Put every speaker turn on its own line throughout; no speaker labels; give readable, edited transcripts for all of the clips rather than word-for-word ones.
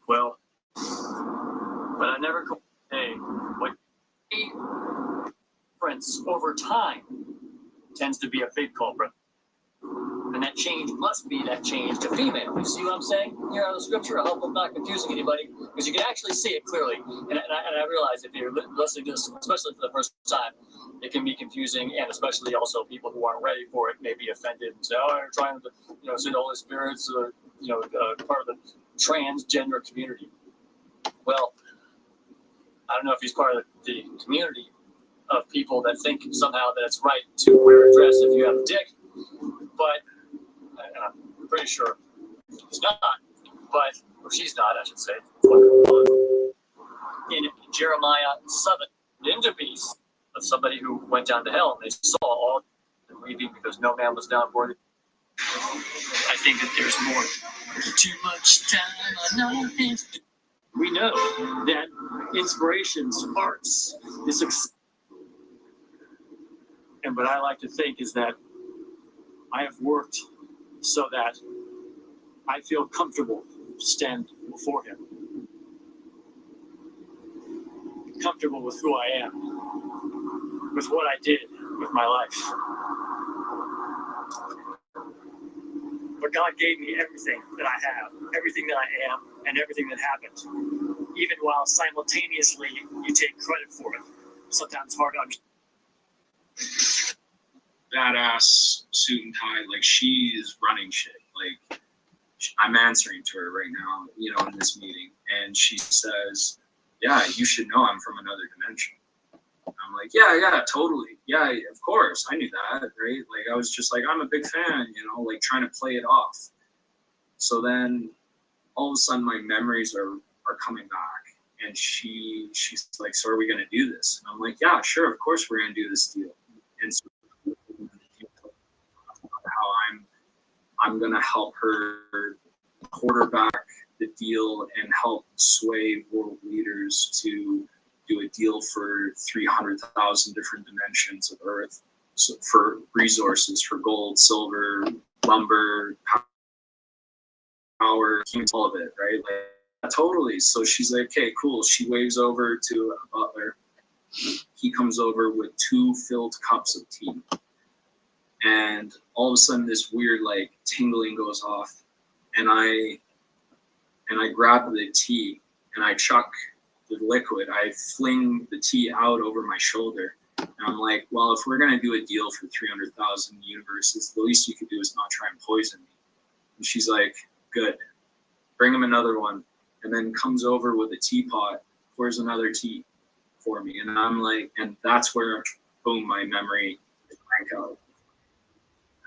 Well, but I never call. Hey, what difference over time tends to be a big culprit. And that change must be that change to female. You see what I'm saying? Here on the scripture, I hope I'm not confusing anybody, because you can actually see it clearly. And I realize if you're listening to this, especially for the first time, it can be confusing, and especially also people who aren't ready for it may be offended and say, "Oh, you're trying to, say the Holy Spirit's, part of the transgender community." Well, I don't know if he's part of the community of people that think somehow that it's right to wear a dress if you have a dick, but and I'm pretty sure he's not, or she's not, I should say. In Jeremiah 7, into beast of somebody who went down to hell, and they saw all the weeping because no man was down for it. I think that there's more. Too much time on nothing. We know that inspiration sparks this. And what I like to think is that I have worked so that I feel comfortable to stand before him. Comfortable with who I am, with what I did with my life. But God gave me everything that I have, everything that I am, and everything that happened. Even while simultaneously you take credit for it. Sometimes hard to understand.
Badass suit and tie, like she is running shit. Like I'm answering to her right now, in this meeting, and she says, "Yeah, you should know I'm from another dimension." I'm like, yeah, totally. Yeah, of course. I knew that, right? Like, I was just like, I'm a big fan, like trying to play it off. So then all of a sudden my memories are coming back. And she's like, "So are we going to do this?" And I'm like, "Yeah, sure. Of course we're going to do this deal." And so how I'm going to help her quarterback the deal and help sway world leaders to do a deal for 300,000 different dimensions of Earth, so for resources, for gold, silver, lumber, power, all of it, right? Like, totally. So she's like, "Okay, cool." She waves over to a butler. He comes over with 2 filled cups of tea. And all of a sudden this weird like tingling goes off, and I grab the tea and I chuck the liquid. I fling the tea out over my shoulder, and I'm like, "Well, if we're gonna do a deal for 300,000 universes, the least you could do is not try and poison me." And she's like, "Good, bring him another one," and then comes over with a teapot, pours another tea for me, and I'm like, and that's where, boom, my memory is blank out.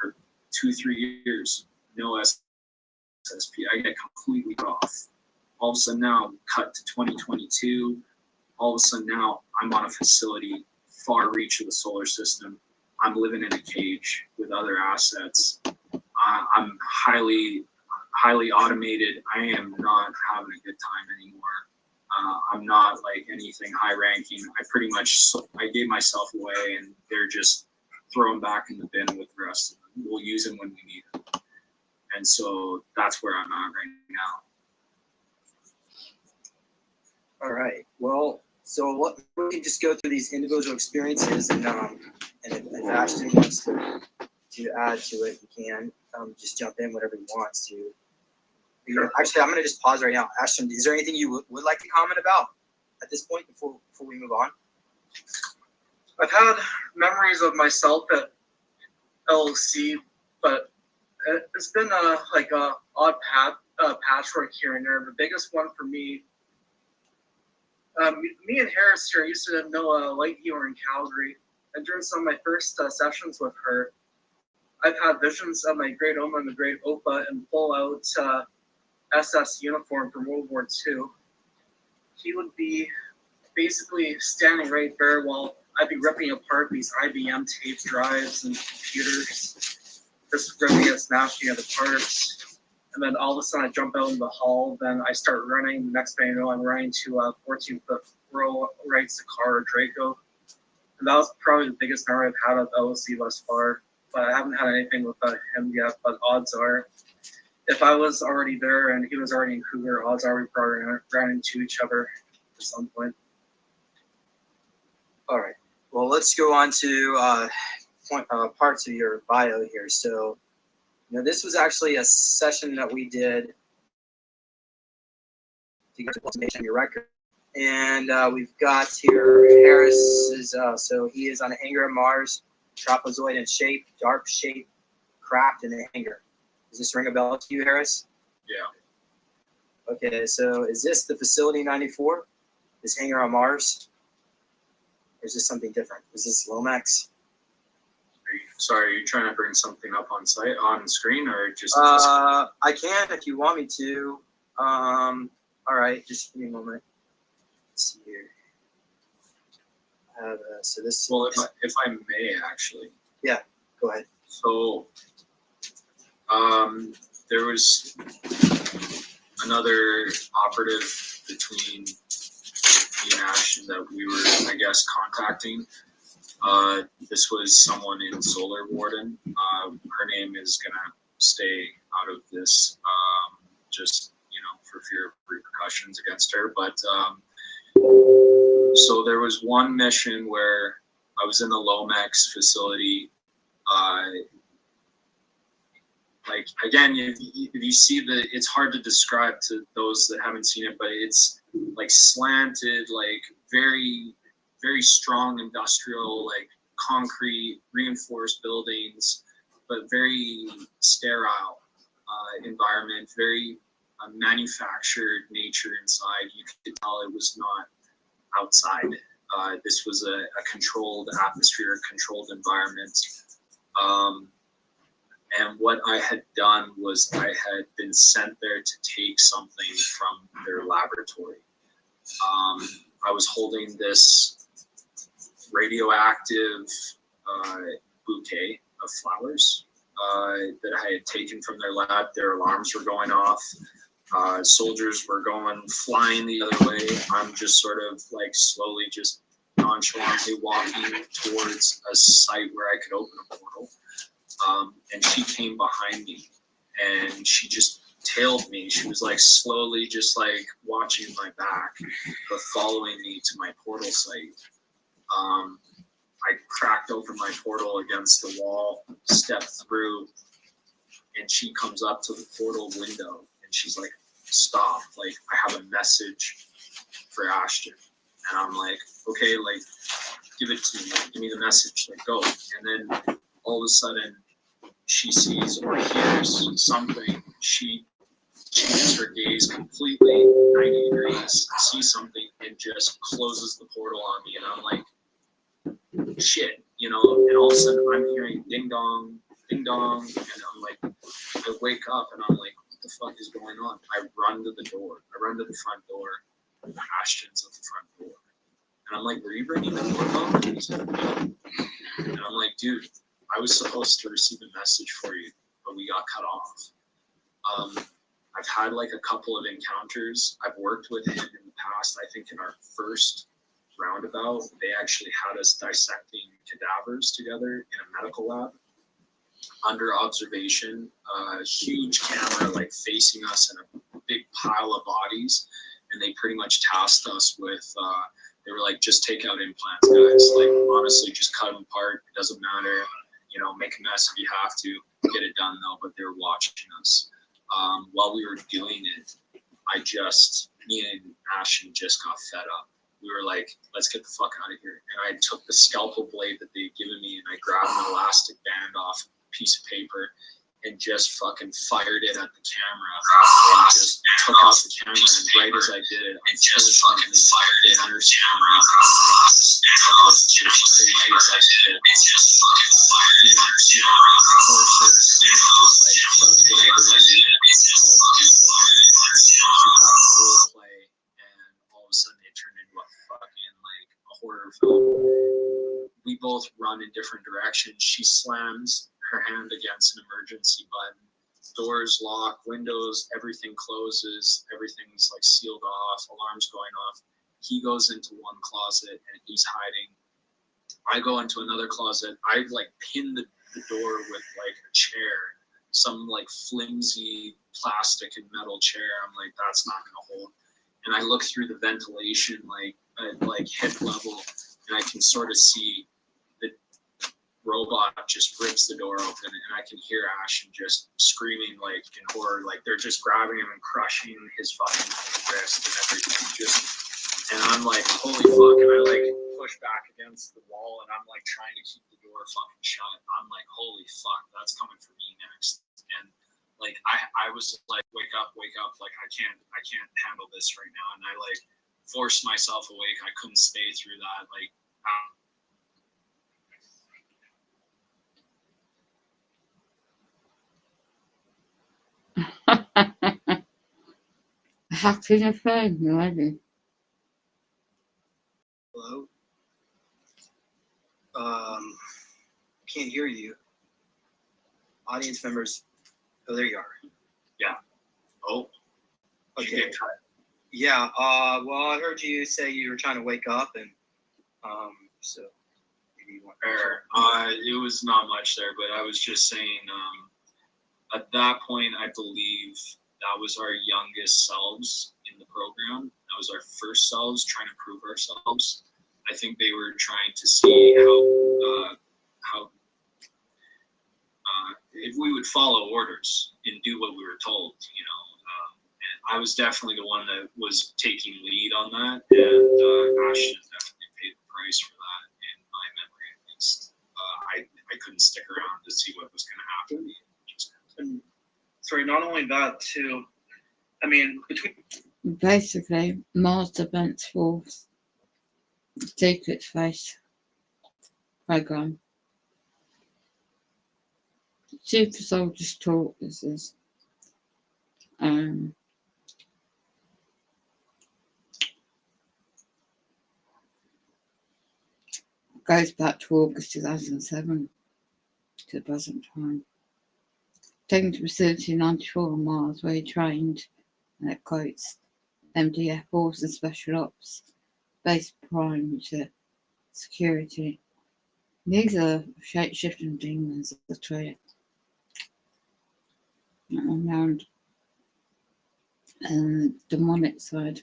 For 2-3 years, no SSP. I get completely off. All of a sudden now, cut to 2022. All of a sudden now, I'm on a facility far reach of the solar system. I'm living in a cage with other assets. I'm highly automated. I am not having a good time anymore. I'm not like anything high ranking. I gave myself away, and they're just throwing back in the bin with the rest of them. We'll use them when we need them. And so that's where I'm at right now.
All right. Well, so we can just go through these individual experiences, and if Ashton wants to add to it, he can just jump in whatever he wants to. Actually, I'm going to just pause right now. Ashton, is there anything you would like to comment about at this point before we move on?
I've had memories of myself at LOC, but it's been a odd patchwork here and there. The biggest one for me, me and Harris here used to know a light healer in Calgary, and during some of my first sessions with her, I've had visions of my great Oma and the great Opa in full-out SS uniform from World War II. He would be basically standing right there while I'd be ripping apart these IBM tape drives and computers, just ripping it, smashing it apart. And then all of a sudden I jump out in the hall, then I start running. The next thing I know, I'm running to 14th row, right to car or Draco. And that was probably the biggest memory I've had of LOC thus far. But I haven't had anything with him yet, but odds are if I was already there and he was already in Cougar, odds are we probably ran into each other at some point.
All right. Well, let's go on to parts of your bio here. So, this was actually a session that we did to get information on your record. And we've got here Harris's, so he is on a hanger of Mars, trapezoid in shape, dark shape, cracked in a hanger. Does this ring a bell to you, Harris?
Yeah.
Okay, so is this the Facility 94? This hangar on Mars? Or is this something different? Is this Lomax?
Sorry, are you trying to bring something up on screen, or just?
I can if you want me to. All right, just give me a moment. Let's see here. So this.
Well, if I may, actually.
Yeah, go ahead.
So, there was another operative between me and Ashton that we were, I guess, contacting. This was someone in Solar Warden. Her name is gonna stay out of this, just for fear of repercussions against her. But so there was one mission where I was in the Lomax facility. Like again, if you see it's hard to describe to those that haven't seen it, but it's like slanted, like very, very strong industrial, like concrete reinforced buildings, but very sterile environment, very manufactured nature inside. You could tell it was not outside. This was a controlled atmosphere, controlled environment. And what I had done was I had been sent there to take something from their laboratory. I was holding this radioactive bouquet of flowers that I had taken from their lab. Their alarms were going off. Soldiers were flying the other way. I'm just sort of like slowly, just nonchalantly walking towards a site where I could open a portal. And she came behind me and she just tailed me. She was like slowly just like watching my back, but following me to my portal site. I cracked open my portal against the wall, stepped through, and she comes up to the portal window and she's like, stop, like I have a message for Ashton. And I'm like, okay, like give it to me, give me the message, like go. And then all of a sudden she sees or hears something. She changes her gaze completely 90 degrees, sees something, and just closes the portal on me. And I'm like, shit, and all of a sudden I'm hearing ding dong, and I'm like, I wake up and I'm like, what the fuck is going on? I run to the door. I run to the front door. Ashton's at the front door. And I'm like, were you ringing the doorbell? And he said, no. And I'm like, dude, I was supposed to receive a message for you, but we got cut off. I've had like a couple of encounters. I've worked with him in the past. I think in our first roundabout, they actually had us dissecting cadavers together in a medical lab under observation. A huge camera like facing us and a big pile of bodies. And they pretty much tasked us with, they were like, just take out implants, guys. Like, honestly, just cut them apart. It doesn't matter. Make a mess if you have to. Get it done, though. But they were watching us. While we were doing it, me and Ashton just got fed up. We were like, let's get the fuck out of here. And I took the scalpel blade that they'd given me and I grabbed an elastic band off a piece of paper and just fucking fired it at the camera and just took out the camera. And right as I did it, unfortunately, the nurse came in was just crazy as I did. Horses, just like does whatever they need. Play, and all of a sudden they turned into a fucking like a horror film. We both run in different directions. She slams her hand against an emergency button. Doors lock, windows, everything closes, everything's like sealed off, alarms going off. He goes into one closet and he's hiding. I go into another closet. I like pin the door with like a chair some like flimsy plastic and metal chair. I'm like, that's not gonna hold. And I look through the ventilation like at like hip level, and I can sort of see the robot just rips the door open, and I can hear Ashton just screaming like in horror, like they're just grabbing him and crushing his fucking wrist and everything. And I'm like, holy fuck, and I like push back against the wall, and I'm like trying to keep the door fucking shut. I'm like, holy fuck, that's coming for me next. And like I was like, wake up, like I can't handle this right now. And I like forced myself awake. I couldn't stay through that. Like
Happy to phone already.
Hello? Can't hear you. Audience members. Oh, there you are.
oh,
Okay. Yeah. Well, I heard you say you were trying to wake up, and so maybe you want.
it was not much there, but I was just saying, at that point, I believe that was our youngest selves in the program. That was our first selves trying to prove ourselves. I think they were trying to see how if we would follow orders and do what we were told, you know. And I was definitely the one that was taking lead on that, and Ashton definitely paid the price for that, in my memory at least. I couldn't stick around to see what was going to happen.
And sorry, not only that too. I mean, between
Basically, Master Bent's Force Secret Space program. Super Soldiers Talk is goes back to August 2007 to the present time. Taken to facility 94 on Mars, where he trained, and it quotes, MDF Forces Special Ops, Base Prime, which are security. These are shape-shifting demons that trade around demonic side.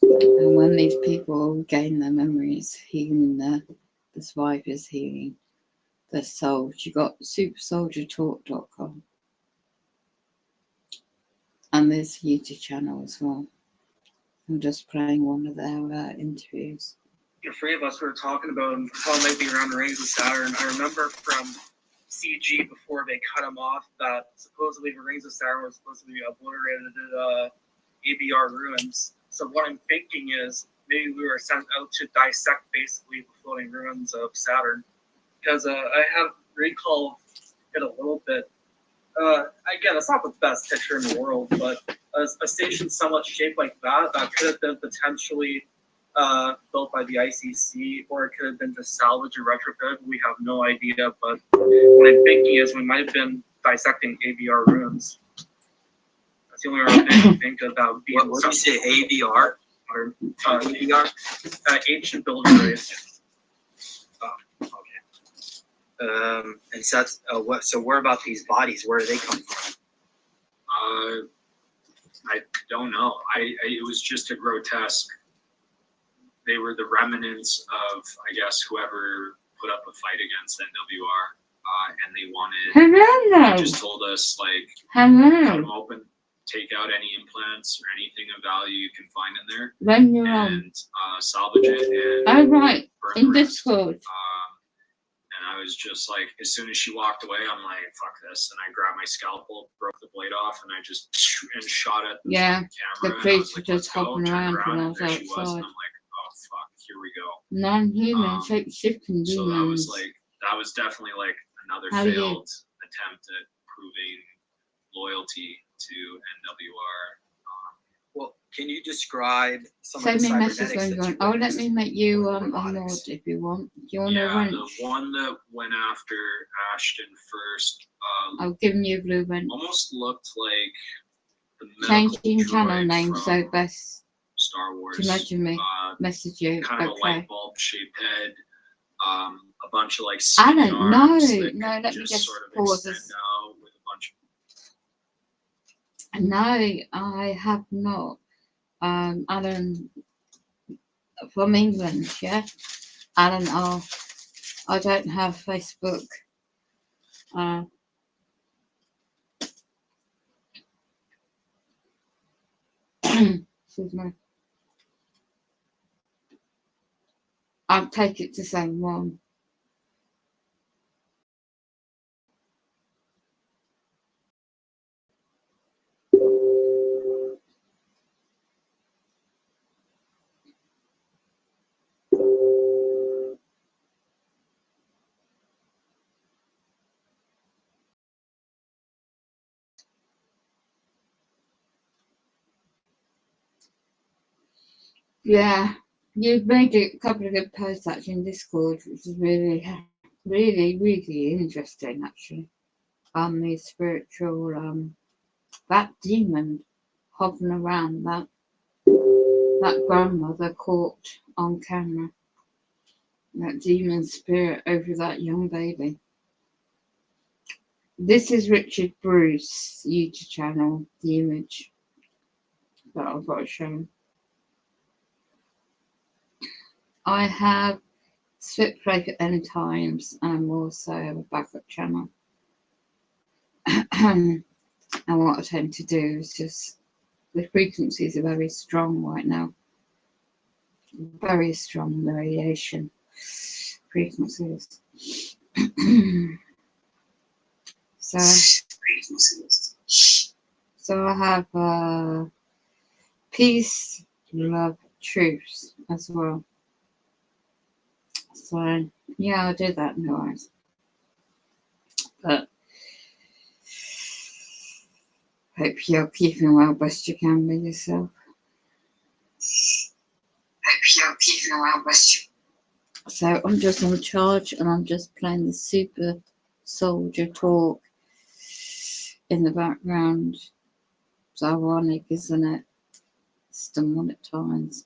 And when these people gain their memories, healing the survivors, healing their souls, you got supersoldiertalk.com. And there's a YouTube channel as well. I'm just playing one of their interviews.
the three of us were talking about how it might be around the rings of Saturn. I remember from CG before they cut him off that supposedly the rings of Saturn were supposed to be obliterated at ABR ruins. So what I'm thinking is maybe we were sent out to dissect basically the floating ruins of Saturn, because I have recalled it a little bit. Again, it's not the best picture in the world, but a station somewhat shaped like that could have been potentially built by the ICC, or it could have been just salvaged or retrofitted. We have no idea, but what I'm thinking is we might have been dissecting ABR ruins. That's the only other thing I can think of that would be.
What did you say, ABR?
Or
ABR?
ancient building race.
Oh, okay. And so that's what. So where about these bodies? Where do they come from?
I don't know. It was just a grotesque. They were the remnants of, I guess, whoever put up a fight against NWR, and they wanted.
Hello.
They just told us like,
Hello.
cut them open, take out any implants or anything of value you can find in there,
When you're on.
and salvage it and
Oh, right.
burn
In
the rest.
Discord.
And I was just like, as soon as she walked away, I'm like, fuck this. And I grabbed my scalpel, broke the blade off, and I just shot at the
Yeah,
camera.
the
and I
police
was
were
like,
just
let's go,
hopping
turned
around when I
and
was
there she was.
outside.
And I'm like, oh, fuck, here we go.
Non-human shape-shifting
So
demons.
that was like, that was definitely like another
How do you-
failed attempt at proving loyalty to NWR.
Well, can you describe some
Send
of the
me a message
cybernetics
when
that
you're
you
on. Oh, let
witnessed?
me make you
Or
a mod
robotics?
if you want. Do you want a
Yeah,
wrench?
the one that went after Ashton first
I'll give you a blue wrench.
almost looked like the medical
Changing channel
droid
name, so
from
best
Star Wars.
to message me. Message you.
Kind of a
Okay.
light bulb shaped head, a bunch of like
I
skinny
don't know.
arms that
No,
could
let me just
sort of
pause
extend
this.
out with
No, I have not. Alan from England, yeah. Alan R. I don't have Facebook. Uh, excuse me. I'll take it to same one. Yeah, you've made a couple of good posts actually in Discord, which is really interesting actually. The spiritual that demon hovering around that grandmother caught on camera, that demon spirit over that young baby. This is Richard Bruce YouTube channel, the image that I've got to show. I have Split Play for End Times, and I'm also a backup channel. And what I tend to do is just, the frequencies are very strong right now. Very strong variation frequencies. So I have peace, love, truth as well. So yeah, I do that, guys. But hope you're keeping well best you can with yourself. So I'm just on charge and I'm just playing the Super Soldier Talk in the background. It's ironic, isn't it? It's demonic times.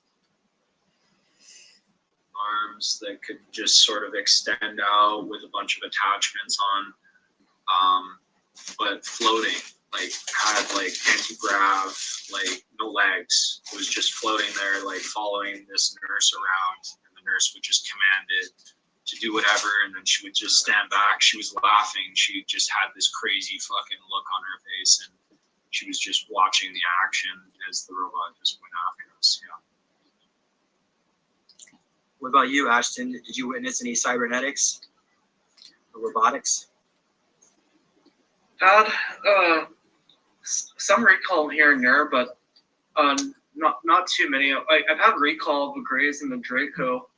Arms that could just sort of extend out with a bunch of attachments on, but floating, like had like anti-grav, like no legs. It was just floating there, like following this nurse around, and the nurse would just command it to do whatever, and then she would just stand back. She was laughing. She just had this crazy fucking look on her face, and she was just watching the action as the robot just went after us. Yeah.
What about you, Ashton? Did you witness any cybernetics or robotics?
Had some recall here and there, but not too many. I've had recall of the Greys and the Draco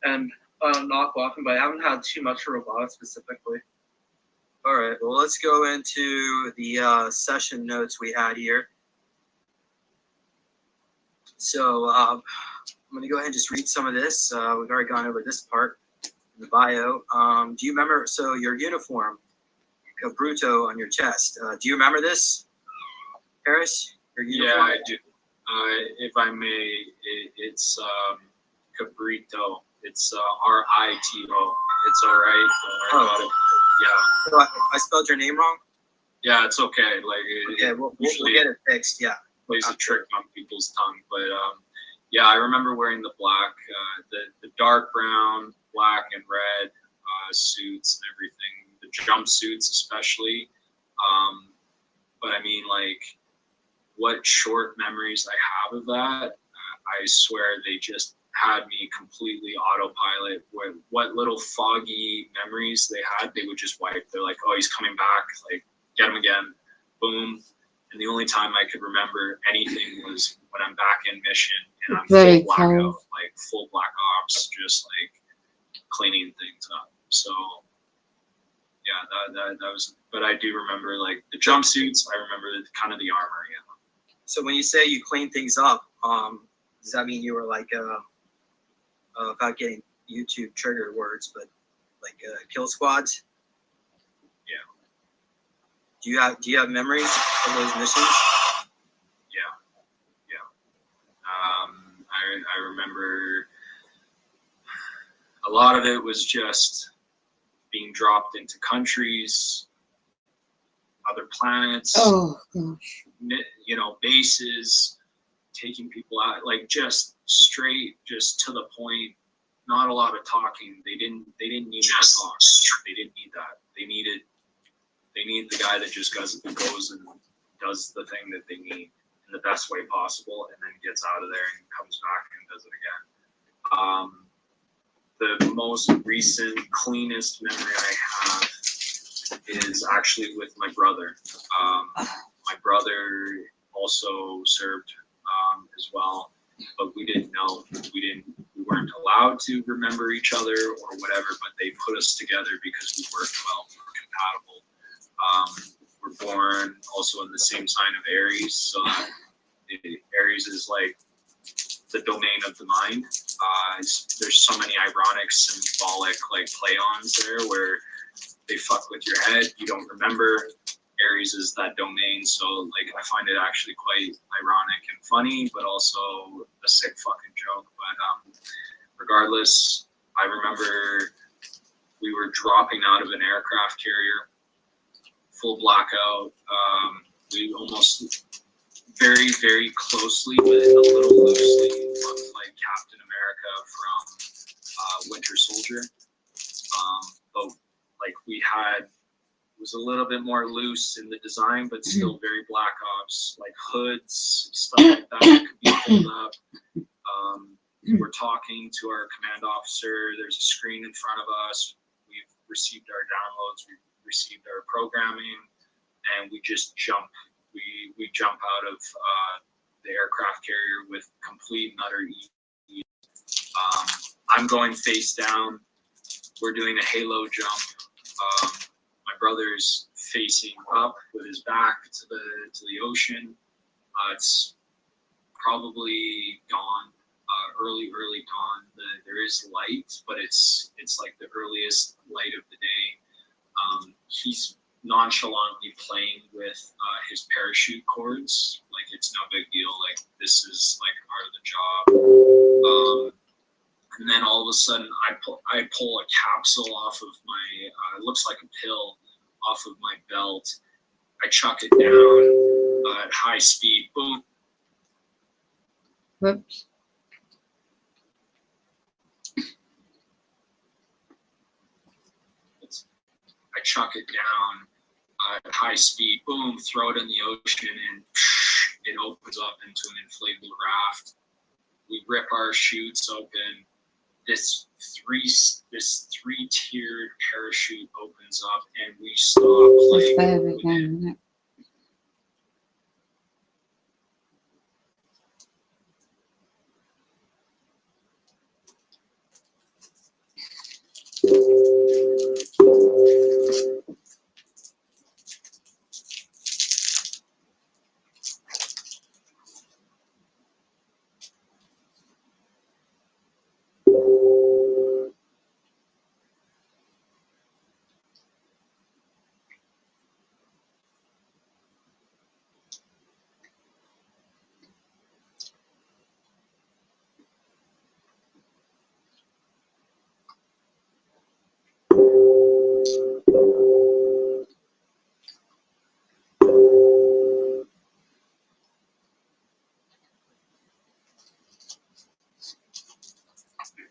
and knock walking, but I haven't had too much robotics specifically.
All right, well, let's go into the session notes we had here. So I'm going to go ahead and just read some of this. We've already gone over this part in the bio. Do you remember, so your uniform, Cabruto on your chest, do you remember this, Harris? Your uniform?
Yeah, I do. If I may, it's Cabrito. It's R-I-T-O. It's all right. Don't worry about it. Yeah.
So I spelled your name wrong?
Yeah, it's okay. Like,
Okay, we'll get it fixed, yeah.
Plays a trick on people's tongue. But yeah, I remember wearing the black, the dark brown, black and red suits and everything. The jumpsuits especially. But I mean, like, what short memories I have of that, I swear they just had me completely autopilot. What little foggy memories they had, they would just wipe. They're like, oh, he's coming back. Like, get him again. Boom. And the only time I could remember anything was when I'm back in mission and I'm full blackout, like full black ops, just like cleaning things up. So yeah, that was, but I do remember like the jumpsuits. I remember kind of the armor, yeah.
So when you say you clean things up, does that mean you were like, without getting YouTube trigger words, but like kill squads?
Yeah.
Do you have memories of those missions?
Yeah. I remember a lot of it was just being dropped into countries, other planets,
Oh gosh.
you know, bases, taking people out, like just straight, just to the point. Not a lot of talking. They didn't need to talk. They didn't need that. They need the guy that just goes and does the thing that they need in the best way possible, and then gets out of there and comes back and does it again. The most recent, cleanest memory I have is actually with my brother. My brother also served as well, but we didn't know. We weren't allowed to remember each other or whatever, but they put us together because we worked well, we were compatible. We're born also in the same sign of Aries, so Aries is like the domain of the mind. There's so many ironic, symbolic like play-ons there where they fuck with your head, you don't remember. Aries is that domain, so like I find it actually quite ironic and funny, but also a sick fucking joke. But regardless, I remember we were dropping out of an aircraft carrier, full blackout. We almost very, very closely, but a little loosely looked like Captain America from Winter Soldier. But like we had, it was a little bit more loose in the design, but still very Black Ops, like hoods, stuff like that could be pulled up. We're talking to our command officer. There's a screen in front of us. We've received our downloads. We've received our programming, and we just jump. We jump out of the aircraft carrier with complete and utter ease. I'm going face down. We're doing a halo jump. My brother's facing up with his back to the ocean. It's probably dawn, early dawn. There is light, but it's like the earliest light of the day. He's nonchalantly playing with his parachute cords, like it's no big deal. Like this is like part of the job. And then all of a sudden, I pull a capsule off of my. It looks like a pill off of my belt. I chuck it down at high speed. Boom.
Whoops.
I chuck it down at high speed. Boom. Throw it in the ocean, and it opens up into an inflatable raft. We rip our chutes open. This three-tiered parachute opens up, and we stop playing with it.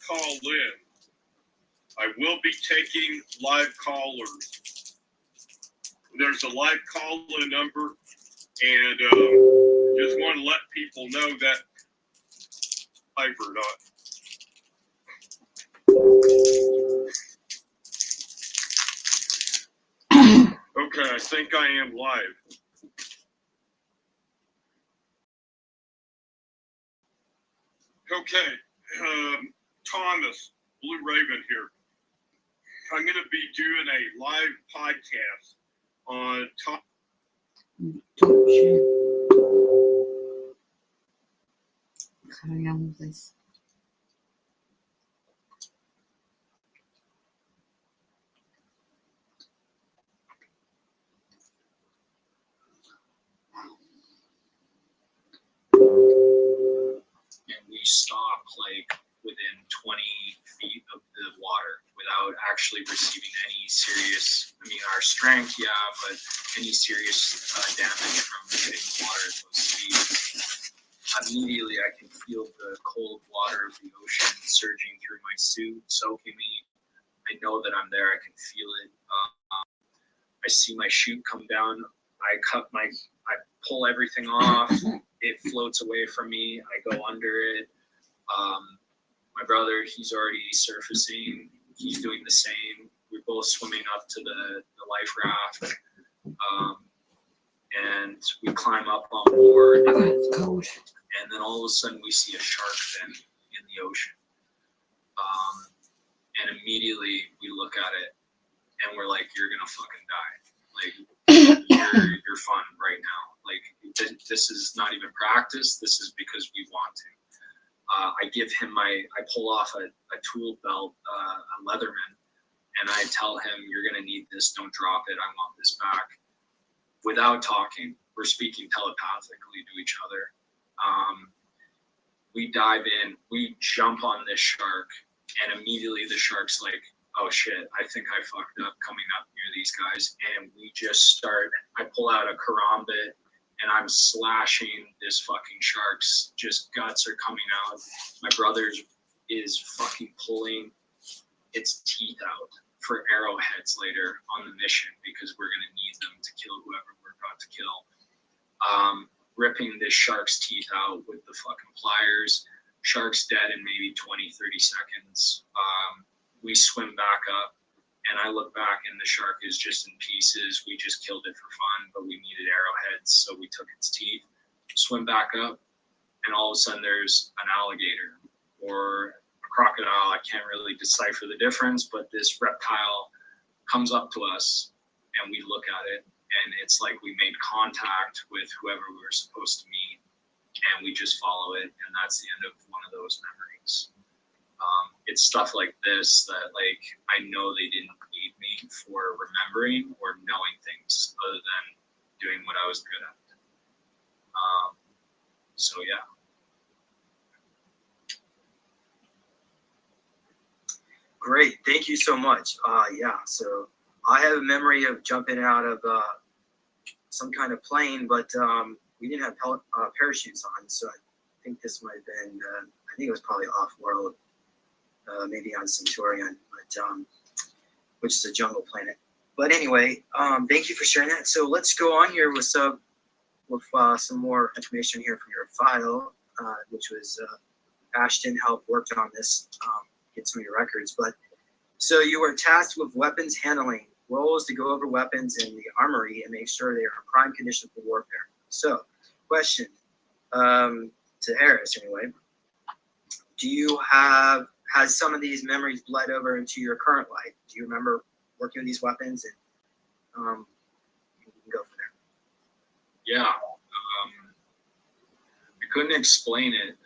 Call in. I will be taking live callers. There's a live call-in number, and just want to let people know that live or not. Okay, I think I am live. Okay, Thomas, Blue Raven here. I'm going to be doing a live podcast on top.
Carry on with this.
And we stop like within 20 feet of the water without without actually receiving any serious, I mean, our strength, yeah, but any serious damage from hitting the water at those speeds. Immediately, I can feel the cold water of the ocean surging through my suit, soaking me. I know that I'm there. I can feel it. I see my chute come down. I pull everything off. It floats away from me. I go under it. My brother, he's already surfacing. He's doing the same. We're both swimming up to the life raft. And we climb up on board.
It's cold.
And then all of a sudden we see a shark fin in the ocean. And immediately we look at it and we're like, you're gonna fucking die. Like, you're fun right now. Like, this is not even practice. This is because we want to. I give him I pull off a tool belt, a Leatherman, and I tell him, you're gonna need this, don't drop it, I want this back. Without talking, we're speaking telepathically to each other. We dive in, we jump on this shark, and immediately the shark's like, oh shit, I think I fucked up coming up near these guys. And we just start, I pull out a karambit and I'm slashing this fucking shark's just guts are coming out. My brother is fucking pulling its teeth out for arrowheads later on the mission because we're going to need them to kill whoever we're about to kill. Ripping this shark's teeth out with the fucking pliers. Shark's dead in maybe 20, 30 seconds. We swim back up and I look back and the shark is just in pieces. We just killed it for fun, but we needed arrowheads, so we took its teeth. Swim back up and all of a sudden there's an alligator or a crocodile. I can't really decipher the difference, but this reptile comes up to us and we look at it. And it's like we made contact with whoever we were supposed to meet, and we just follow it, and that's the end of one of those memories. It's stuff like this that, like, I know they didn't need me for remembering or knowing things other than doing what I was good at. So yeah.
Great, thank you so much. Yeah, so I have a memory of jumping out of some kind of plane, but we didn't have parachutes on, so I think this might have been, I think it was probably off-world, maybe on Centaurian, but which is a jungle planet. But anyway, thank you for sharing that. So let's go on here with some more information here from your file, which was Ashton helped worked on this, get some of your records. But so you were tasked with weapons handling. Role is to go over weapons in the armory and make sure they are in prime condition for warfare. So, question to Harris anyway. Has some of these memories bled over into your current life? Do you remember working with these weapons? And you can go from there.
Yeah. I couldn't explain it.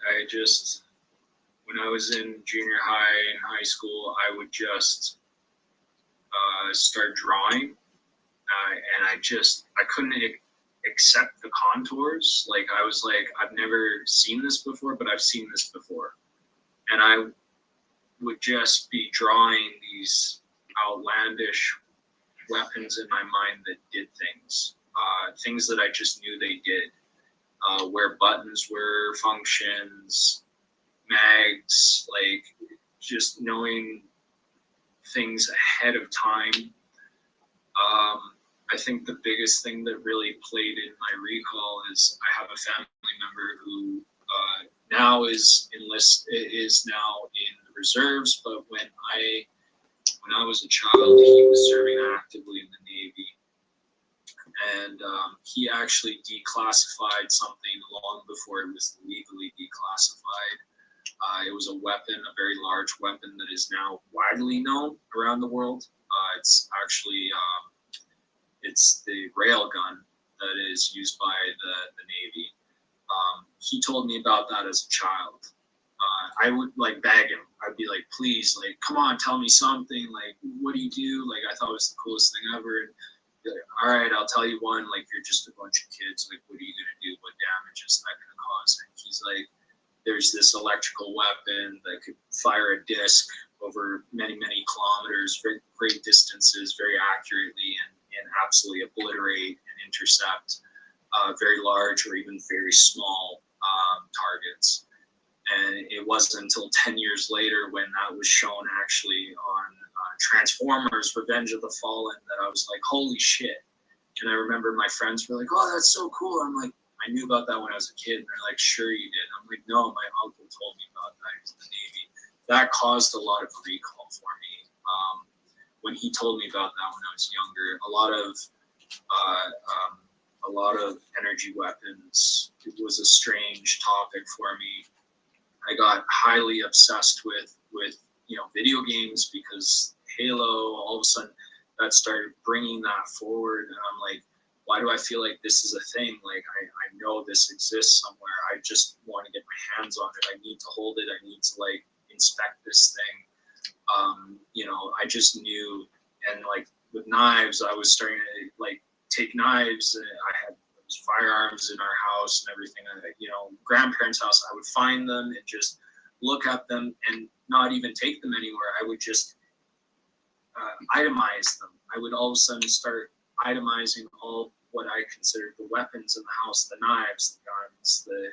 When I was in junior high and high school, I would just start drawing, and I couldn't accept the contours. Like, I was like, I've never seen this before, but I've seen this before. And I would just be drawing these outlandish weapons in my mind that did things, things that I just knew they did, where buttons were, functions, mags, like just knowing things ahead of time. I think the biggest thing that really played in my recall is I have a family member who now is now in the reserves, but when I was a child, he was serving actively in the Navy, and he actually declassified something long before it was legally declassified. It was a weapon, a very large weapon that is now widely known around the world. It's actually it's the rail gun that is used by the Navy. He told me about that as a child. I would like beg him. I'd be like, please, like, come on, tell me something. Like, what do you do? Like, I thought it was the coolest thing ever. And like, all right, I'll tell you one. Like, you're just a bunch of kids. Like, what are you gonna do? What damage is that gonna cause? And he's like, there's this electrical weapon that could fire a disc over many, many kilometers, very great distances, very accurately, and absolutely obliterate and intercept very large or even very small targets. And it wasn't until 10 years later when that was shown actually on Transformers Revenge of the Fallen that I was like, holy shit. And I remember my friends were like, oh, that's so cool. I'm like, I knew about that when I was a kid. And they're like, sure you did. I'm like, no, my uncle told me about that. He was in the Navy. That caused a lot of recall for me. When he told me about that when I was younger, a lot of energy weapons, it was a strange topic for me. I got highly obsessed with video games because Halo, all of a sudden that started bringing that forward, and I'm like, why do I feel like this is a thing? Like I know this exists somewhere. I just want to get my hands on it. I need to hold it. I need to like inspect this thing. I just knew, and like with knives, I was starting to like take knives. I had firearms in our house and everything. Grandparents' house, I would find them and just look at them and not even take them anywhere. I would just itemize them. I would all of a sudden start itemizing all what I considered the weapons in the house, the knives, the guns, the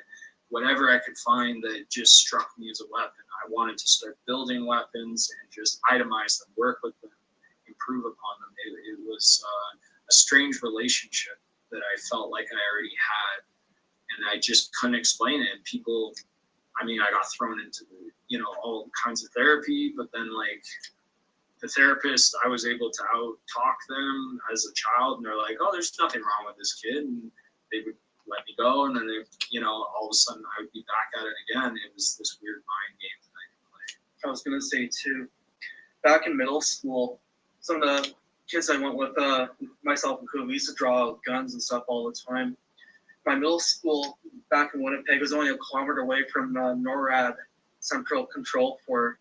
whatever I could find that just struck me as a weapon. I wanted to start building weapons and just itemize them, work with them, improve upon them. It was a strange relationship that I felt like I already had, and I just couldn't explain it. And people, I got thrown into all kinds of therapy, but then like the therapist, I was able to out-talk them as a child, and they're like, oh, there's nothing wrong with this kid, and they would let me go, and then all of a sudden I would be back at it again. It was this weird mind game that I could play.
I was gonna say too, back in middle school, some of the kids I went with, myself included, we used to draw guns and stuff all the time. My middle school back in Winnipeg was only a kilometer away from NORAD, Central Control for,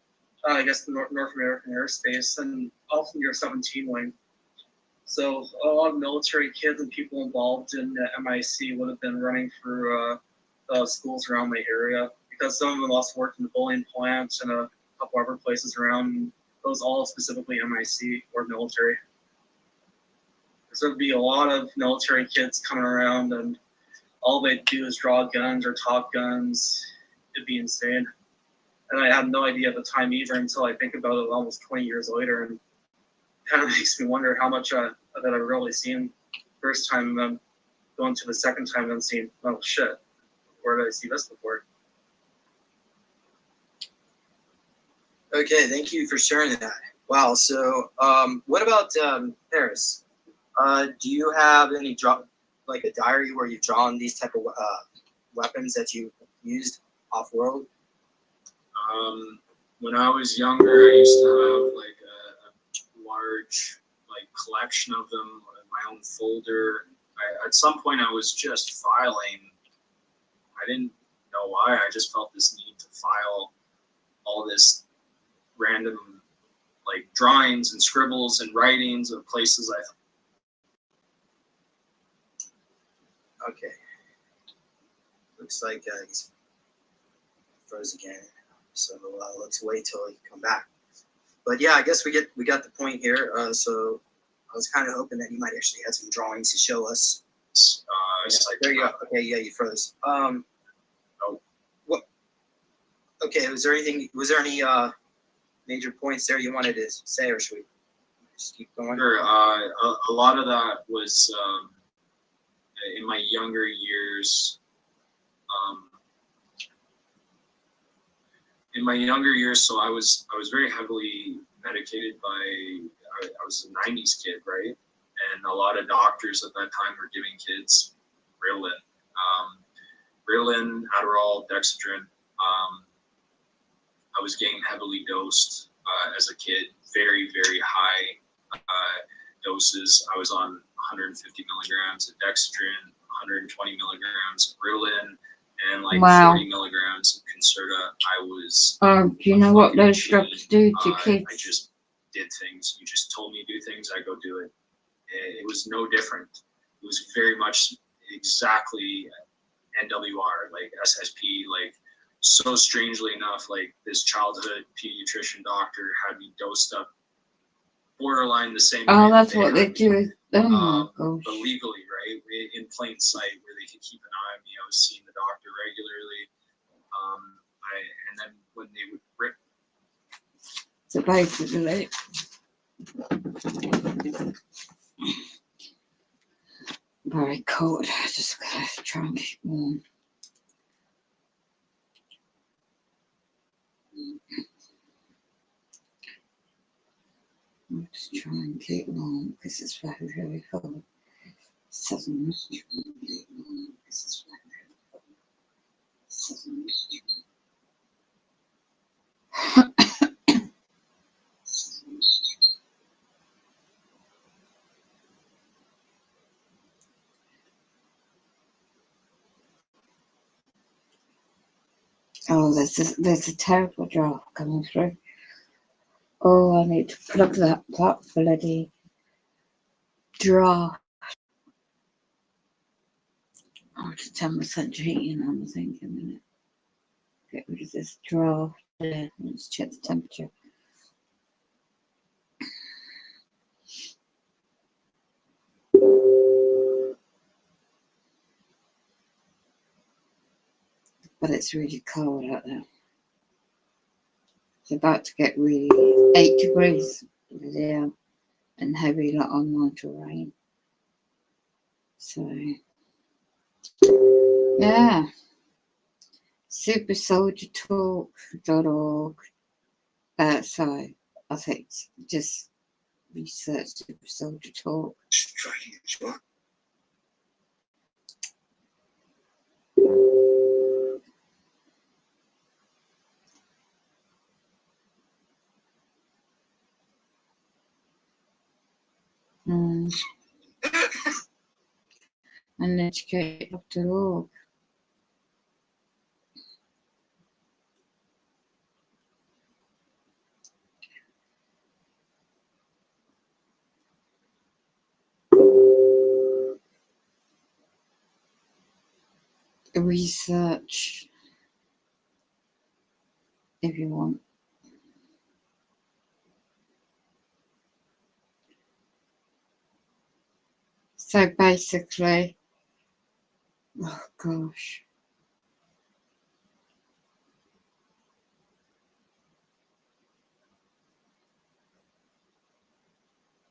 I guess, the North American Airspace, and also near 17 wing. So a lot of military kids and people involved in MIC would have been running through schools around my area, because some of them also worked in the bullion plant and a couple other places around. Those all specifically MIC or military. So there'd be a lot of military kids coming around, and all they'd do is draw guns or talk guns. It'd be insane. And I had no idea at the time either until I think about it almost 20 years later, and kind of makes me wonder how much that I've really seen first time, and then going to the second time and seeing, oh shit, where did I see this before?
Okay, thank you for sharing that. Wow. So, what about Paris? Do you have any like a diary where you've drawn these type of weapons that you used off-world?
When I was younger, I used to have like a large like collection of them, my own folder. At some point, I was just filing. I didn't know why. I just felt this need to file all this random like drawings and scribbles and writings of places I.
Okay. Looks like he's froze again. So let's wait till he come back. But yeah, I guess we got the point here. So I was kind of hoping that you might actually have some drawings to show us. There you go. Okay, yeah, you froze.
Oh.
What? Okay. Was there any major points there you wanted to say, or should we just keep going?
Sure. A lot of that was in my younger years. So I was very heavily medicated by. I was a '90s kid, right? And a lot of doctors at that time were giving kids Ritalin, Adderall, Dexedrine. I was getting heavily dosed as a kid, very, very high doses. I was on 150 milligrams of Dexedrine, 120 milligrams of Ritalin, and like 40 milligrams of Concerta. I was.
Do you know what those drugs do to kids?
I just did things. You just told me to do things, I go do it. It was no different. It was very much exactly NWR, like SSP, like so strangely enough, like this childhood pediatrician doctor had me dosed up borderline the same way.
Oh,
that
that's what
had
they
me,
do. Oh my
but
gosh.
legally, right, in plain sight, where they could keep an eye on me. I was seeing the doctor regularly. And then when they would rip.
So basically, very cold. I just gotta try and keep warm. I'll just try and keep warm because it's very, very cold. Suddenly, try and keep warm because it's very, very cold. Suddenly. Oh, there's a terrible draft coming through. Oh, I need to plug that bloody draft. Oh, it's 10% heating on, I think, in a minute. Get rid of this draft there. Let's check the temperature. But it's really cold out there. It's about to get really 8 degrees there and heavy like online rain. So yeah. supersoldiertalk.org. Sorry, I think just research Super Soldier Talk. And educate.org. Research if you want. So basically, oh gosh.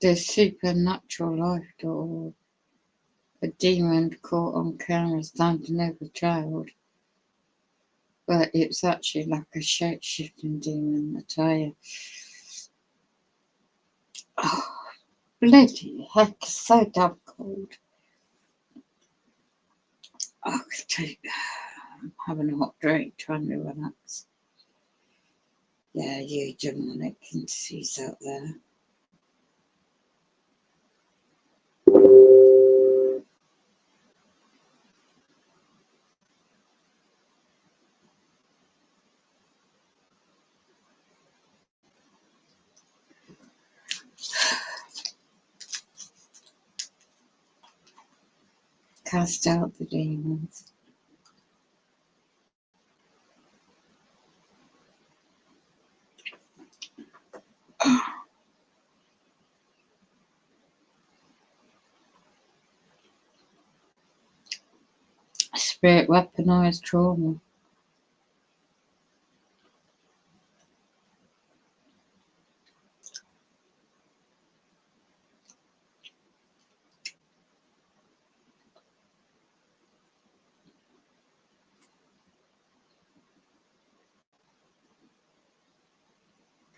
There's supernatural.org. A demon caught on camera standing over a child. But it's actually like a shape-shifting demon, I tell you. Oh, bloody heck, it's so damn cold. I could take, I'm having a hot drink, trying to relax. Yeah, you demonic entities out there. Cast out the demons. Spirit weaponized trauma.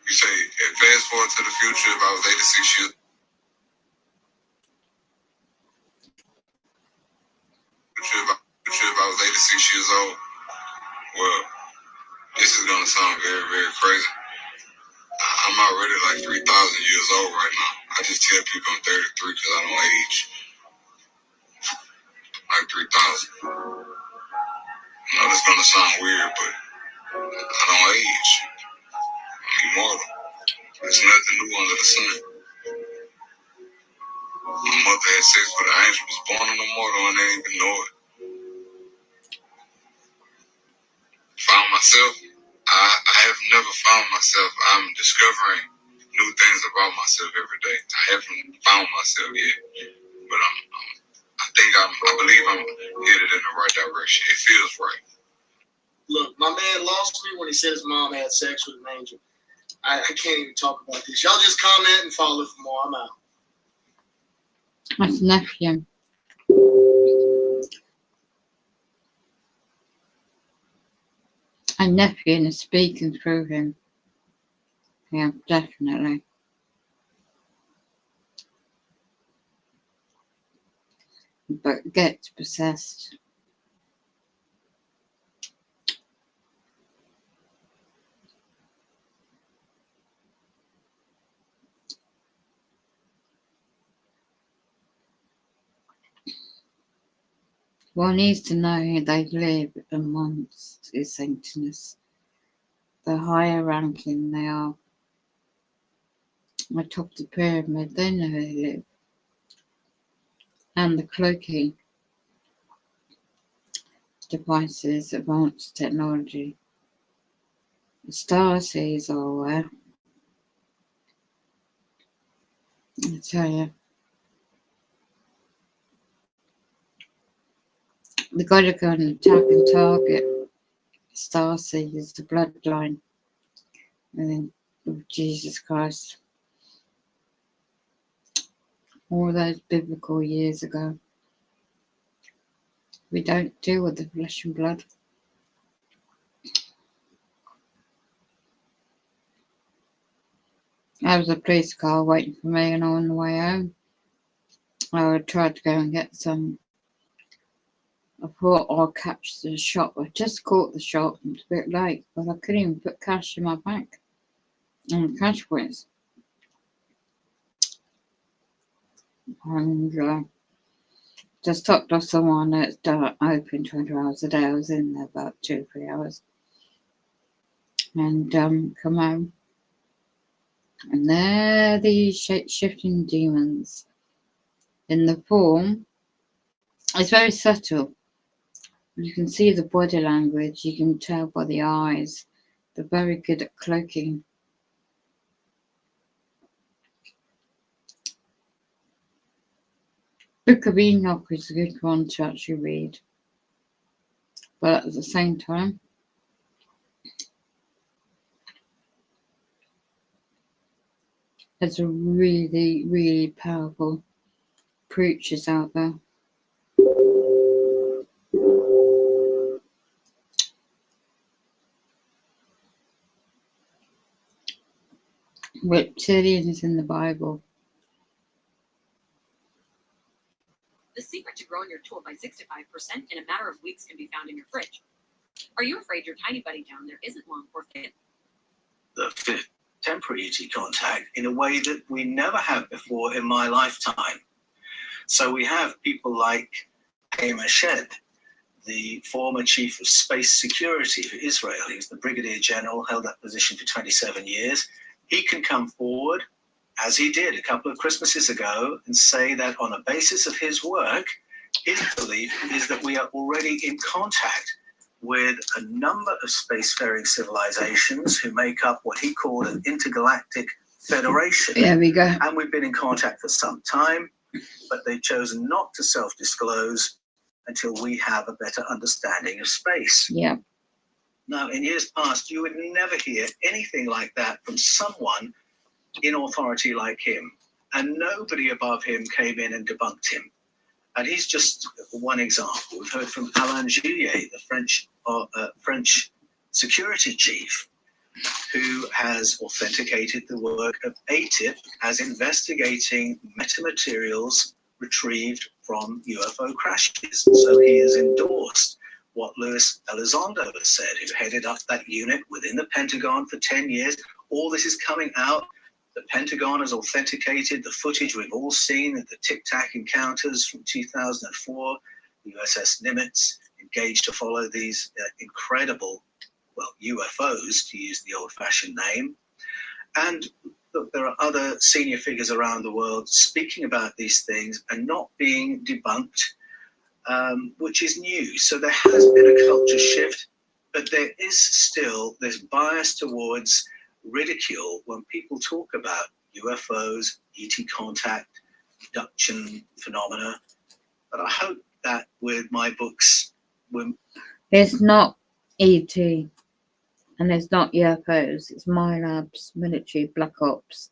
You say, fast forward to the future, if I was 86 years, if I was 86 years old, well, this is gonna sound very, very crazy. I'm already like 3,000 years old right now. I just tell people I'm 33 because I don't age. Like 3,000. I know this gonna sound weird, but I don't age. I'm immortal. There's nothing new under the sun. My mother had sex with an angel, was born an immortal, and they didn't even know it. Found
myself, I have never found myself. I'm discovering new things about myself every day. I haven't found myself yet, but I believe I'm headed in the right direction. It feels right.
Look, my man lost me when he said his mom had sex with an angel. I can't even talk about this. Y'all just comment and follow for more. I'm out.
That's nephew. And nephew is speaking through him. Yeah, definitely. But gets possessed. One needs to know they live amongst the Satanists. The higher ranking they are, atop the pyramid, they know who they live. And the cloaking devices, advanced technology. The star seeds are aware. I tell you. They gotta go and attack and target star seeds, the bloodline of Jesus Christ. All those biblical years ago. We don't deal with the flesh and blood. There was a police car waiting for me and on the way home. I tried to go and get some. I thought I'll catch the shop. I just caught the shop. It was a bit late, but I couldn't even put cash in my bank. And cash points. And just stopped off someone that's open 24 hours a day. I was in there about 2 or 3 hours. And come home. And there these shape-shifting demons in the form. It's very subtle. You can see the body language. You can tell by the eyes. They're very good at cloaking. Book of Enoch is a good one to actually read. But at the same time, there's a really, really powerful preachers out there. Reptilian is in the Bible.
The secret to growing your tool by 65% in a matter of weeks can be found in your fridge. Are you afraid your tiny buddy down there isn't long or fit?
The fifth temporary ET contact in a way that we never have before in my lifetime. So we have people like Haim Shed, the former chief of space security for Israel. He was the brigadier general, held that position for 27 years. He can come forward, as he did a couple of Christmases ago, and say that on the basis of his work, his belief is that we are already in contact with a number of spacefaring civilizations who make up what he called an intergalactic federation.
There we go.
And we've been in contact for some time, but they've chosen not to self-disclose until we have a better understanding of space.
Yeah.
Now, in years past, you would never hear anything like that from someone in authority like him. And nobody above him came in and debunked him. And he's just one example. We've heard from Alain Juillet, the French security chief, who has authenticated the work of ATIP as investigating metamaterials retrieved from UFO crashes. So he has endorsed what Luis Elizondo has said, who headed up that unit within the Pentagon for 10 years. All this is coming out. The Pentagon has authenticated the footage we've all seen of the Tic Tac encounters from 2004. The USS Nimitz engaged to follow these incredible, well, UFOs, to use the old-fashioned name. And look, there are other senior figures around the world speaking about these things and not being debunked, which is new. So there has been a culture shift, but there is still this bias towards ridicule when people talk about UFOs, ET contact, abduction phenomena. But I hope that with my books,
It's not ET and it's not UFOs. It's my labs, military, black ops.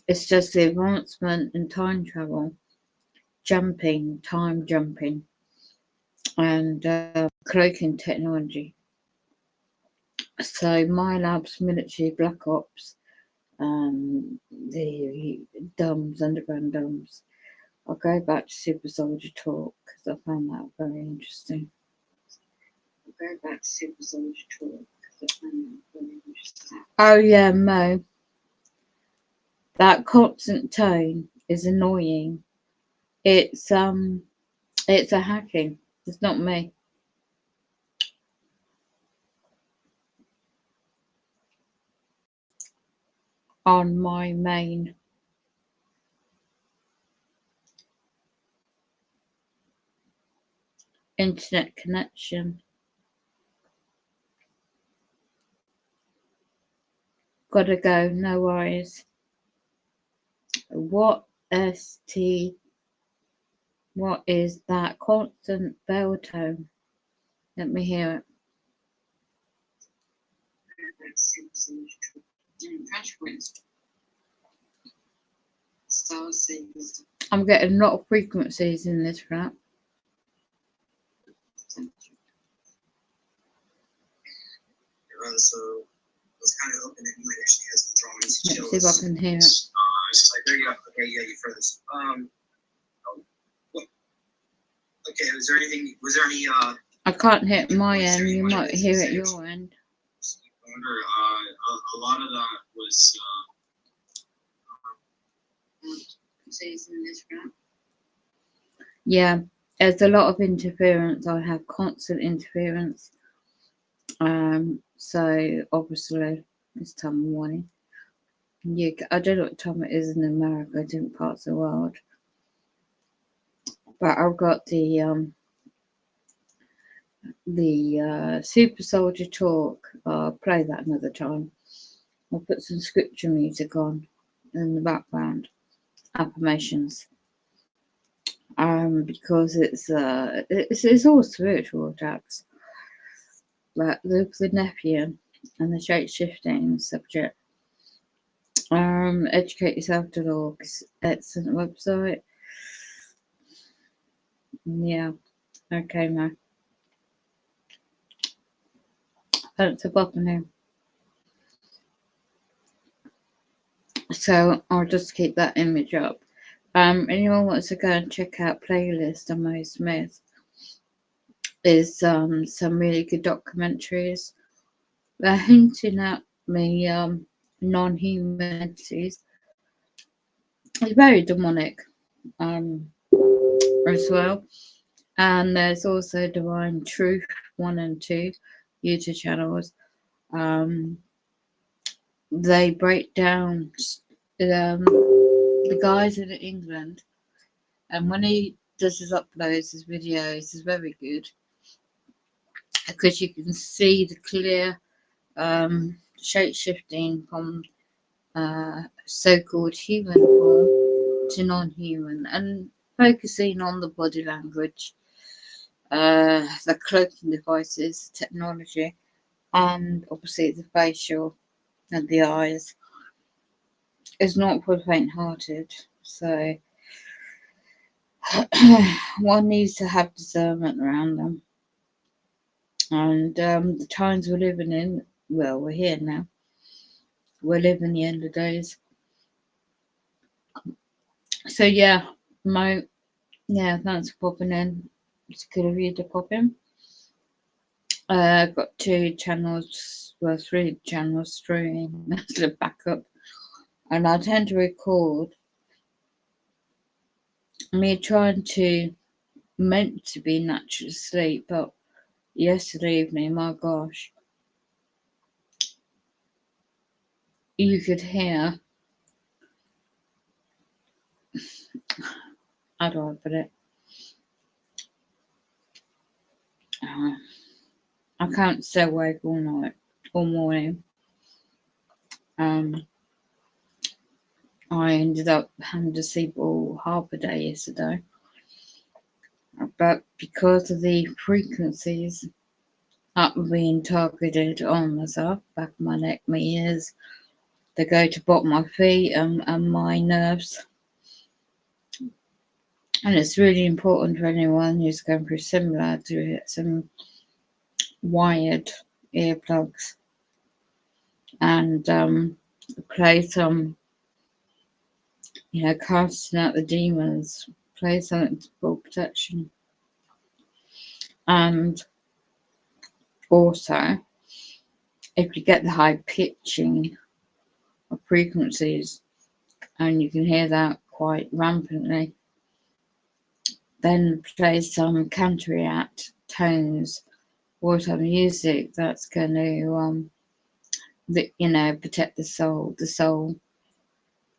It's just the advancement in time travel, time jumping, and cloaking technology. So my labs, military, black ops, the DUMS, underground DUMS. I'll go back to Super Soldier Talk because I found that very interesting. Oh yeah, Mo. That constant tone is annoying. It's a hacking. It's not me. On my main internet connection. Gotta go, no worries. What is that constant bell tone? Let me hear it. I'm getting a lot of frequencies in this rap.
So it's kind of open that you might actually have some drawings.
Let's see if I can hear it.
Like, there you go. Okay, yeah, you furthest. Okay, was there any
I can't hear it my end, you might hear it your end.
I wonder, a lot of that was
Yeah, there's a lot of interference. I have constant interference. So obviously it's time of morning. I don't know what time it is in America, different parts of the world. But I've got the Super Soldier Talk. I'll play that another time. I'll put some scripture music on in the background. Affirmations. Because it's all spiritual attacks. But the Nephian and the shape-shifting subject. Educateyourself.org, excellent website. Yeah, okay, man. Thanks for popping in. So I'll just keep that image up. Anyone wants to go and check out playlist on Mo Smith? Is some really good documentaries. They're hinting at me non-human entities. It's very demonic as well. And there's also Divine Truth 1 and 2 YouTube channels. They break down the guys in England, and when he does his uploads, his videos is very good because you can see the clear shape shifting from so-called human form to non-human, and focusing on the body language, the cloaking devices, technology, and obviously the facial and the eyes is not for the faint-hearted. So one needs to have discernment around them. And the times we're living in, well, we're here now. We're living the end of days. So yeah, Mo, yeah, thanks for popping in. It's good of you to pop in. Got 2 channels, well, 3 channels streaming as a backup, and I tend to record me trying to meant to be natural sleep, but yesterday evening, my gosh, you could hear, how do I put it? I can't stay awake all night, all morning. I ended up having to sleep all half a day yesterday. But because of the frequencies that were being targeted on myself, back of my neck, my ears, they go to bottom of my feet and my nerves. And it's really important for anyone who's going through similar to get some wired earplugs and play some, casting out the demons, play something for protection. And also, if you get the high pitching of frequencies and you can hear that quite rampantly, then play some counteract tones or some music that's going to protect the soul. The soul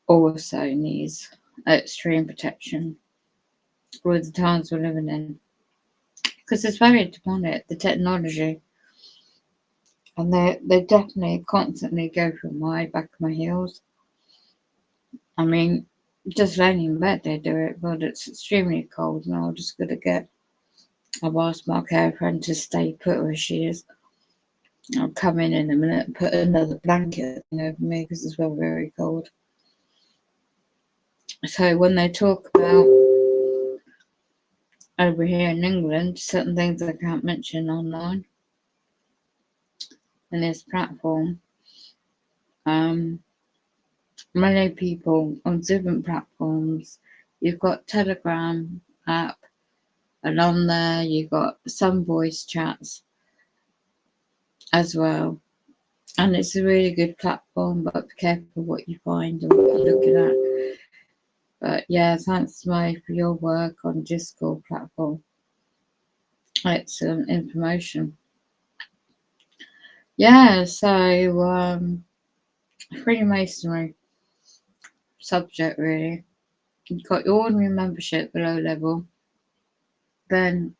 also needs extreme protection with the times we're living in, because it's very demonic, the technology, and they definitely constantly go through my back of my heels. I mean, just laying in bed they do it, but it's extremely cold and I'm just I've asked my care friend to stay put where she is. I'll come in a minute and put another blanket over me because it's very, very cold. So when they talk about over here in England, certain things I can't mention online in this platform, many people on different platforms, you've got Telegram app, and on there you've got some voice chats as well. And it's a really good platform, but be careful what you find and what you're looking at. But yeah, thanks May for your work on Discord platform. Excellent information. Yeah, so Freemasonry subject really. You've got your ordinary membership below level, then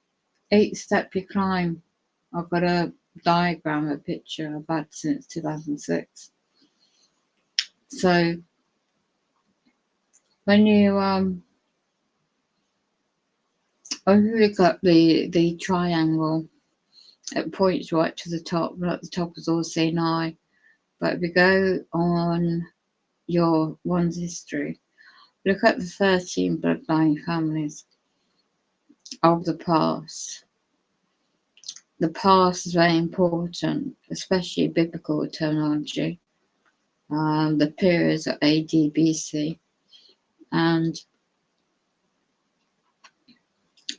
each step you climb. I've got a diagram, a picture I've had since 2006. So when you look up the triangle, it points right to the top, right at the top is all seeing eye. But if you go on your one's history, look at the 13 bloodline families of the past. The past is very important, especially biblical terminology. The periods of AD, BC, and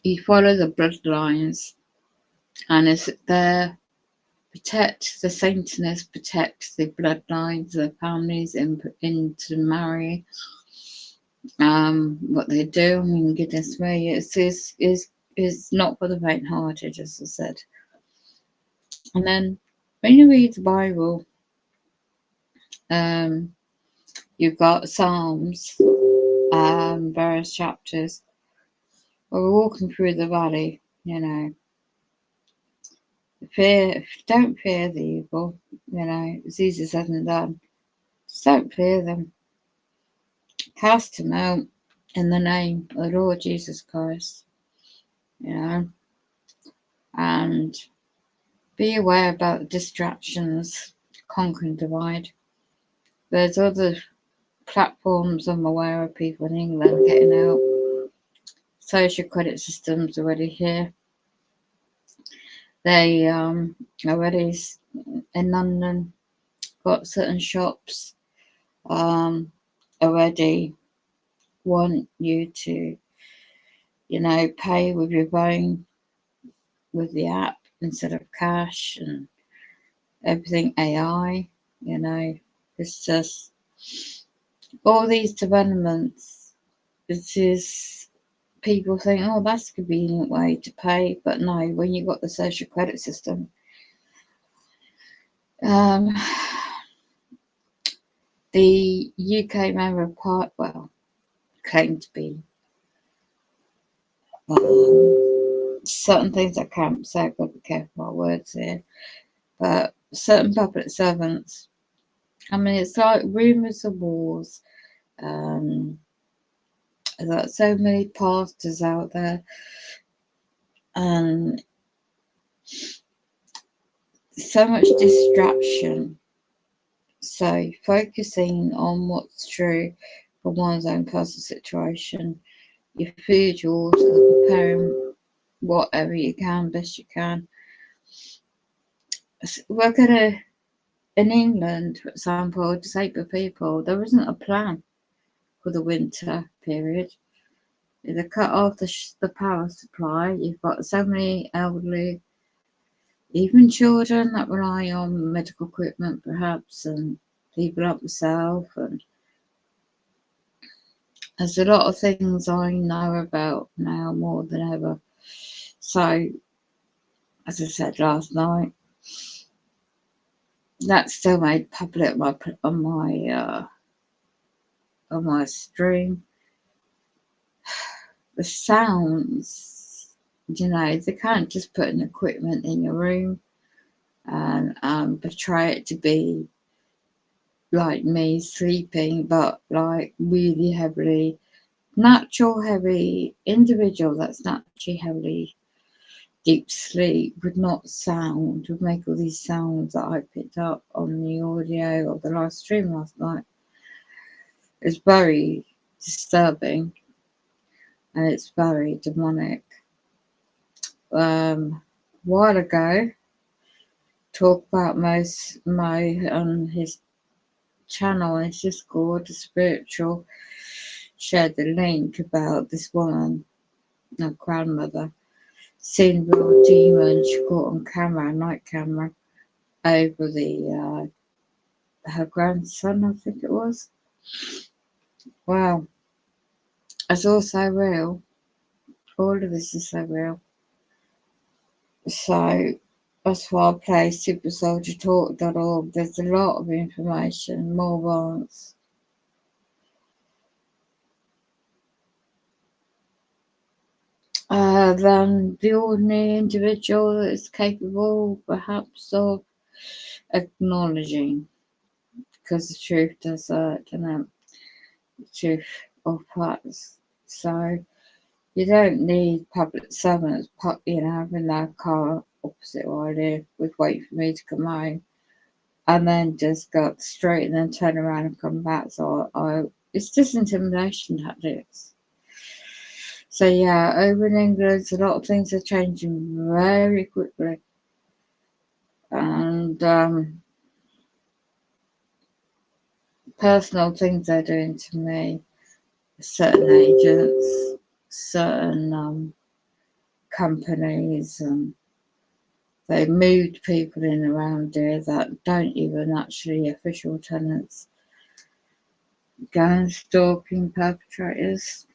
you follow the bloodlines, and it's there. Protect the Satanists, protect the bloodlines, the families into marry. What they do, I mean, goodness me, it's not for the faint-hearted, as I said. And then when you read the Bible, you've got Psalms, various chapters. We're walking through the valley, don't fear the evil, it's easier said than done. Just don't fear them. Cast them out in the name of the Lord Jesus Christ, and be aware about the distractions, conquer and divide. There's other platforms I'm aware of, people in England getting out. Social credit systems already here. They already in London got certain shops already want you to, pay with your phone with the app instead of cash, and everything AI, it's just all these developments. It is people think, oh, that's a convenient way to pay, but no, when you've got the social credit system, the UK Member of Parliament claimed to be certain things I can't say. I've got to be careful my words here. But certain public servants, I mean, it's like rumours of wars. There's like so many pastors out there, and so much distraction. So focusing on what's true for one's own personal situation, your food, your water, preparing whatever you can, best you can. We're gonna, in England, for example, disabled people, there isn't a plan for the winter period. They cut off the power supply. You've got so many elderly, even children that rely on medical equipment, perhaps, and people like myself. And there's a lot of things I know about now more than ever. So, as I said last night, that's still made public on my stream. The sounds, they can't just put an equipment in your room and portray it to be like me sleeping, but like really heavily, heavy individual that's naturally heavily deep sleep would make all these sounds that I picked up on the audio of the live stream last night. It's very disturbing and it's very demonic. A while ago, talk about Mo on his channel on his Discord, the spiritual, shared the link about this woman, her grandmother, seeing real demons she caught on camera, night camera, over her grandson, I think it was. Wow, it's all so real. All of this is so real. So that's why I play supersoldiertalk.org. There's a lot of information, more once. Than the ordinary individual that is capable, perhaps, of acknowledging, because the truth does hurt, and the truth of facts. So you don't need public servants, having their car opposite where I live, would wait for me to come home, and then just go up the street and then turn around and come back. So it's just intimidation tactics. So yeah, over in England, a lot of things are changing very quickly, and personal things they're doing to me, certain agents, certain companies, and they moved people in around here that don't even actually official tenants, going stalking perpetrators.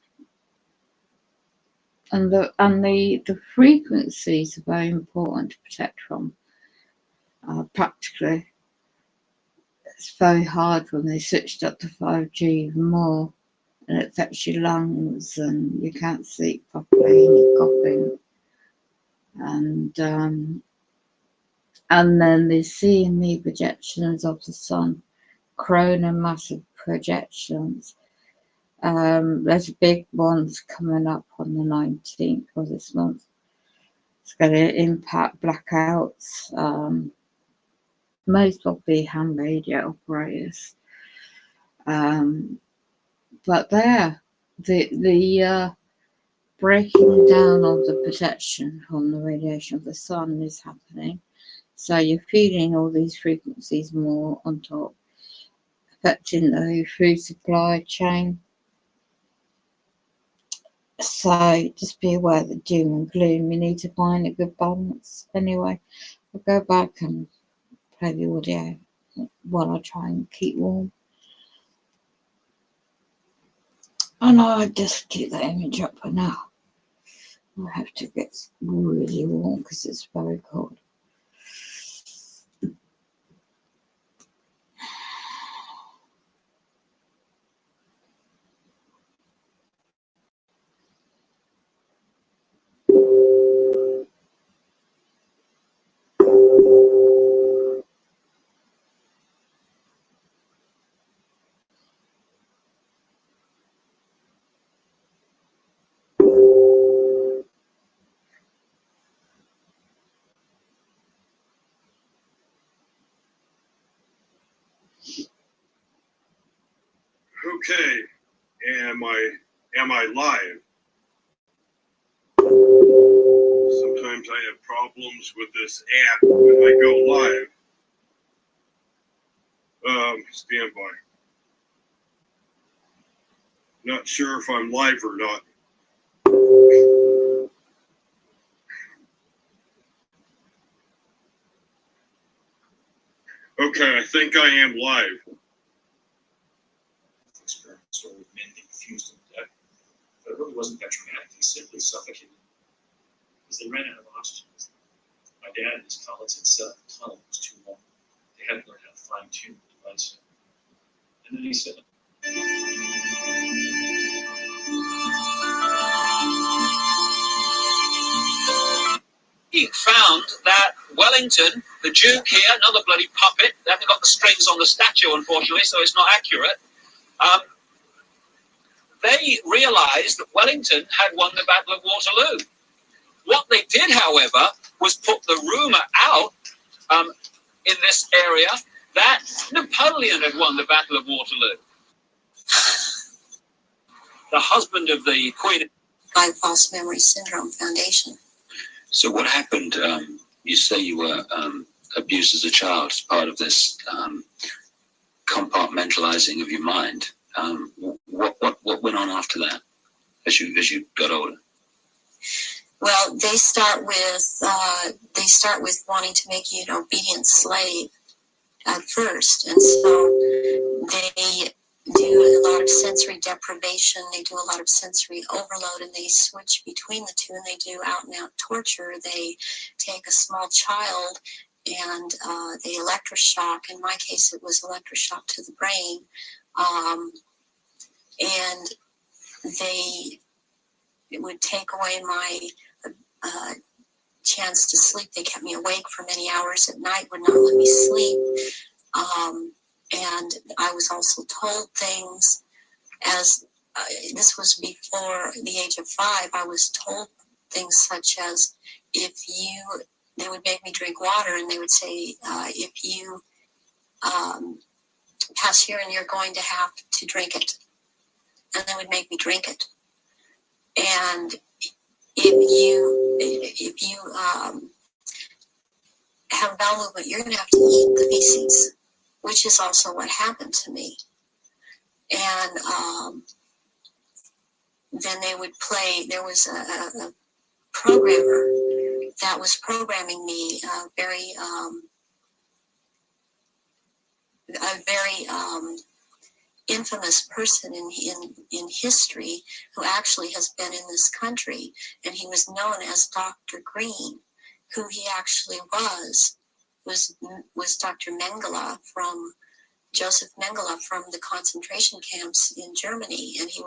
And the frequencies are very important to protect from. Practically, it's very hard when they switched up to 5G even more, and it affects your lungs, and you can't sleep properly, and you're coughing, and then they seeing the projections of the sun, corona massive projections. There's big ones coming up on the 19th of this month. It's going to impact blackouts, most probably ham radio operators. But there, the breaking down of the protection from the radiation of the sun is happening. So you're feeling all these frequencies more on top, affecting the food supply chain. So just be aware of the doom and gloom. You need to find a good balance. Anyway, I'll go back and play the audio while I try and keep warm. Oh no, I just keep that image up for now. I have to get really warm because it's very cold.
Okay, am I live? Sometimes I have problems with this app when I go live. Stand by. Not sure if I'm live or not. Okay, I think I am live.
Experiment story with men getting fused in the deck. But it really wasn't that dramatic. They simply suffocated because they ran out of oxygen. My dad and his colleagues had said the tunnel was too long. They had to learn how to fine tune the device. And then he said, he found that Wellington, the Duke here, another bloody puppet, they haven't got the strings on the statue, unfortunately, so it's not accurate. They realized that Wellington had won the Battle of Waterloo. What they did, however, was put the rumor out in this area that Napoleon had won the Battle of Waterloo. The husband of the Queen.
By False Memory Syndrome Foundation.
So what happened? You say you were abused as a child as part of this compartmentalizing of your mind. What went on after that as you got older?
Well, they start with wanting to make you an obedient slave at first, and so they do a lot of sensory deprivation. They do a lot of sensory overload, and they switch between the two, and they do out and out torture. They take a small child and they electroshock. In my case, it was electroshock to the brain, and they would take away my chance to sleep. They kept me awake for many hours at night, would not let me sleep. And I was also told things as this was before the age of 5. I was told things such as, they would make me drink water, and they would say, if you pass here and you're going to have to drink it. And they would make me drink it. And if you have bowel movement, you're going to have to eat the feces, which is also what happened to me. And then they would play. There was a programmer that was programming me, a very infamous person in history who actually has been in this country, and he was known as Dr. Green. Who he actually was Dr. Mengele from Joseph Mengele from the concentration camps in Germany, and he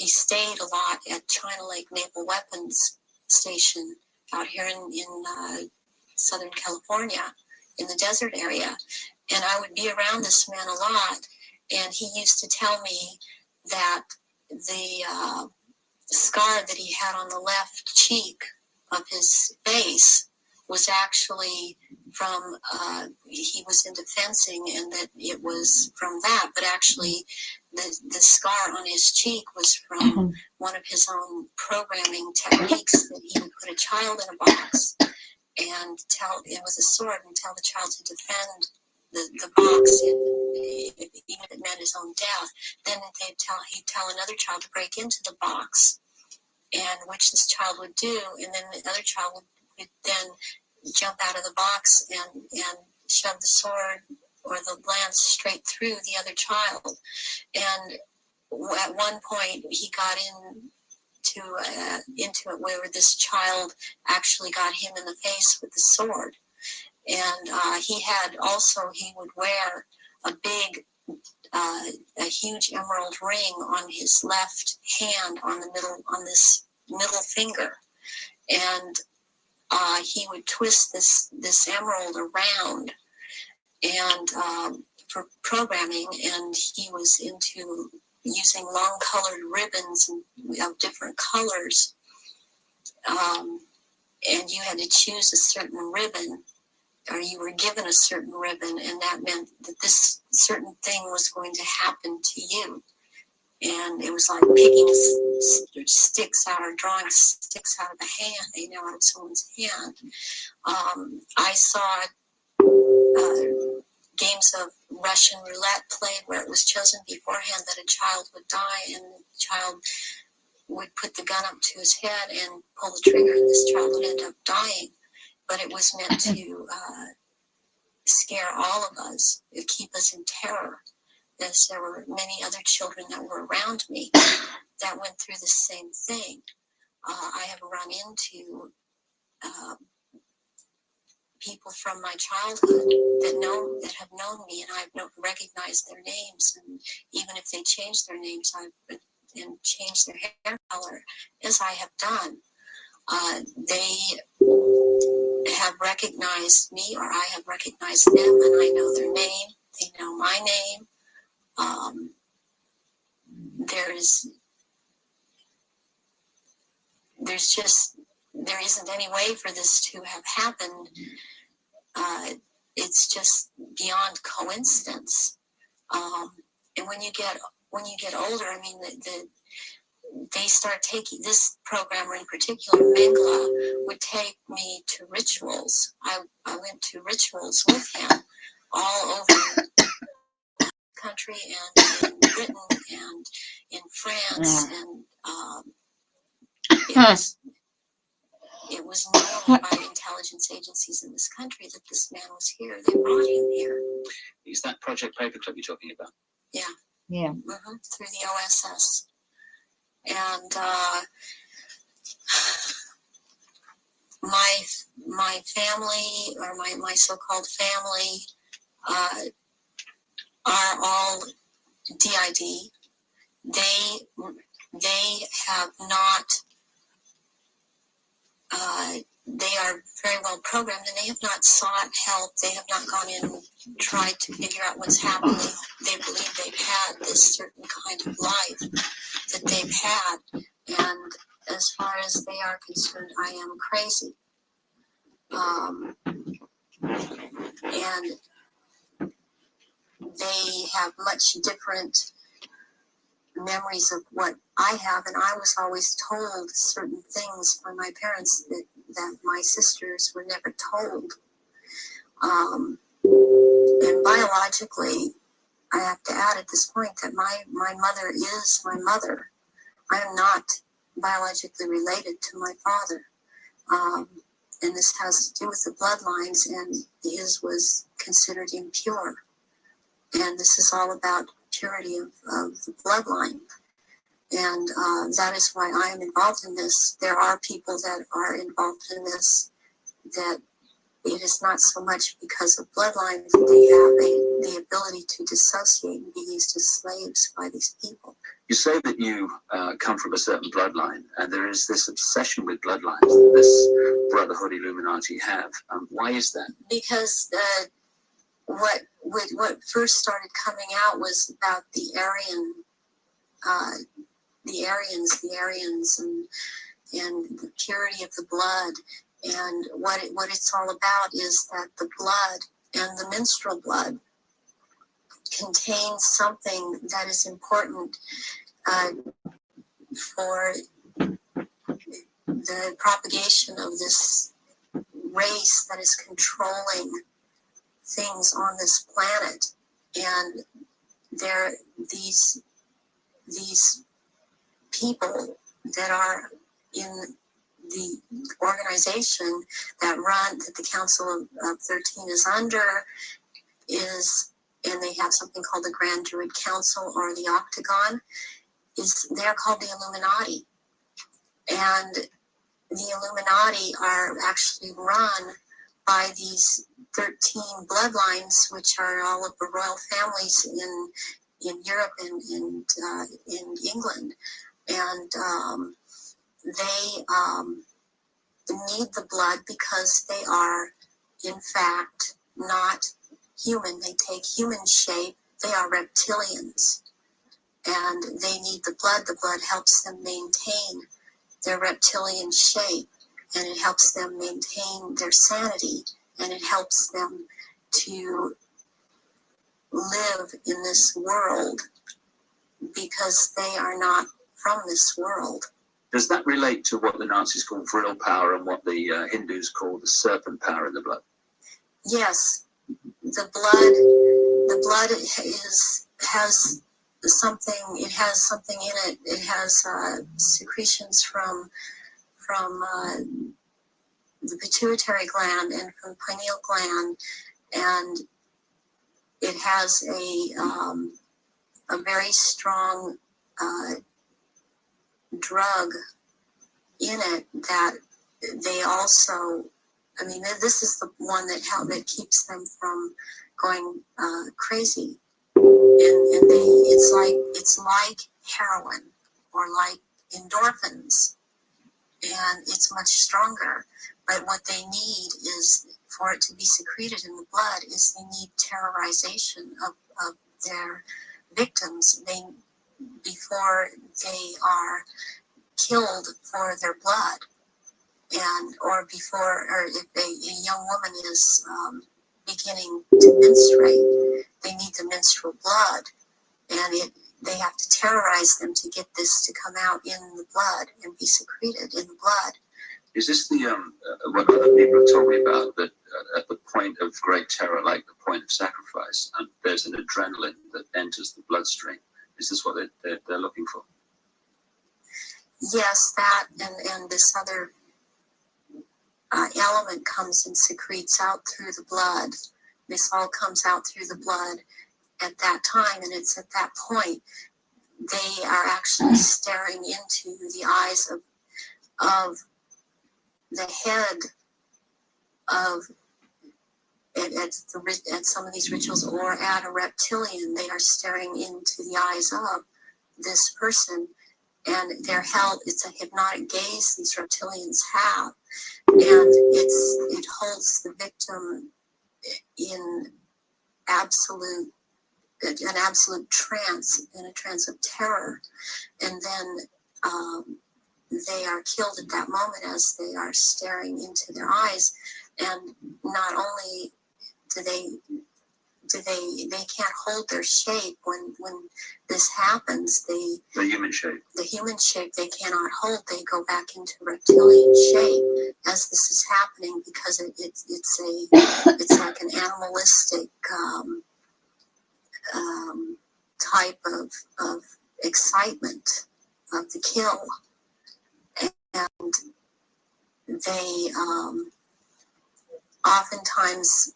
stayed a lot at China Lake Naval Weapons Station out here in Southern California, in the desert area. And I would be around this man a lot, and he used to tell me that the scar that he had on the left cheek of his face was actually from, he was into fencing, and that it was from that, but actually the scar on his cheek was from one of his own programming techniques, that he would put a child in a box and it was a sword, and tell the child to defend the box, even if it meant his own death. Then he'd tell another child to break into the box, and which this child would do, and then the other child would then jump out of the box and shove the sword or the lance straight through the other child. And at one point he got into it where this child actually got him in the face with the sword. And he would wear a huge emerald ring on his left hand on this middle finger. And he would twist this emerald around and for programming, and he was into using long colored ribbons of different colors, and you had to choose a certain ribbon or you were given a certain ribbon, and that meant that this certain thing was going to happen to you. And it was like picking sticks out, or drawing sticks out of a hand, out of someone's hand. I saw games of Russian roulette played where it was chosen beforehand that a child would die, and the child would put the gun up to his head and pull the trigger, and this child would end up dying. But it was meant to scare all of us, keep us in terror, as there were many other children that were around me that went through the same thing. I have run into people from my childhood that have known me, and I've recognized their names, and even if they change their names, and change their hair color, as I have done, they have recognized me, or I have recognized them, and I know their name. They know my name. There isn't any way for this to have happened. It's just beyond coincidence. And when you get older, I mean, they start taking, this programmer in particular, Mengele, would take me to rituals. I went to rituals with him all over the country, and in Britain, and in France, and it was known by intelligence agencies in this country that this man was here. They brought him here.
Is that Project Paperclip you're talking about?
Yeah.
Yeah.
Through the OSS. And my family, or my so-called family, are all DID. They have not. They are very well programmed, and they have not sought help. They have not gone in and tried to figure out what's happening. They believe they've had this certain kind of life that they've had, and as far as they are concerned, I am crazy. And they have much different memories of what I have, and I was always told certain things by my parents that my sisters were never told. And biologically, I have to add at this point that my mother is my mother. I am not biologically related to my father. And this has to do with the bloodlines, and his was considered impure. And this is all about purity of the bloodline. And that is why I am involved in this. There are people that are involved in this that it is not so much because of bloodline that they have the ability to dissociate and be used as slaves by these people.
You say that you come from a certain bloodline, and there is this obsession with bloodlines that this Brotherhood Illuminati have. Why is that? Because
what first started coming out was about the Aryans, and the purity of the blood. And what it's all about is that the blood, and the menstrual blood, contains something that is important for the propagation of this race that is controlling things on this planet. And these people that are in the organization that the Council of 13 is under, and they have something called the Grand Druid Council, or the Octagon, they're called the Illuminati. And the Illuminati are actually run by these 13 bloodlines, which are all of the royal families in Europe and in England. And they need the blood because they are, in fact, not human. They take human shape. They are reptilians. And they need the blood. The blood helps them maintain their reptilian shape, and it helps them maintain their sanity and it helps them to live in this world because they are not from this world.
Does that relate to what the Nazis call vril power and what the Hindus call the serpent power in the blood?
Yes, the blood has something. It has something in it. It has secretions from the pituitary gland and from the pineal gland, and it has a very strong drug in it that they also, I mean, this is the one that keeps them from going crazy, and it's like heroin or like endorphins, and it's much stronger. But what they need is for it to be secreted in the blood is they need terrorization of their victims. Before they are killed for their blood, or if a young woman is beginning to menstruate, they need the menstrual blood, and they have to terrorize them to get this to come out in the blood and be secreted in the blood.
Is this the what other people have told me about, that at the point of great terror, like the point of sacrifice, there's an adrenaline that enters the bloodstream? Is this what they're looking for?
Yes, that and this other element comes and secretes out through the blood. This all comes out through the blood at that time, and it's at that point they are actually staring into the eyes of the head of at some of these rituals, or at a reptilian. They are staring into the eyes of this person, and they're held. It's a hypnotic gaze these reptilians have, and it holds the victim in an absolute trance, in a trance of terror, and then they are killed at that moment as they are staring into their eyes. And not only do they can't hold their shape when this happens. The human shape they cannot hold. They go back into reptilian shape as this is happening, because it's like an animalistic type of excitement of the kill, and they oftentimes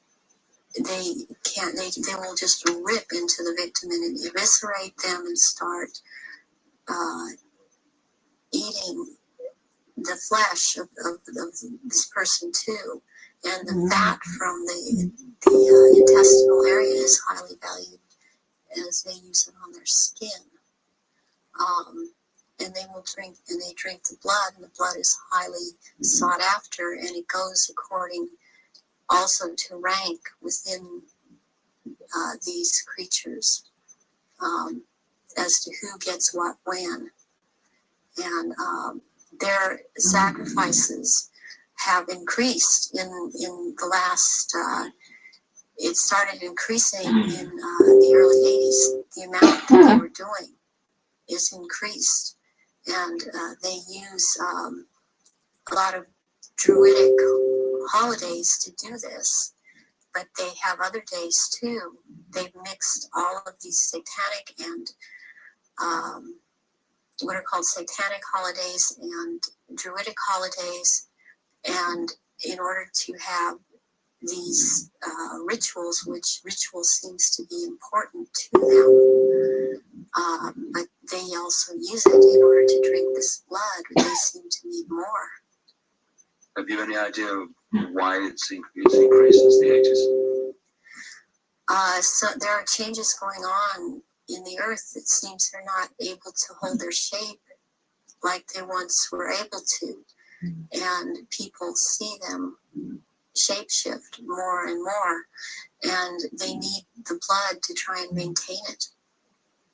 they will just rip into the victim and eviscerate them and start eating the flesh of this person too. And the fat from the intestinal area is highly valued, as they use it on their skin. And they drink the blood, and the blood is highly sought after, and it goes according also to rank within these creatures, as to who gets what when. And their sacrifices have increased in the last, it started increasing in the early 80s. The amount that they were doing is increased. And they use a lot of druidic holidays to do this, but they have other days too. They've mixed all of these satanic and what are called satanic holidays and druidic holidays, and in order to have these rituals, which ritual seems to be important to them, but they also use it in order to drink this blood. They seem to need more.
Have you any idea why it's increased since the 80s?
So there are changes going on in the earth. It seems they're not able to hold their shape like they once were able to. And people see them shapeshift more and more. And they need the blood to try and maintain it,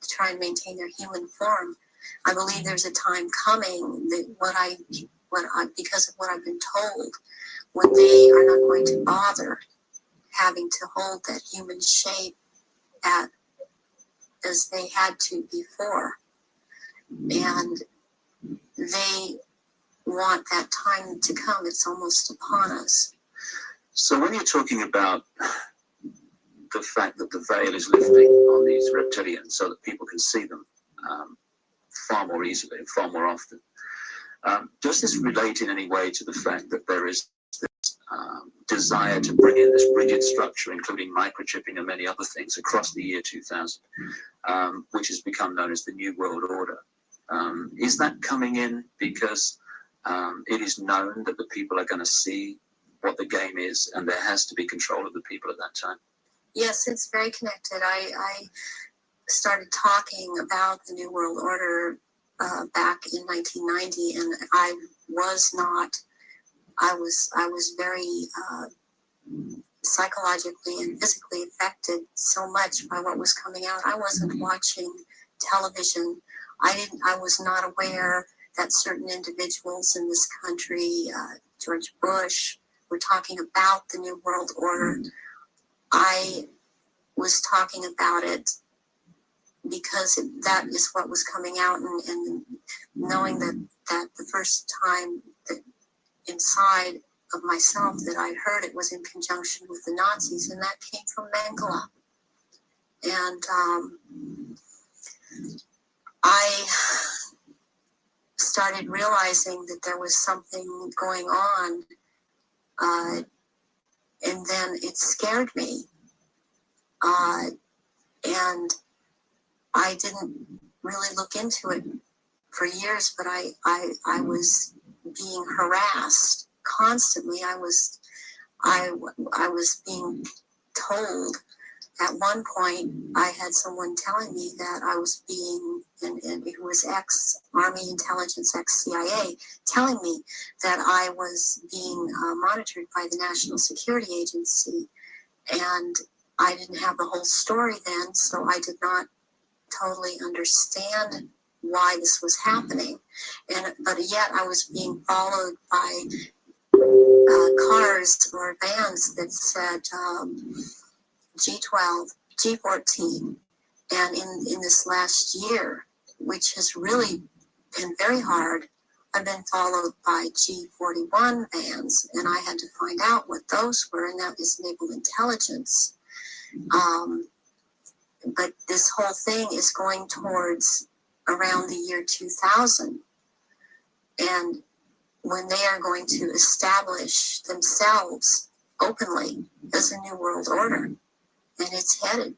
to try and maintain their human form. I believe there's a time coming that because of what I've been told, when they are not going to bother having to hold that human shape as they had to before. And they want that time to come. It's almost upon us.
So when you're talking about the fact that the veil is lifting on these reptilians so that people can see them far more easily and far more often, does this relate in any way to the fact that there is this desire to bring in this rigid structure, including microchipping and many other things, across the year 2000, which has become known as the New World Order? Is that coming in because it is known that the people are going to see what the game is, and there has to be control of the people at that time?
Yes, it's very connected. I started talking about the New World Order back in 1990, and I was very psychologically and physically affected so much by what was coming out. I wasn't watching television. I was not aware that certain individuals in this country, George Bush, were talking about the New World Order. I was talking about it because that is what was coming out, and knowing that the first time that inside of myself that I'd heard it was in conjunction with the Nazis, and that came from Mengele. And I started realizing that there was something going on, and then it scared me. And I didn't really look into it for years, but I was being harassed constantly. I was being told at one point. I had someone telling me that I was being, and who was ex-Army intelligence, ex-CIA, telling me that I was being monitored by the National Security Agency, and I didn't have the whole story then, so I did not totally understand why this was happening. But yet I was being followed by cars or vans that said G12, G14. And in this last year, which has really been very hard, I've been followed by G41 vans, and I had to find out what those were, and that is naval intelligence. But this whole thing is going towards around the year 2000. And when they are going to establish themselves openly as a New World Order. And it's headed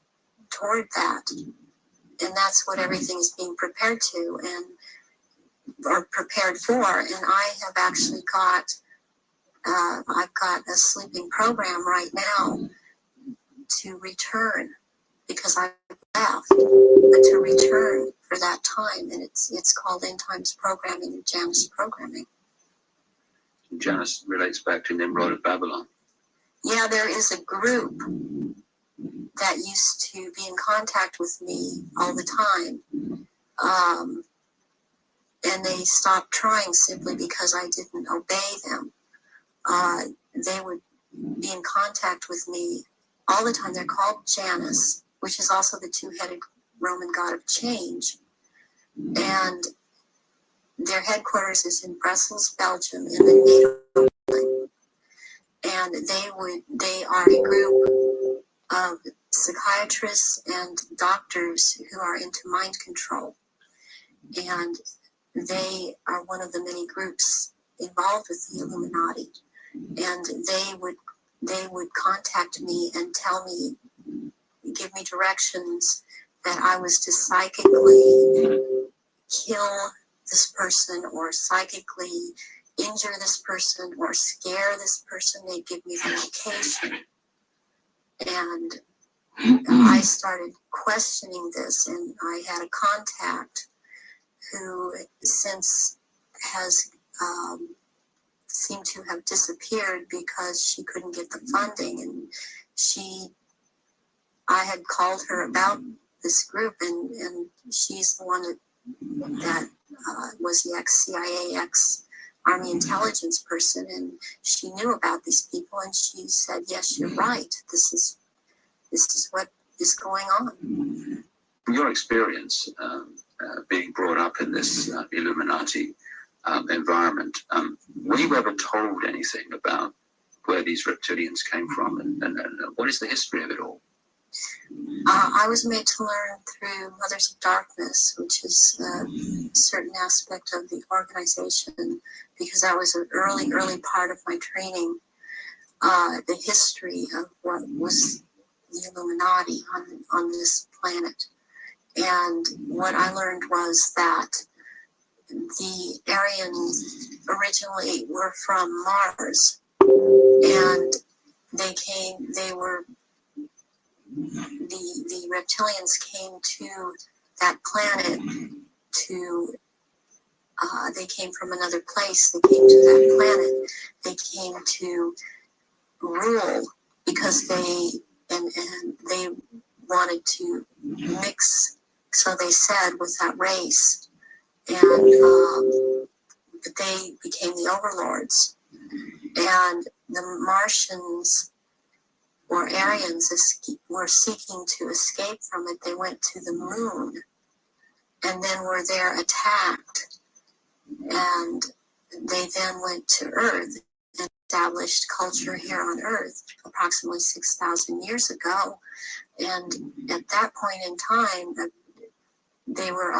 toward that. And that's what everything is being prepared to or prepared for. And I have actually I've got a sleeping program right now to return, because I left, but to return for that time, and it's called End Times Programming and Janus Programming.
Janus relates back to Nimrod of Babylon.
Yeah, there is a group that used to be in contact with me all the time, and they stopped trying simply because I didn't obey them. They would be in contact with me all the time. They're called Janus, which is also the two-headed Roman god of change. And their headquarters is in Brussels, Belgium, in the NATO building. And they are a group of psychiatrists and doctors who are into mind control. And they are one of the many groups involved with the Illuminati. And they would contact me and tell me, give me directions that I was to psychically kill this person or psychically injure this person or scare this person. They'd give me the location. And I started questioning this, and I had a contact who since has seemed to have disappeared because she couldn't get the funding. And I had called her about this group, and she's the one that was the ex-CIA, Army intelligence person, and she knew about these people, and she said, "Yes, you're right. This is what is going on."
From your experience, being brought up in this Illuminati environment, were you ever told anything about where these reptilians came from, and what is the history of it all?
I was made to learn through Mothers of Darkness, which is a certain aspect of the organization, because that was an early part of my training, the history of what was the Illuminati on this planet. And what I learned was that the Aryans originally were from Mars, and the reptilians came to that planet they came from another place. They came to that planet. They came to rule because they wanted to mix, so they said, with that race. And but they became the overlords. And the Martians or Aryans were seeking to escape from it. They went to the moon and then were there attacked. And they then went to Earth and established culture here on Earth approximately 6,000 years ago. And at that point in time, they were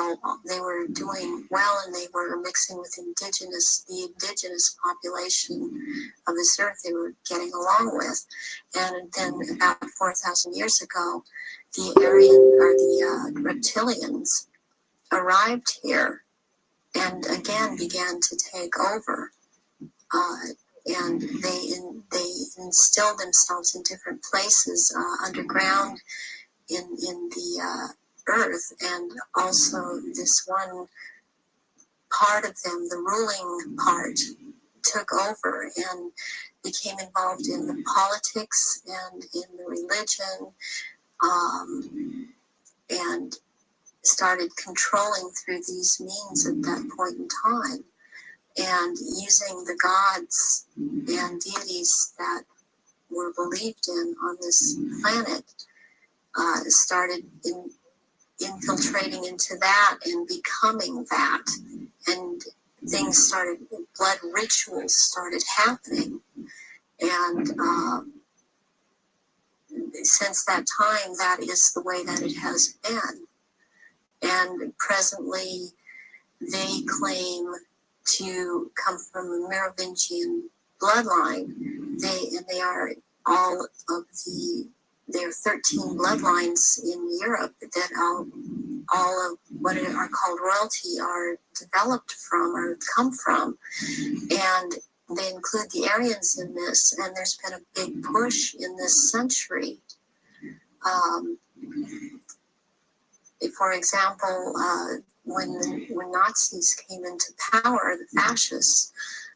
doing well, and they were mixing with the indigenous population of this earth. They were getting along with. And then about 4,000 years ago, the reptilians arrived here and again began to take over. And they instilled themselves in different places underground in the earth, and also this one part of them, the ruling part, took over and became involved in the politics and in the religion, and started controlling through these means at that point in time, and using the gods and deities that were believed in on this planet, started infiltrating into that and becoming that, and things started, blood rituals started happening, and since that time, that is the way that it has been. And presently, they claim to come from a Merovingian bloodline. They are all of there are 13 bloodlines in Europe that all of what are called royalty are developed from or come from. And they include the Aryans in this, and there's been a big push in this century. For example, when Nazis came into power, the fascists,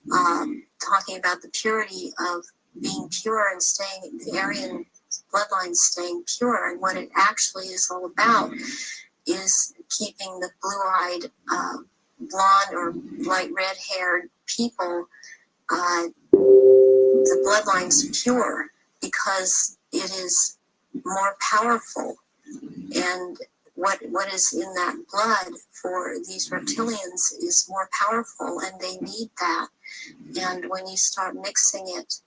talking about the purity of being pure and staying, the Aryan bloodline staying pure, and what it actually is all about is keeping the blue-eyed, blonde or light red-haired people, the bloodlines pure, because it is more powerful. And what is in that blood for these reptilians is more powerful, and they need that. And when you start mixing it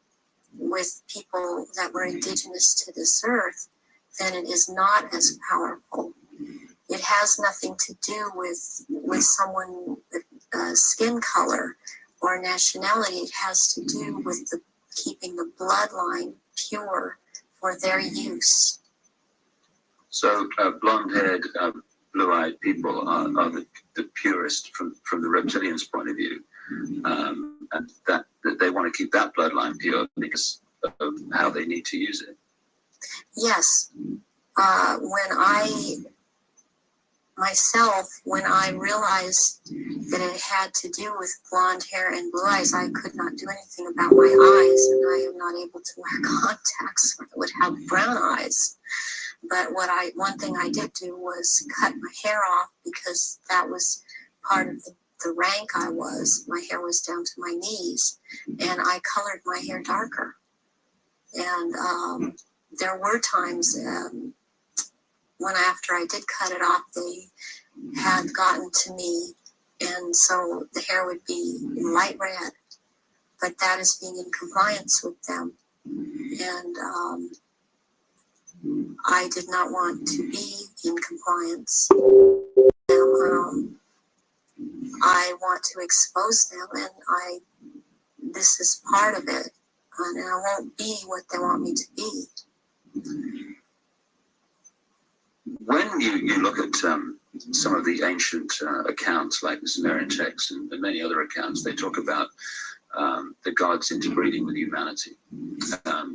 with people that were indigenous to this earth, then it is not as powerful. It has nothing to do with someone skin color or nationality. It has to do with keeping the bloodline pure for their use.
So blonde-haired, blue-eyed people are the purest from the reptilians' point of view, and that they want to keep that bloodline pure because of how they need to use it.
Yes. When I realized that it had to do with blonde hair and blue eyes, I could not do anything about my eyes, and I am not able to wear contacts. I would have brown eyes. But one thing I did do was cut my hair off, because that was part of the rank I was, my hair was down to my knees, and I colored my hair darker. And there were times when after I did cut it off, they had gotten to me, and so the hair would be light red, but that is being in compliance with them. And I did not want to be in compliance. I want to expose them, and this is part of it, and I won't be what they want me to be.
When you look at some of the ancient accounts, like the Sumerian texts and many other accounts, they talk about the gods interbreeding with humanity.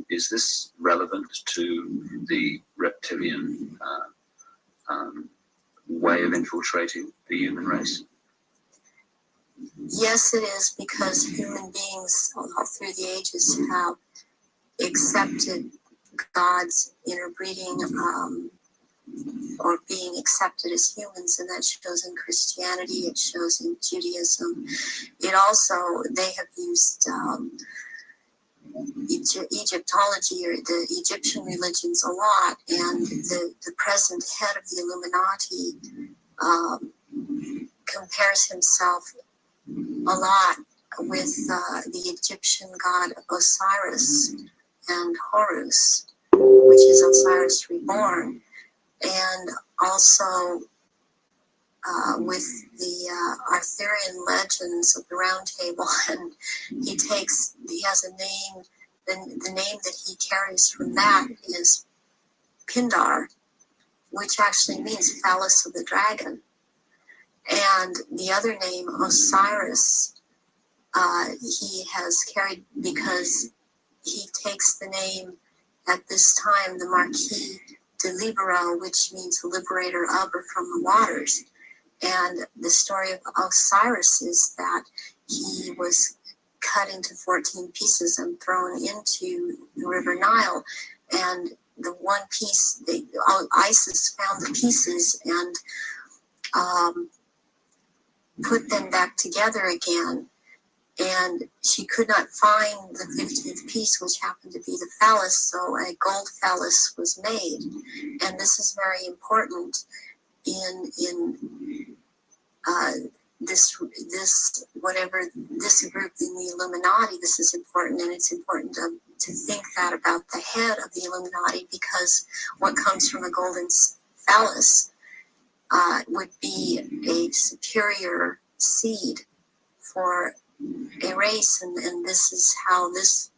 Is this relevant to the reptilian way of infiltrating the human race?
Yes, it is, because human beings all through the ages have accepted God's interbreeding or being accepted as humans, and that shows in Christianity, it shows in Judaism. It also, they have used Egyptology or the Egyptian religions a lot, and the present head of the Illuminati compares himself a lot with the Egyptian god Osiris and Horus, which is Osiris reborn, and also with the Arthurian legends of the Round Table, and he has a name, the name that he carries from that is Pindar, which actually means phallus of the dragon. And the other name, Osiris, he has carried because he takes the name at this time, the Marquis de Libero, which means liberator of or from the waters. And the story of Osiris is that he was cut into 14 pieces and thrown into the River Nile. And the one piece, Isis found the pieces and put them back together again. And she could not find the 15th piece, which happened to be the phallus, so a gold phallus was made. And this is very important in this group in the Illuminati. This is important, and it's important to think that about the head of the Illuminati, because what comes from a golden phallus would be a superior seed for a race, and this is how this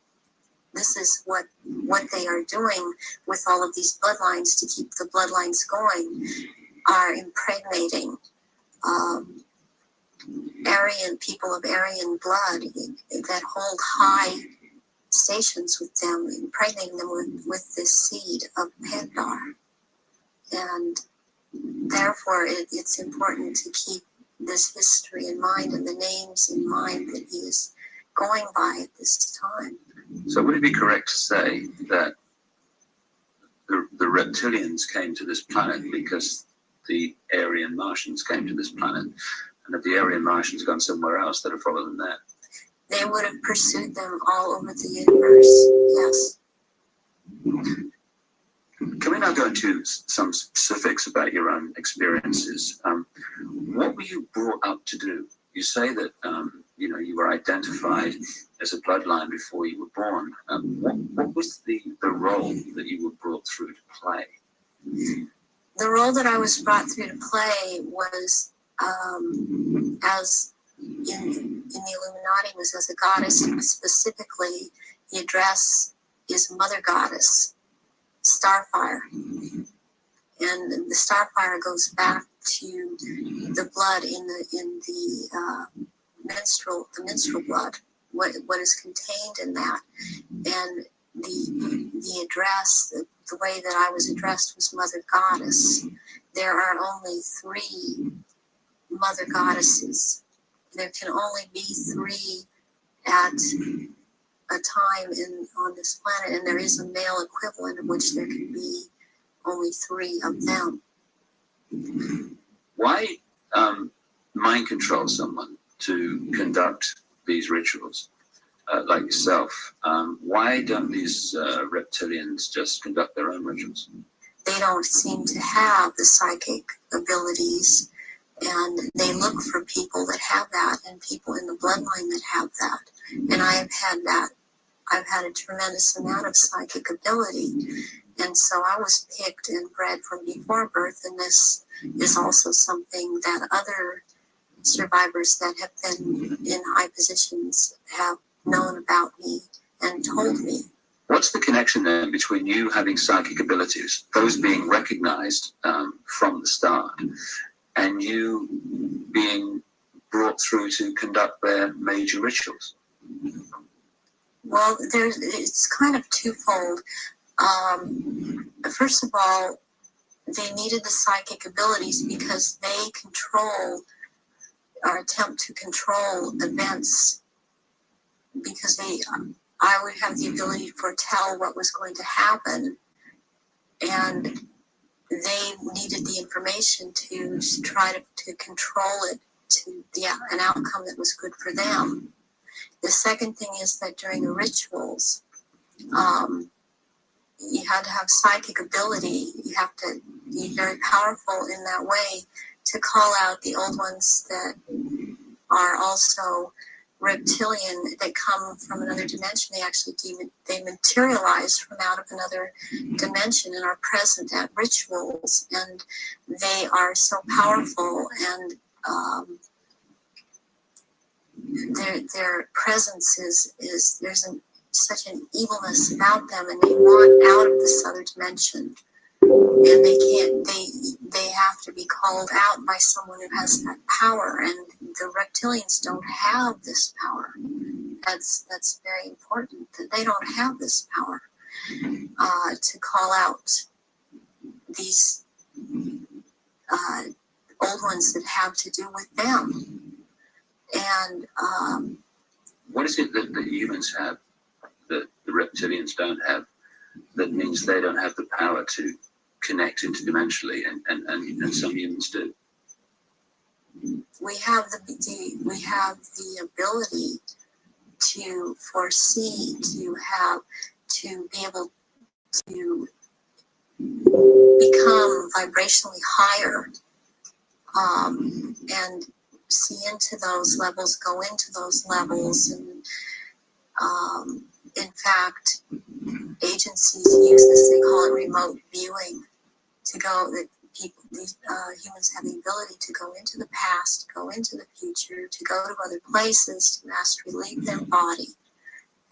is what they are doing with all of these bloodlines to keep the bloodlines going, are impregnating Aryan people of Aryan blood that hold high stations with them, impregnating them with this seed of Pandar. And therefore it's important to keep this history in mind and the names in mind that he is going by at this time.
So would it be correct to say that the reptilians came to this planet because the Aryan Martians came to this planet, and if the Aryan Martians gone somewhere else, they'd have followed them there?
They would have pursued them all over the universe, yes.
Can we now go into some specifics about your own experiences? What were you brought up to do? You say that you were identified as a bloodline before you were born. What was the role that you were brought through to play?
The role that I was brought through to play was as in the Illuminati was as a goddess, and specifically the address is Mother Goddess, Starfire. And the Starfire goes back to the blood in the menstrual blood, what is contained in that. And the address, the way that I was addressed was Mother Goddess. There are only 3 Mother Goddesses. There can only be 3 at a time on this planet, and there is a male equivalent of which there can be only 3 of them.
Why mind control someone to conduct these rituals, like yourself, why don't these reptilians just conduct their own rituals?
They don't seem to have the psychic abilities, and they look for people that have that and people in the bloodline that have that. And I have had that. I've had a tremendous amount of psychic ability. And so I was picked and bred from before birth, and this is also something that other survivors that have been in high positions have known about me and told me.
What's the connection then between you having psychic abilities, those being recognized from the start, and you being brought through to conduct their major rituals?
Well, it's kind of twofold. First of all, they needed the psychic abilities because they control or attempt to control events, because I would have the ability to foretell what was going to happen, and they needed the information to try to control it to an outcome that was good for them. The second thing is that during the rituals, you had to have psychic ability. You have to be very powerful in that way to call out the old ones that are also reptilian, that come from another dimension. They materialize from out of another dimension and are present at rituals, and they are so powerful, and their presence is there's such an evilness about them, and they want out of this other dimension, and they have to be called out by someone who has that power, and the reptilians don't have this power. That's very important, that they don't have this power to call out these old ones that have to do with them. And
what is it that the humans have that the reptilians don't have, that means they don't have the power to connect interdimensionally, and some humans do?
We have the ability to foresee, to be able to become vibrationally higher, and see into those levels, go into those levels, and in fact, agencies use this. They call it remote viewing. To go, that humans have the ability to go into the past, go into the future, to go to other places, to astrally leave their body,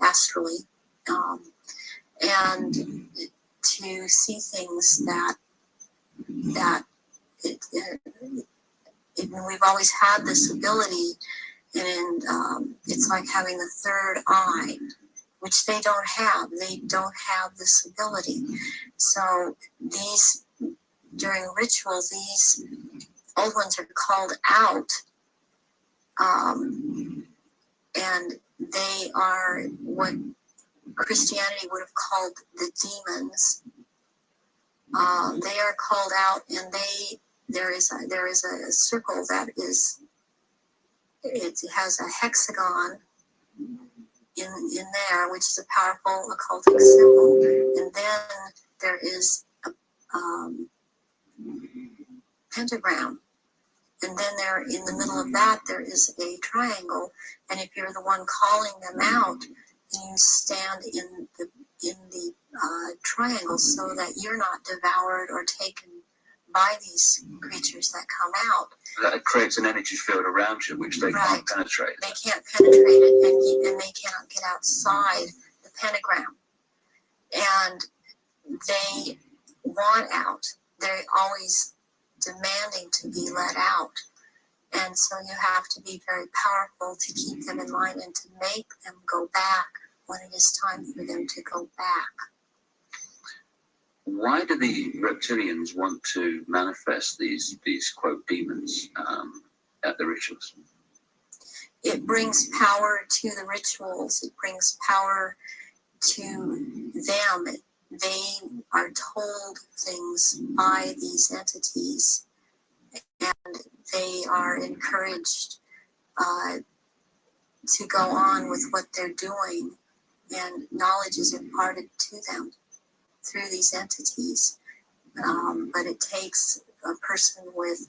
astrally, and to see things that we've always had this ability, and it's like having the third eye, which they don't have. They don't have this ability. So during rituals, these old ones are called out, and they are what Christianity would have called the demons. They are called out, and there is a circle that has a hexagon in there, which is a powerful occultic symbol, and then there is a pentagram, and then there in the middle of that there is a triangle, and if you're the one calling them out, you stand in the triangle so that you're not devoured or taken by these creatures that come out.
That creates an energy field around you which they can't penetrate.
They can't penetrate it, and they cannot get outside the pentagram, and they want out. They're always demanding to be let out, and so you have to be very powerful to keep them in line and to make them go back when it is time for them to go back.
Why do the reptilians want to manifest these quote demons at the rituals?
It brings power to the rituals. It brings power to them. They are told things by these entities, and they are encouraged to go on with what they're doing, and knowledge is imparted to them through these entities. But it takes a person with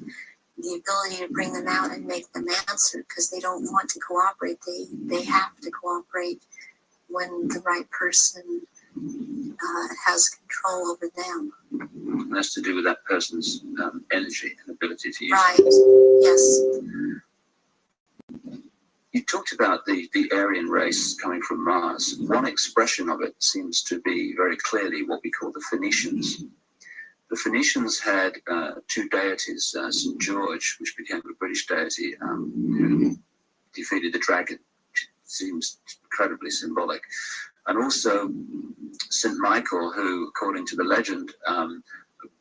the ability to bring them out and make them answer, because they don't want to cooperate. They have to cooperate when the right person has control over them.
And that's to do with that person's energy and ability to use
Right,
it.
yes.
You talked about the Aryan race coming from Mars. One expression of it seems to be very clearly what we call the Phoenicians. The Phoenicians had two deities, St. George, which became a British deity, who defeated the dragon, which seems incredibly symbolic. And also St. Michael, who, according to the legend,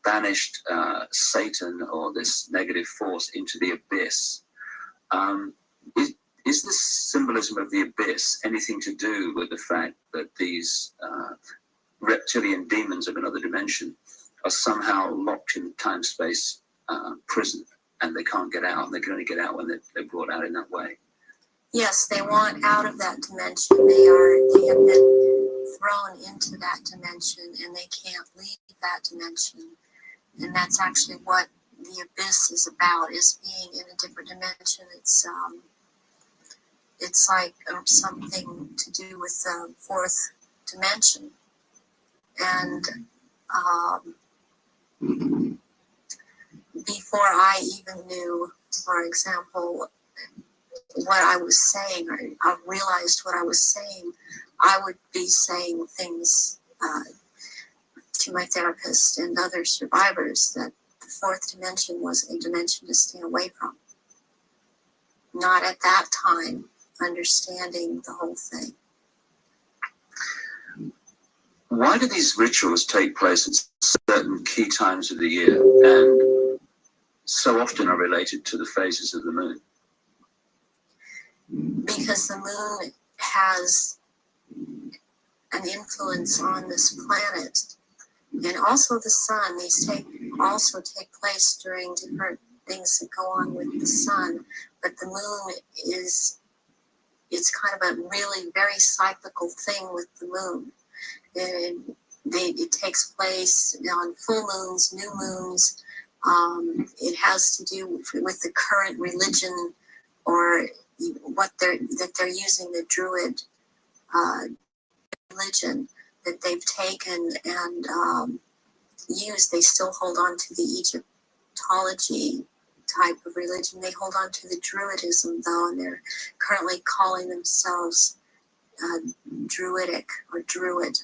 banished Satan, or this negative force, into the abyss. Is this symbolism of the abyss anything to do with the fact that these reptilian demons of another dimension are somehow locked in time-space prison, and they can't get out, and they can only get out when they're brought out in that way?
Yes, they want out of that dimension. They have been thrown into that dimension, and they can't leave that dimension. And that's actually what the abyss is about, is being in a different dimension. It's like something to do with the fourth dimension. And before I even knew, for example, what I was saying, or I realized what I was saying, I would be saying things to my therapist and other survivors that the fourth dimension was a dimension to stay away from. Not at that time understanding the whole thing.
Why do these rituals take place at certain key times of the year, and so often are related to the phases of the moon?
Because the moon has an influence on this planet, and also the sun. These also take place during different things that go on with the sun, but the moon it's kind of a really very cyclical thing with the moon. And it takes place on full moons, new moons. It has to do with the current religion, or what they're using, the Druid religion that they've taken and used. They still hold on to the Egyptology type of religion. They hold on to the Druidism, though, and they're currently calling themselves Druidic or Druid.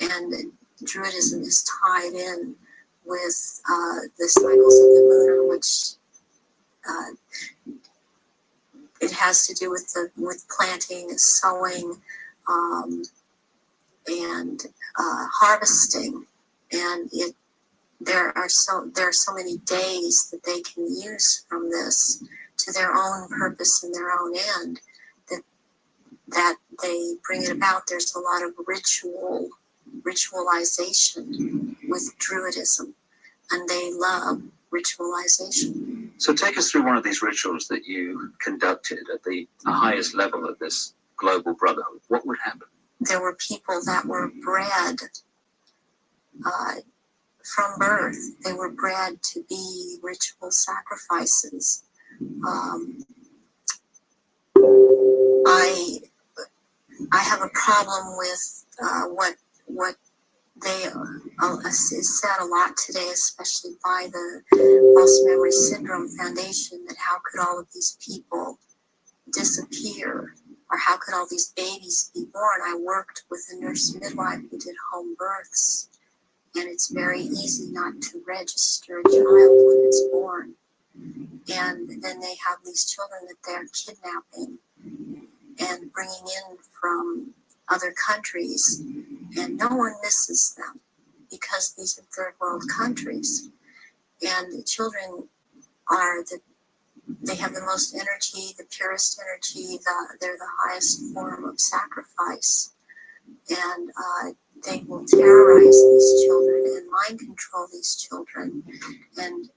And Druidism is tied in with the cycles of the moon, which it has to do with planting, sowing, and harvesting. And there are so many days that they can use from this to their own purpose and their own end, that they bring it about. There's a lot of ritualization with Druidism, and they love ritualization.
So take us through one of these rituals that you conducted at the highest level of this global brotherhood. What would happen?
There were people that were bred from birth. They were bred to be ritual sacrifices. I have a problem with what they is said a lot today, especially by the Lost Memory Syndrome Foundation, that how could all of these people disappear, or how could all these babies be born? I worked with a nurse midwife who did home births, and it's very easy not to register a child when it's born. And then they have these children that they're kidnapping and bringing in from other countries, and no one misses them because these are third world countries. And the children they have the most energy, the purest energy, they're the highest form of sacrifice. And they will terrorize these children and mind control these children. And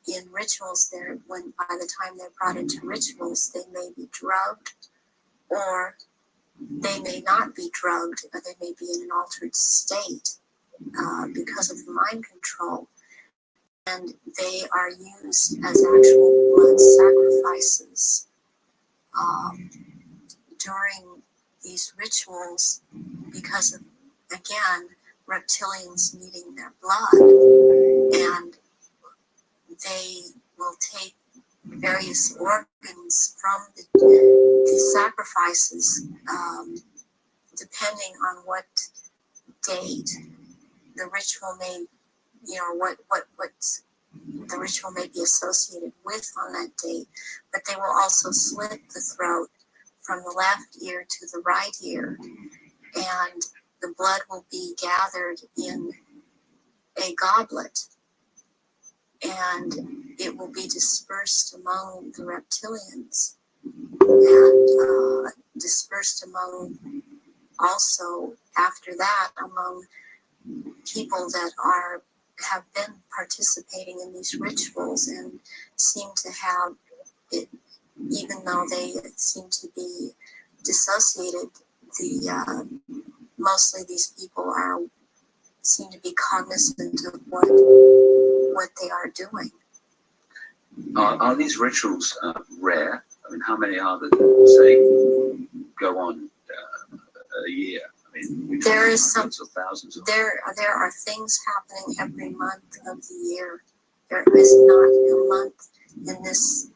in rituals, when by the time they're brought into rituals, they may be drugged, or they may not be drugged, or they may be in an altered state because of the mind control. And they are used as actual blood sacrifices during these rituals because of, again, reptilians needing their blood. And they will take various organs from the sacrifices, depending on what date the ritual may, what the ritual may be associated with on that date. But they will also slit the throat from the left ear to the right ear, and the blood will be gathered in a goblet, and it will be dispersed among the reptilians, and dispersed among, also after that, among people that have been participating in these rituals and seem to have it, even though they seem to be dissociated. Mostly these people seem to be cognizant of what they are doing.
Are these rituals rare? I mean, how many are there, say, go on a year? I mean,
there is some.
Of thousands.
There are things happening every month of the year. There is not a month in this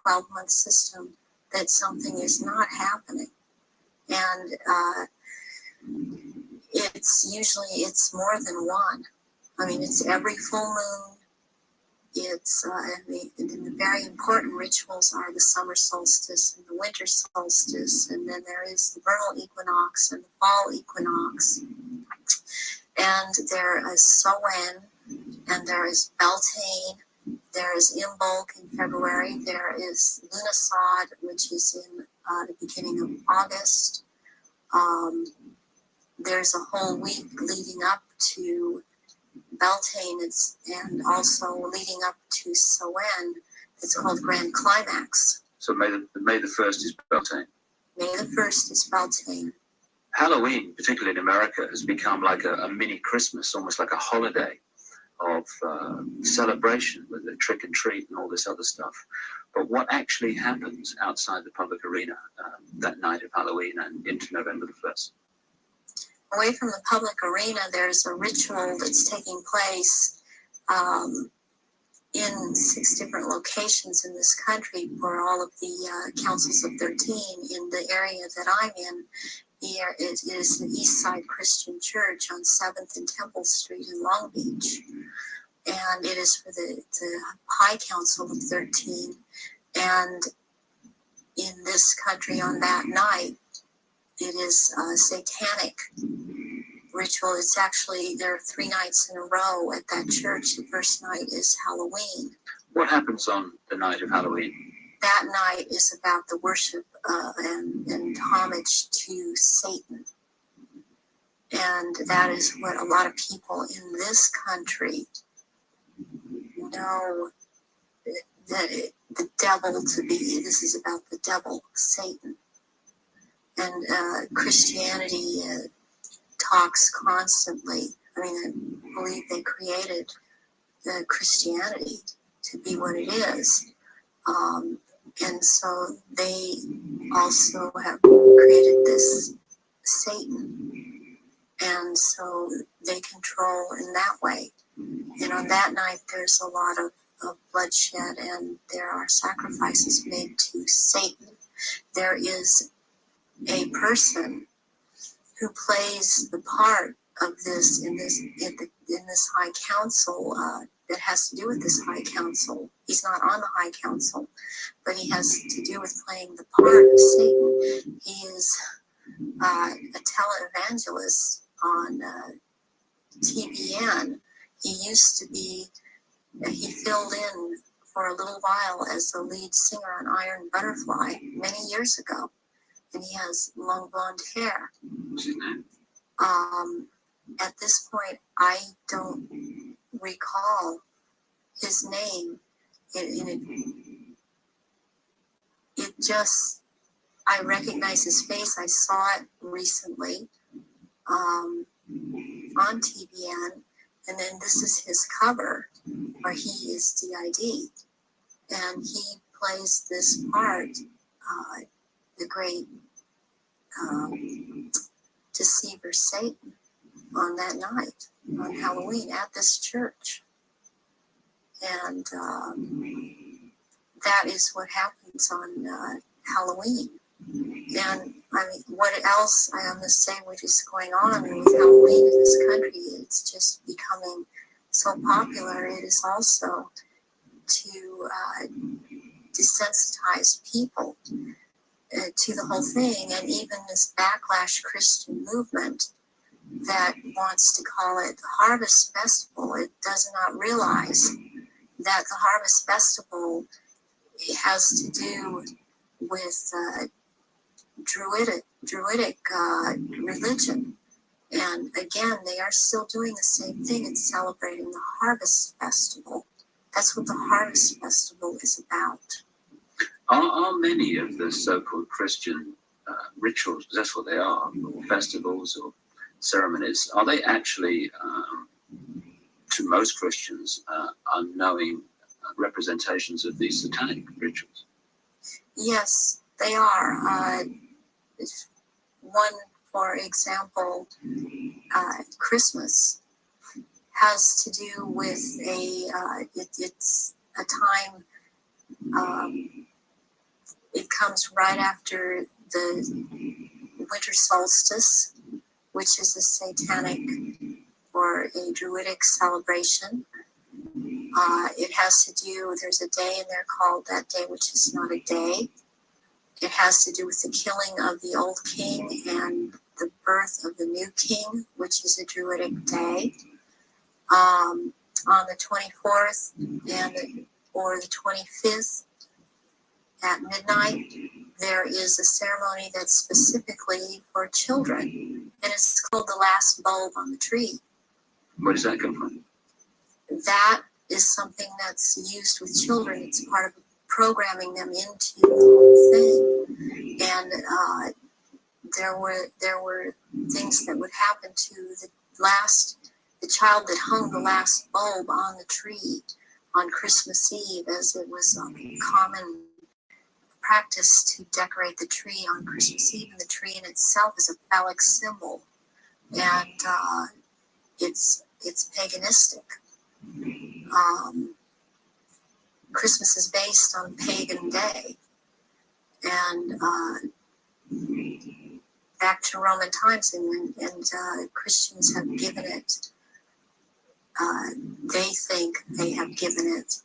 12-month system that something is not happening, and it's more than one. I mean, it's every full moon. It's and the very important rituals are the summer solstice and the winter solstice, and then there is the vernal equinox and the fall equinox, and there is Samhain, and there is Beltane, there is Imbolc in February, there is Lughnasadh, which is in the beginning of August. There's a whole week leading up to Beltane, and also leading up to Samhain. It's called Grand Climax.
So May the 1st is Beltane.
May the 1st is Beltane.
Halloween, particularly in America, has become like a mini Christmas, almost like a holiday of celebration with the trick and treat and all this other stuff. But what actually happens outside the public arena that night of Halloween and into November the 1st?
Away from the public arena, there's a ritual that's taking place in 6 different locations in this country for all of the councils of 13 in the area that I'm in. Here it is the East Side Christian Church on 7th and Temple Street in Long Beach. And it is for the High Council of 13. And in this country on that night, it is a satanic ritual. It's actually, there are 3 nights in a row at that church. The first night is Halloween.
What happens on the night of Halloween?
That night is about the worship and homage to Satan. And that is what a lot of people in this country know, that the devil to be. This is about the devil, Satan. And Christianity talks constantly. I mean, I believe they created the Christianity to be what it is. And so they also have created this Satan. And so they control in that way. And on that night, there's a lot of bloodshed, and there are sacrifices made to Satan. There is a person who plays the part of this in this High Council that has to do with this High Council. He's not on the High Council, but he has to do with playing the part of Satan. He is a televangelist on TBN. He used to be, he filled in for a little while as the lead singer on Iron Butterfly many years ago. And he has long blonde hair. At this point, I don't recall his name, it just, I recognize his face. I saw it recently on TBN, and then this is his cover where he is DID, and he plays this part, the great deceiver Satan, on that night, on Halloween at this church. And that is what happens on Halloween. And I mean, what else I must say, what is going on with Halloween in this country? It's just becoming so popular. It is also to desensitize people to the whole thing, and even this backlash Christian movement that wants to call it the Harvest Festival. It does not realize that the Harvest Festival has to do with Druidic religion. And again, they are still doing the same thing. It's celebrating the Harvest Festival. That's what the Harvest Festival is about.
Are many of the so-called Christian rituals, because that's what they are, or festivals or ceremonies, are they actually, to most Christians, unknowing representations of these satanic rituals?
Yes, they are. One, for example, Christmas has to do with it's a time, it comes right after the winter solstice, which is a satanic or a Druidic celebration. It has to do, there's a day in there called that day, which is not a day. It has to do with the killing of the old king and the birth of the new king, which is a Druidic day. On the 24th or the 25th at midnight, there is a ceremony that's specifically for children, and it's called the last bulb on the tree.
Where does that come from?
That is something that's used with children. It's part of programming them into the whole thing. And there were things that would happen to the child that hung the last bulb on the tree on Christmas Eve, as it was a common practice to decorate the tree on Christmas Eve, and the tree in itself is a phallic symbol, and it's paganistic. Christmas is based on pagan day, and back to Roman times, and Christians have given it. They think they have given it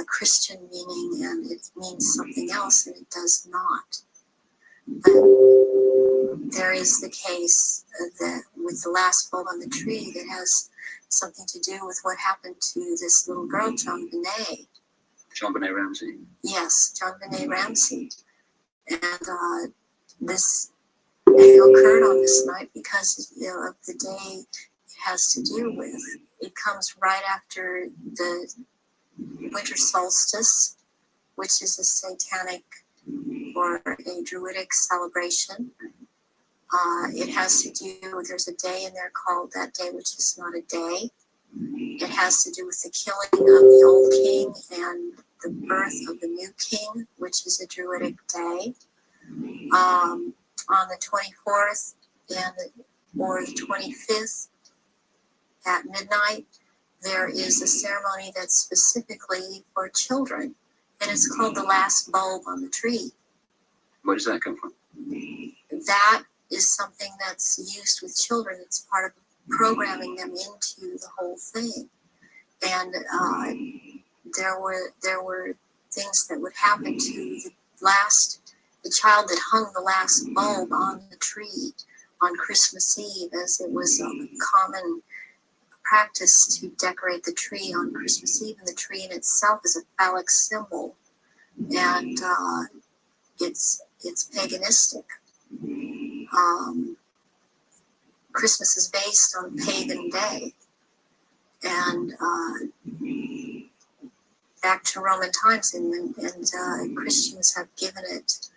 Christian meaning, and it means something else, and it does not. But there is the case that with the last bulb on the tree that has something to do with what happened to this little girl, John Benet.
John Benet Ramsey.
Yes, John Benet Ramsey. And this occurred on this night because of the day it has to do with. It comes right after the winter solstice, which is a satanic or a Druidic celebration. It has to do, there's a day in there called that day, which is not a day. It has to do with the killing of the old king and the birth of the new king, which is a Druidic day. On the 24th or the 25th at midnight, there is a ceremony that's specifically for children, and it's called the last bulb on the tree.
Where does that come from?
That is something that's used with children. It's part of programming them into the whole thing. And there were things that would happen to the child that hung the last bulb on the tree on Christmas Eve, as it was a common practice to decorate the tree on Christmas Eve, and the tree in itself is a phallic symbol, and it's paganistic. Christmas is based on pagan day, and back to Roman times, and Christians have given it,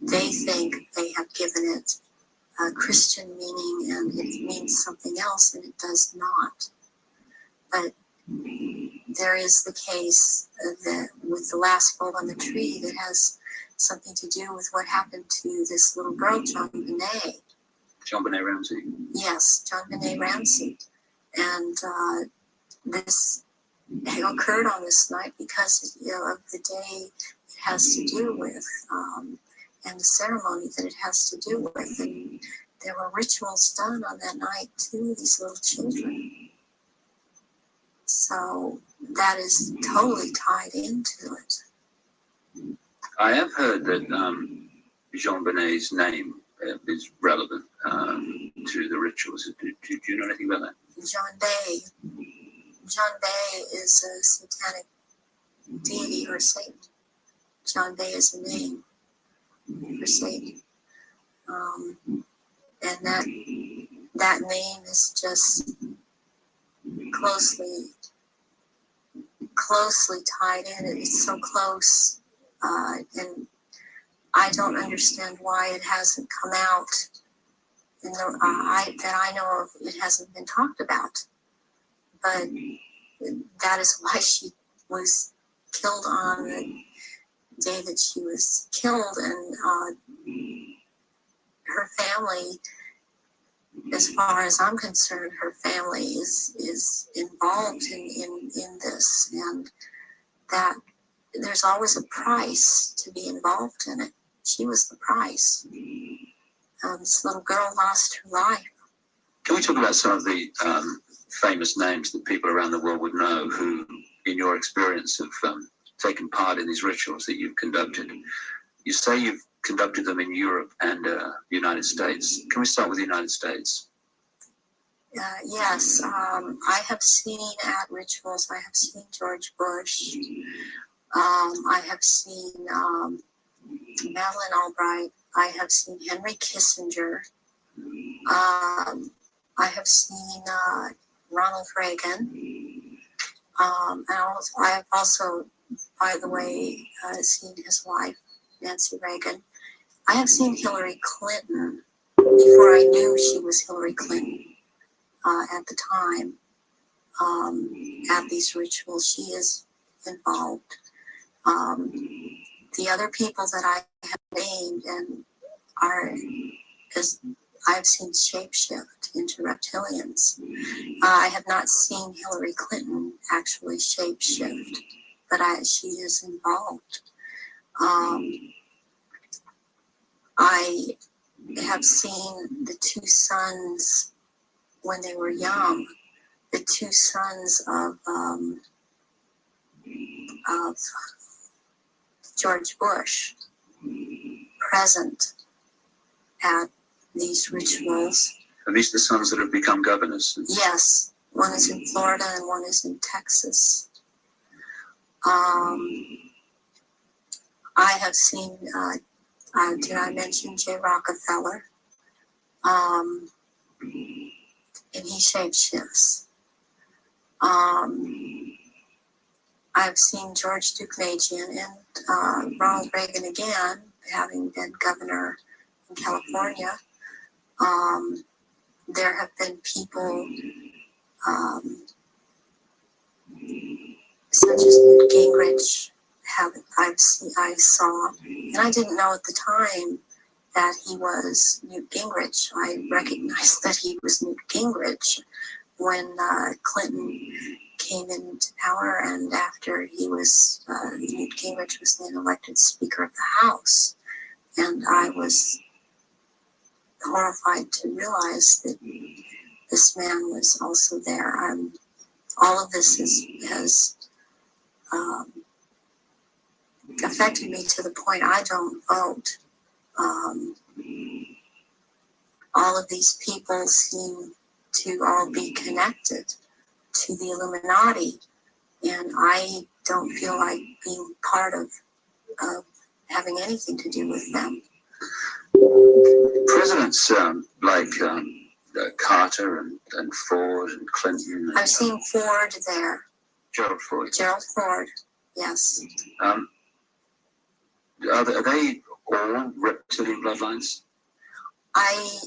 they think they have given it a Christian meaning, and it means something else, and it does not. But there is the case that with the last bulb on the tree that has something to do with what happened to this little girl, John Benet.
John Benet Ramsey.
Yes, John Benet Ramsey. And this occurred on this night because of the day it has to do with, and the ceremony that it has to do with. And there were rituals done on that night to these little children. So that is totally tied into it.
I have heard that Jean Benet's name is relevant to the rituals. Do you know anything about that?
John Bay is a satanic deity or Satan. John Bay is a name for Satan. And that name is just closely tied in. It's so close, and I don't understand why it hasn't come out. That I know of, it hasn't been talked about. But that is why she was killed on the day that she was killed, and her family, as far as I'm concerned, her family is involved in this, and that there's always a price to be involved in it. She was the price. This little girl lost her life.
Can we talk about some of the famous names that people around the world would know who, in your experience, have taken part in these rituals that you've conducted? You say you've conducted them in Europe and the United States. Can we start with the United States?
Yes, I have seen at rituals, I have seen George Bush. I have seen Madeleine Albright. I have seen Henry Kissinger. I have seen Ronald Reagan. And I have also, by the way, seen his wife, Nancy Reagan. I have seen Hillary Clinton before I knew she was Hillary Clinton at the time. At these rituals, she is involved. The other people that I have named and are, as I've seen shapeshift into reptilians. I have not seen Hillary Clinton actually shapeshift, but she is involved. I have seen the two sons when they were young, the two sons of George Bush present at these rituals.
Are these the sons that have become governors?
Yes, one is in Florida and one is in Texas. I have seen, did I mention Jay Rockefeller? And he shapeshifts. I've seen George Deukmejian and Ronald Reagan again, having been governor in California. There have been people such as Newt Gingrich. I saw, and I didn't know at the time that he was Newt Gingrich. I recognized that he was Newt Gingrich when Clinton came into power, and after he was, Newt Gingrich was then elected Speaker of the House. And I was horrified to realize that this man was also there. All of this has affected me to the point I don't vote. All of these people seem to all be connected to the Illuminati, and I don't feel like being part of having anything to do with them.
Presidents like Carter and Ford and Clinton.
I've seen Ford there.
Gerald Ford.
Gerald Ford, yes.
Are they all reptilian bloodlines?
I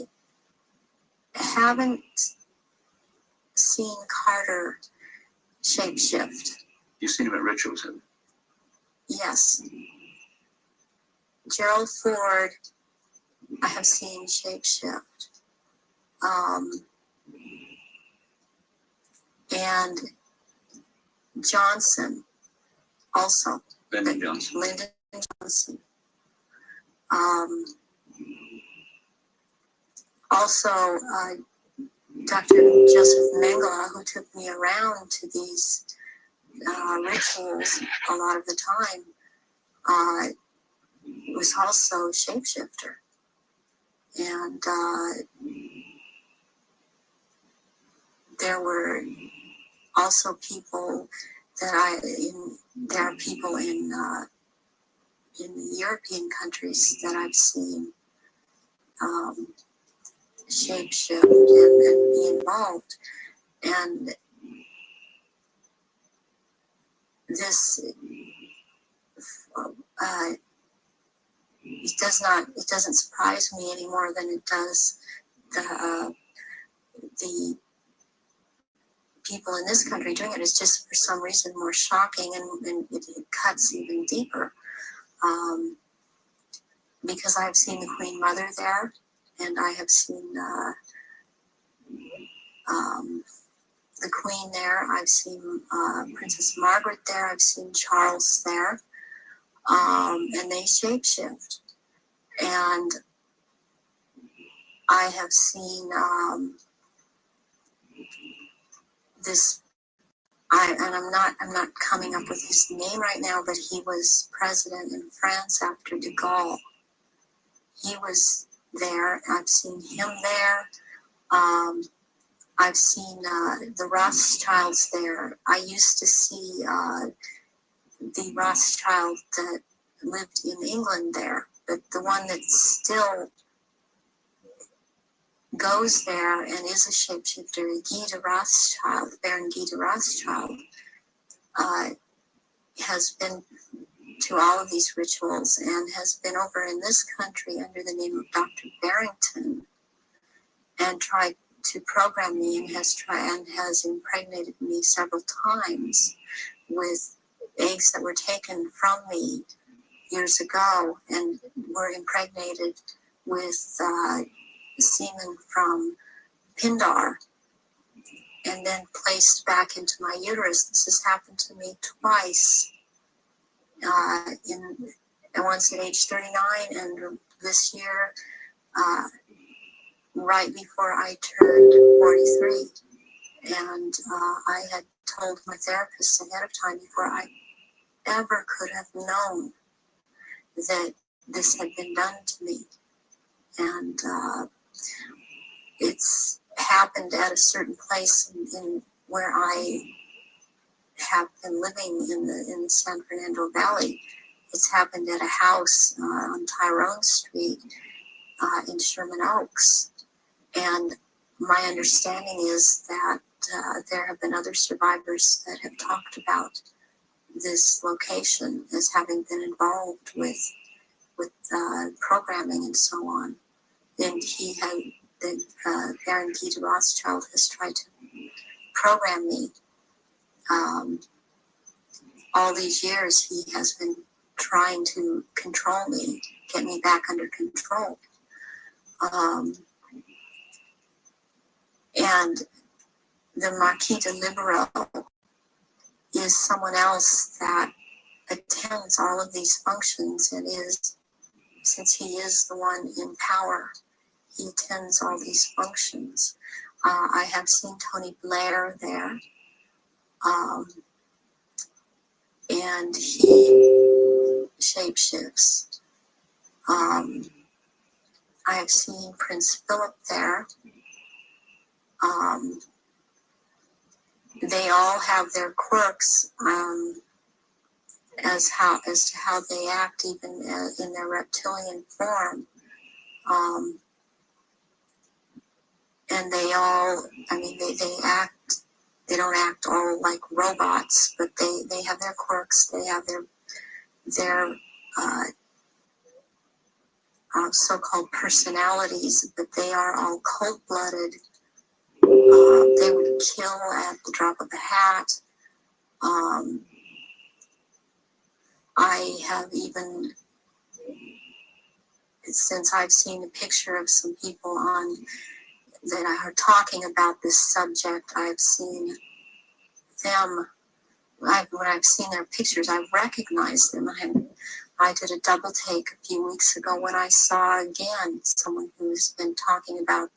haven't seen Carter shapeshift.
You've seen him at rituals, haven't
Yes. Gerald Ford, I have seen shapeshift. And Johnson, also.
Lyndon Johnson.
Lyndon Johnson. Also, Dr. Joseph Mengele, who took me around to these rituals a lot of the time, was also a shapeshifter. And there were also people that there are people in the European countries that I've seen shapeshift and be involved. And this it doesn't surprise me any more than it does the people in this country doing it. Is just for some reason more shocking, and it cuts even deeper. Because I have seen the Queen Mother there, and I have seen the Queen there. I've seen Princess Margaret there. I've seen Charles there, and they shapeshift. And I have seen this. I'm not coming up with his name right now, but he was president in France after de Gaulle. He was there. I've seen him there. I've seen the Rothschilds there. I used to see the Rothschild that lived in England there, but the one that still goes there and is a shapeshifter, Guy de Rothschild, Baron Guy de Rothschild, has been to all of these rituals and has been over in this country under the name of Dr. Barrington and tried to program me and has impregnated me several times with eggs that were taken from me years ago and were impregnated with semen from Pindar and then placed back into my uterus. This has happened to me twice. Once at age 39 and this year right before I turned 43. And I had told my therapist ahead of time before I ever could have known that this had been done to me. And it's happened at a certain place in where I have been living in the San Fernando Valley. It's happened at a house on Tyrone Street in Sherman Oaks. And my understanding is that there have been other survivors that have talked about this location as having been involved with programming and so on. And Baron Guy de Rothschild has tried to program me. All these years he has been trying to control me, get me back under control. And the Marquis de Libero is someone else that attends all of these functions and since he is the one in power, he attends all these functions. I have seen Tony Blair there, and he shapeshifts. I have seen Prince Philip there. They all have their quirks as to how they act, even in their reptilian form. And they all, they act they don't act all like robots, but they have their quirks, they have their so-called personalities, but they are all cold-blooded. They would kill at the drop of a hat. I have even, since I've seen a picture of some people that are talking about this subject, I've seen them, when I've seen their pictures, I've recognized them. I did a double take a few weeks ago when I saw again someone who's been talking about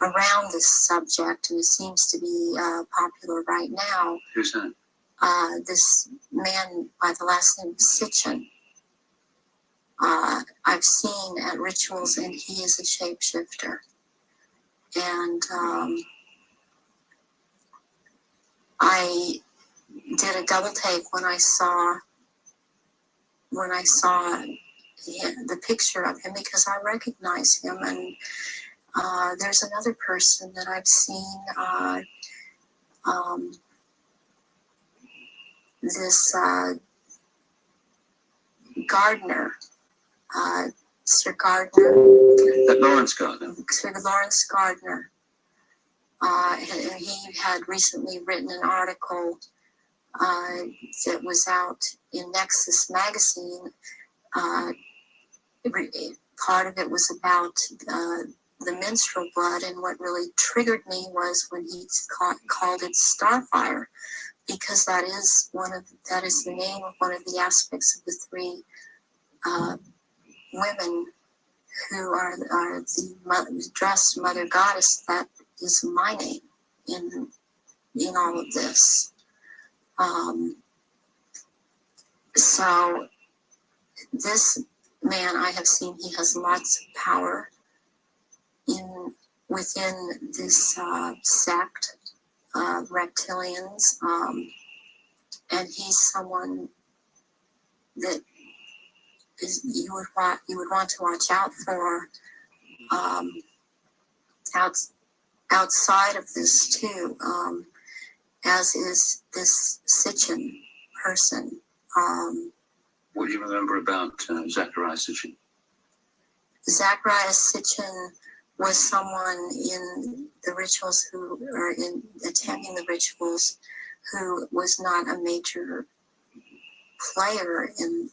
around this subject, and it seems to be popular right now.
Who's that?
This man by the last name Sitchin. I've seen at rituals, and he is a shapeshifter. And I did a double take when I saw the picture of him, because I recognize him. And there's another person that I've seen, this Gardner, Sir Gardner.
Lawrence Gardner.
Sir Lawrence Gardner. He had recently written an article that was out in Nexus magazine. Part of it was about the menstrual blood, and what really triggered me was when he called it Starfire, because that is the name of one of the aspects of the three women who are the dressed mother goddess. That is my name in all of this. So this man, I have seen, he has lots of power within this sect of reptilians, and he's someone that you would want to watch out for. Outside of this too, as is this Sitchin person.
What do you remember about Zachariah Sitchin?
Zachariah Sitchin was someone in the rituals in attending the rituals, who was not a major player in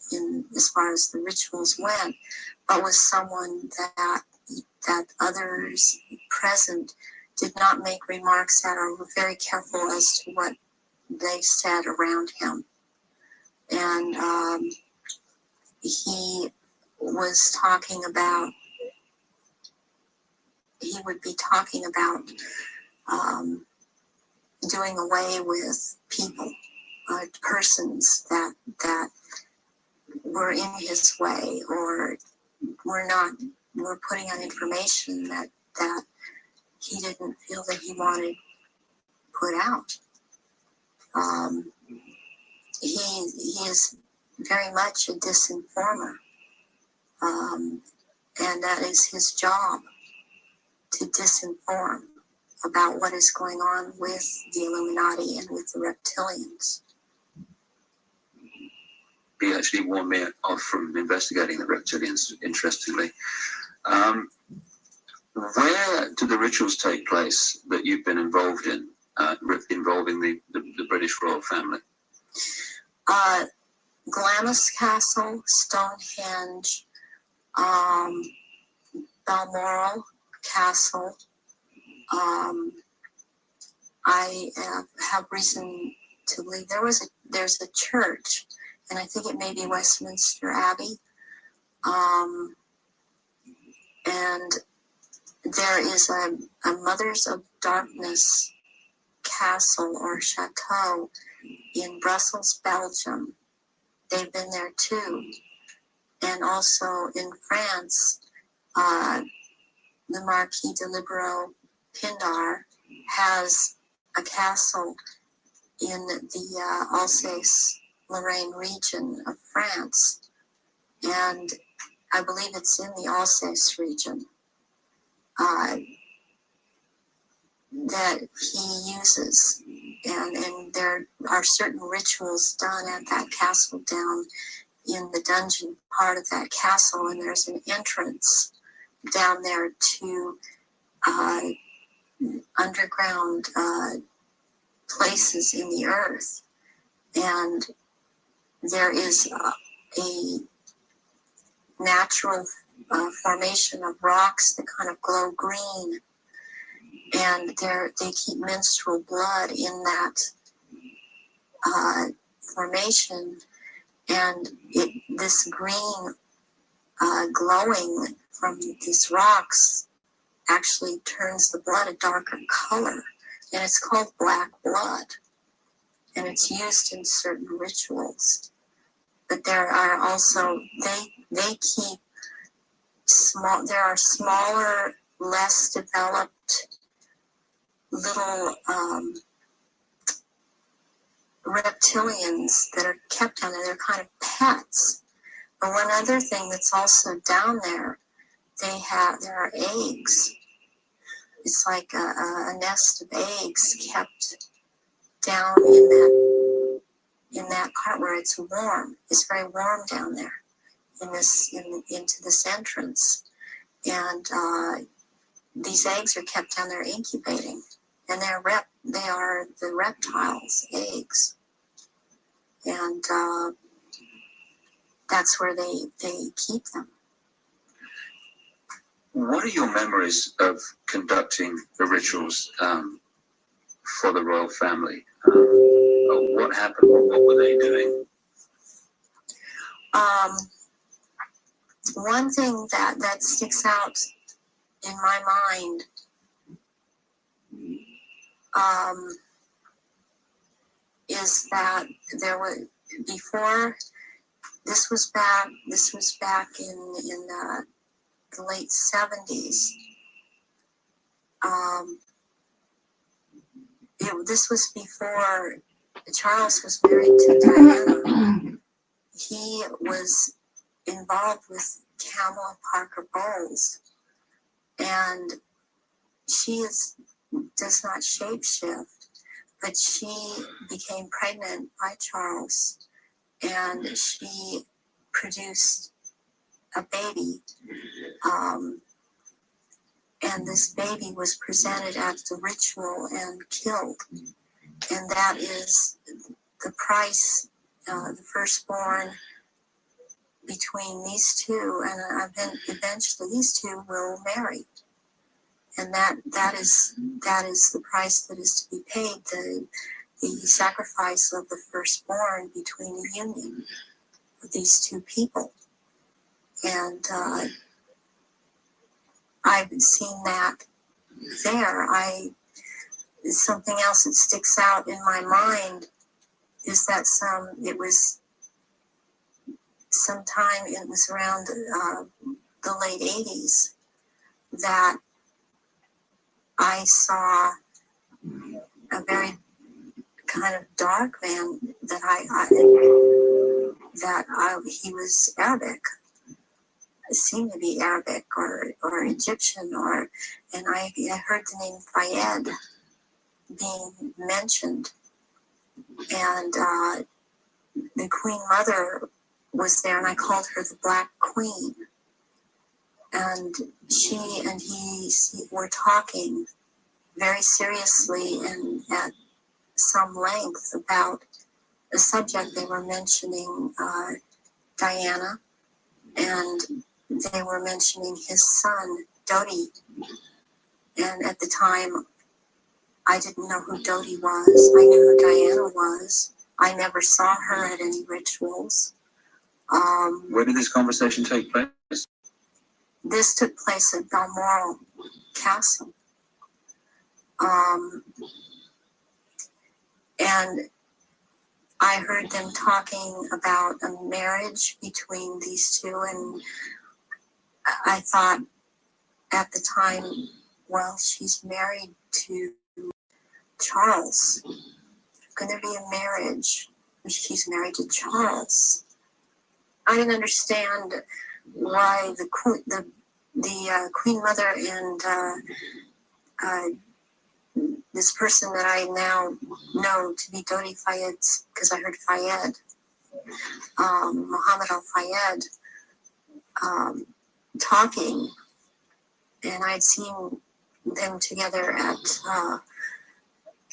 as far as the rituals went, but was someone that others present did not make remarks at, or were very careful as to what they said around him. And he was talking about, he would be talking about doing away with people, persons that were in his way, or were putting on information that he didn't feel that he wanted put out. He is very much a disinformer, and that is his job, to disinform about what is going on with the Illuminati and with the reptilians.
He actually warned me off from investigating the reptilians, interestingly. Where do the rituals take place that you've been involved in, involving the British royal family?
Glamis Castle, Stonehenge, Balmoral Castle. I have reason to believe there's a church, and I think it may be Westminster Abbey. And there is a Mothers of Darkness castle or chateau in Brussels, Belgium. They've been there too. And also in France, the Marquis de Libero Pindar has a castle in the Alsace-Lorraine region of France. And I believe it's in the Alsace region that he uses. and there are certain rituals done at that castle down in the dungeon part of that castle, and there's an entrance down there to underground places in the earth, and there is a natural formation of rocks that kind of glow green, and they keep menstrual blood in that formation, and this green glowing from these rocks actually turns the blood a darker color, and it's called black blood, and it's used in certain rituals. But there are also, they keep small, there are smaller, less developed little reptilians that are kept down there. They're kind of pets. But one other thing that's also down there, there are eggs. It's like a nest of eggs kept down in that part where it's warm. It's very warm down there into this entrance, and these eggs are kept down there incubating, and they are the reptiles' eggs, and that's where they keep them.
What are your memories of conducting the rituals for the royal family? What happened? What were they doing?
One thing that sticks out in my mind is that there was before. This was back in the late 70s. This was before Charles was married to Diana. He was involved with Kamala Parker Bowles, and she does not shapeshift, but she became pregnant by Charles, and she produced a baby, and this baby was presented at the ritual and killed, and that is the price, the firstborn between these two, and then eventually these two will marry, and that is the price that is to be paid, the sacrifice of the firstborn between the union of these two people. And I've seen that there. Something else that sticks out in my mind is that it was around the late 80s that I saw a very kind of dark man he was Arabic. It seemed to be Arabic or Egyptian, and I heard the name Fayed being mentioned, and the Queen Mother was there, and I called her the Black Queen, and she and he were talking very seriously and at some length about the subject. They were mentioning Diana, and they were mentioning his son, Dodi. And at the time, I didn't know who Dodi was. I knew who Diana was. I never saw her at any rituals.
Where did this conversation take place?
This took place at Balmoral Castle. And I heard them talking about a marriage between these two, and I thought at the time, well, she's married to Charles. Can there be a marriage when she's married to Charles? I didn't understand why the Queen Mother and this person that I now know to be Dodi Fayed, because I heard Fayed, Muhammad al-Fayed, talking, and I'd seen them together at,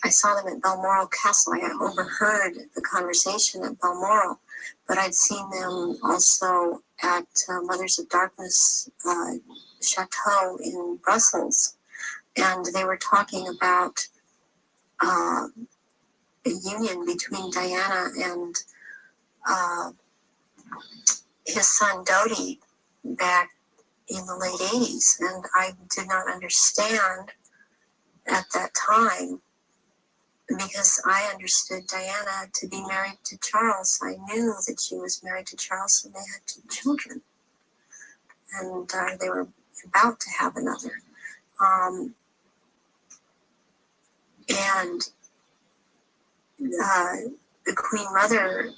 I saw them at Balmoral Castle. I overheard the conversation at Balmoral, but I'd seen them also at Mothers of Darkness Chateau in Brussels, and they were talking about a union between Diana and his son Dodi back in the late 80s, and I did not understand at that time, because I understood Diana to be married to Charles. I knew that she was married to Charles, and they had 2 children, and they were about to have another. And the Queen Mother,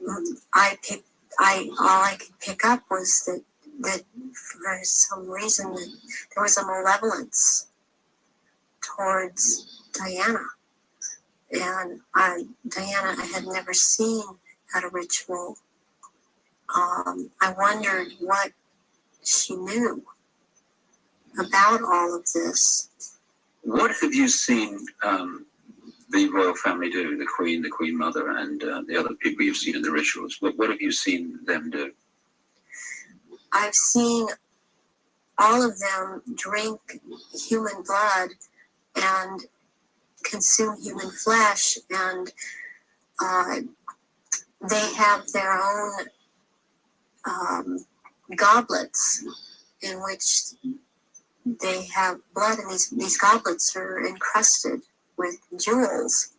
all I could pick up was that for some reason that there was a malevolence towards Diana. And Diana I had never seen at a ritual. I wondered what she knew about all of this.
What have you seen the royal family do, the Queen Mother, and the other people you've seen in the rituals? What have you seen them do?
I've seen all of them drink human blood and consume human flesh, and they have their own goblets in which they have blood, and these goblets are encrusted with jewels.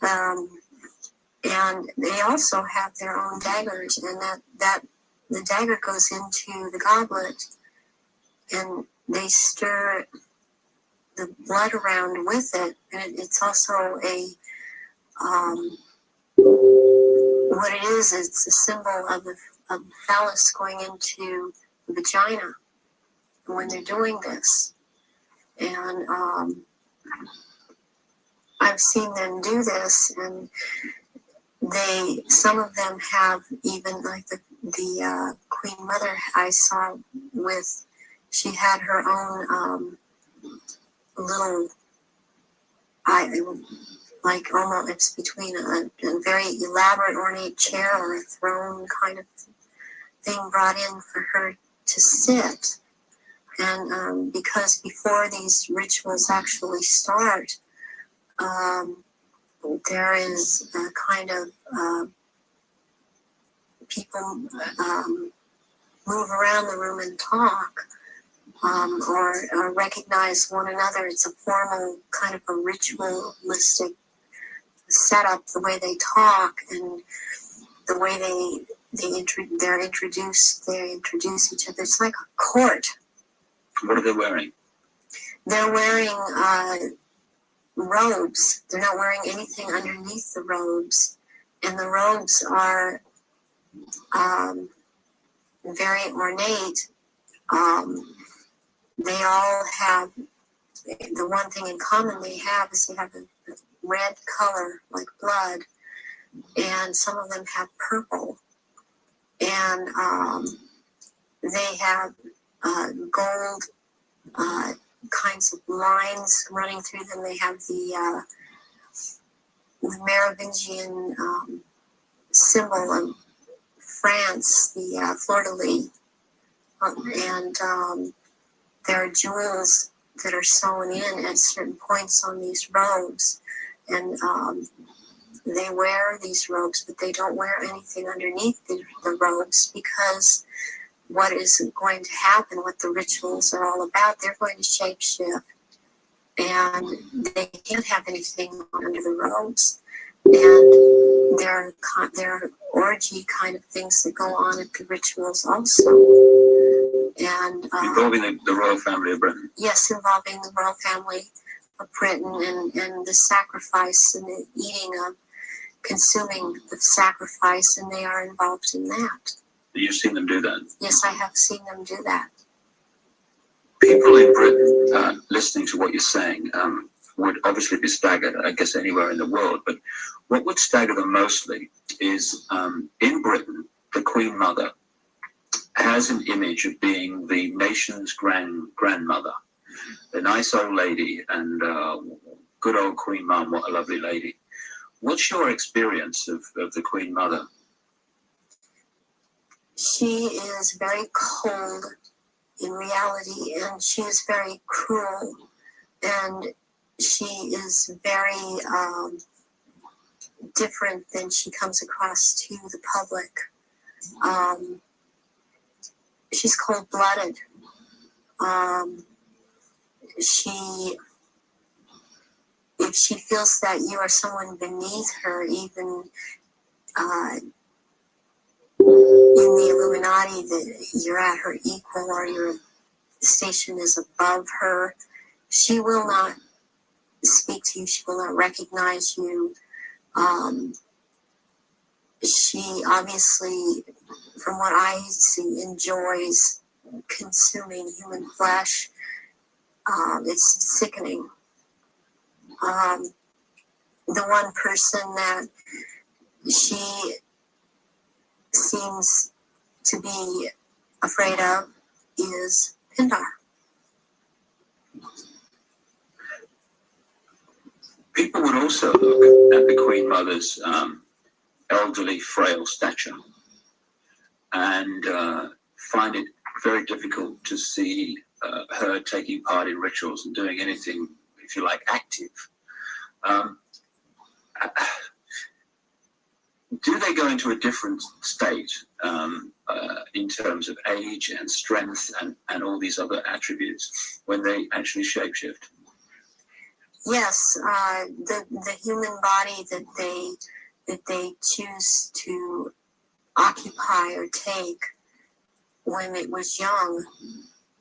And they also have their own daggers, and that the dagger goes into the goblet, and they stir the blood around with it, and it's also what it is, it's a symbol of the phallus going into the vagina when they're doing this. And I've seen them do this, and some of them have even, like the Queen Mother I saw with, she had her own little, like almost it's between a very elaborate ornate chair or a throne kind of thing brought in for her to sit. And because before these rituals actually start, there is a kind of people move around the room and talk, or recognize one another. It's a formal kind of a ritualistic setup, the way they talk and the way they introduce each other. It's like a court.
What are they wearing?
They're wearing robes. They're not wearing anything underneath the robes, and the robes are very ornate. They all have, the one thing in common they have is they have a red color like blood, and some of them have purple, and they have gold kinds of lines running through them. They have the Merovingian symbol of France, the fleur-de-lis, and there are jewels that are sewn in at certain points on these robes, and they wear these robes, but they don't wear anything underneath the robes, because what is going to happen, what the rituals are all about, they're going to shapeshift, and they can't have anything under the robes. And there are orgy kind of things that go on at the rituals also. And
involving the royal family of Britain.
Yes, involving the royal family of Britain, and the sacrifice and the eating of, consuming the sacrifice, and they are involved in that.
You've seen them do that?
Yes, I have seen them do that.
People in Britain listening to what you're saying would obviously be staggered, I guess, anywhere in the world. But what would stagger them mostly is in Britain, the Queen Mother has an image of being the nation's grandmother, a nice old lady, and good old Queen Mum, what a lovely lady. What's your experience of the Queen Mother?
She is very cold in reality, and she is very cruel, and she is very different than she comes across to the public. She's cold-blooded. If she feels that you are someone beneath her, even in the Illuminati, that you're at her equal or your station is above her, she will not speak to you. She will not recognize you. She obviously, from what I see, enjoys consuming human flesh. It's sickening. The one person that she seems to be afraid of is Pindar.
People would also look at the Queen Mother's elderly, frail stature and find it very difficult to see her taking part in rituals and doing anything, if you like, active. Do they go into a different state in terms of age and strength and all these other attributes when they actually shapeshift?
Yes, the human body that they choose to occupy or take when it was young,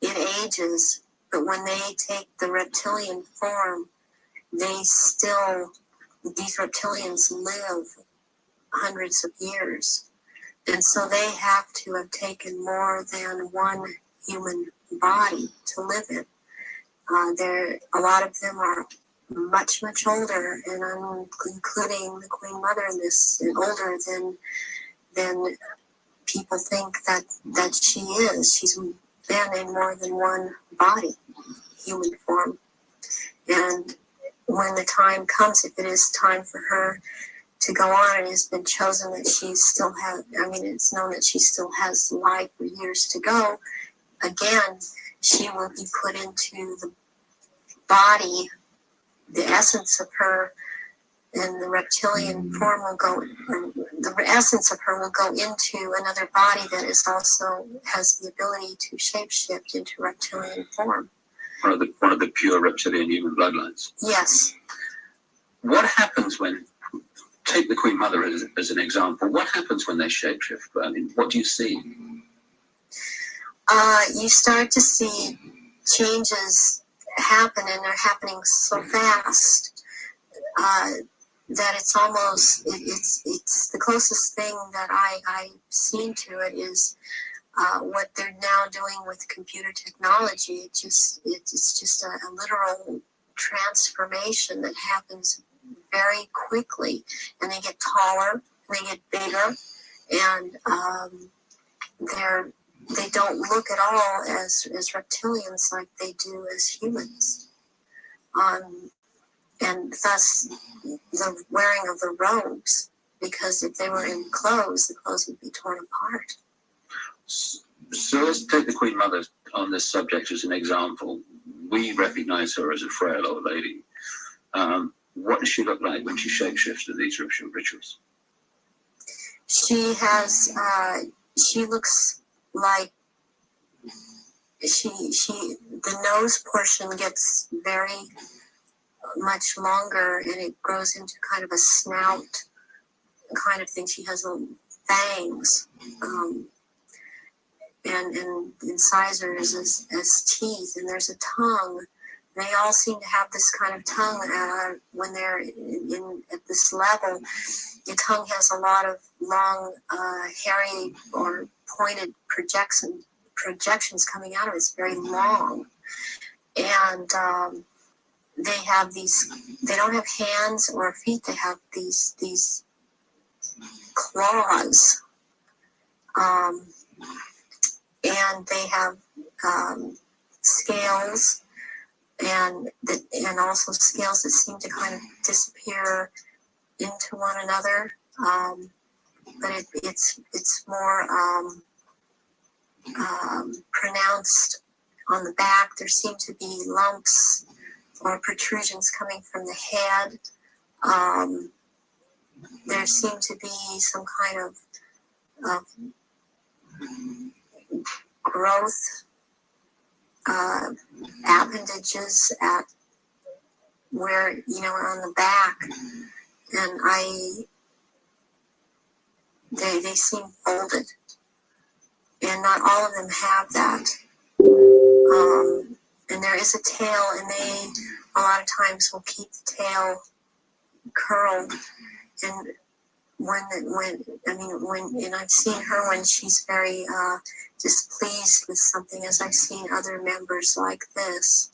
it ages. But when they take the reptilian form, these reptilians live hundreds of years. And so they have to have taken more than one human body to live in. A lot of them are much, much older, and I'm including the Queen Mother in this, and older than people think that she is. She's been in more than one body, human form. And when the time comes, if it is time for her to go on, and it's been chosen that she still has, it's known that she still has life for years to go, again, she will be put into the body, the essence of her, and the reptilian form will go, the essence of her will go into another body that is also has the ability to shapeshift into reptilian form.
One of the pure reptilian human bloodlines.
Yes.
What happens when, take the Queen Mother as an example, what happens when they shapeshift? I mean, what do you see?
You start to see changes happen, and they're happening so fast that it's almost, it's the closest thing that I've seen to it is what they're now doing with computer technology. It's just a literal transformation that happens very quickly, and they get taller, they get bigger, and they don't look at all as reptilians like they do as humans. And thus the wearing of the robes, because if they were in clothes, the clothes would be torn apart.
So let's take the Queen Mother on this subject as an example. We recognize her as a frail old lady. What does she look like when she shapeshifts to these rituals?
She looks like the nose portion gets very much longer, and it grows into kind of a snout kind of thing. She has fangs, and incisors as teeth, and there's a tongue. They all seem to have this kind of tongue when they're at this level. The tongue has a lot of long, hairy or pointed projections coming out of it. It's very long. And they have these. They don't have hands or feet. They have these claws, and they have scales, and also scales that seem to kind of disappear into one another. But it's more pronounced on the back. There seem to be lumps or protrusions coming from the head. There seem to be some kind of growth appendages at where, on the back, and they seem folded, and not all of them have that. And there is a tail, and they a lot of times will keep the tail curled. And and I've seen her when she's very displeased with something, as I've seen other members like this.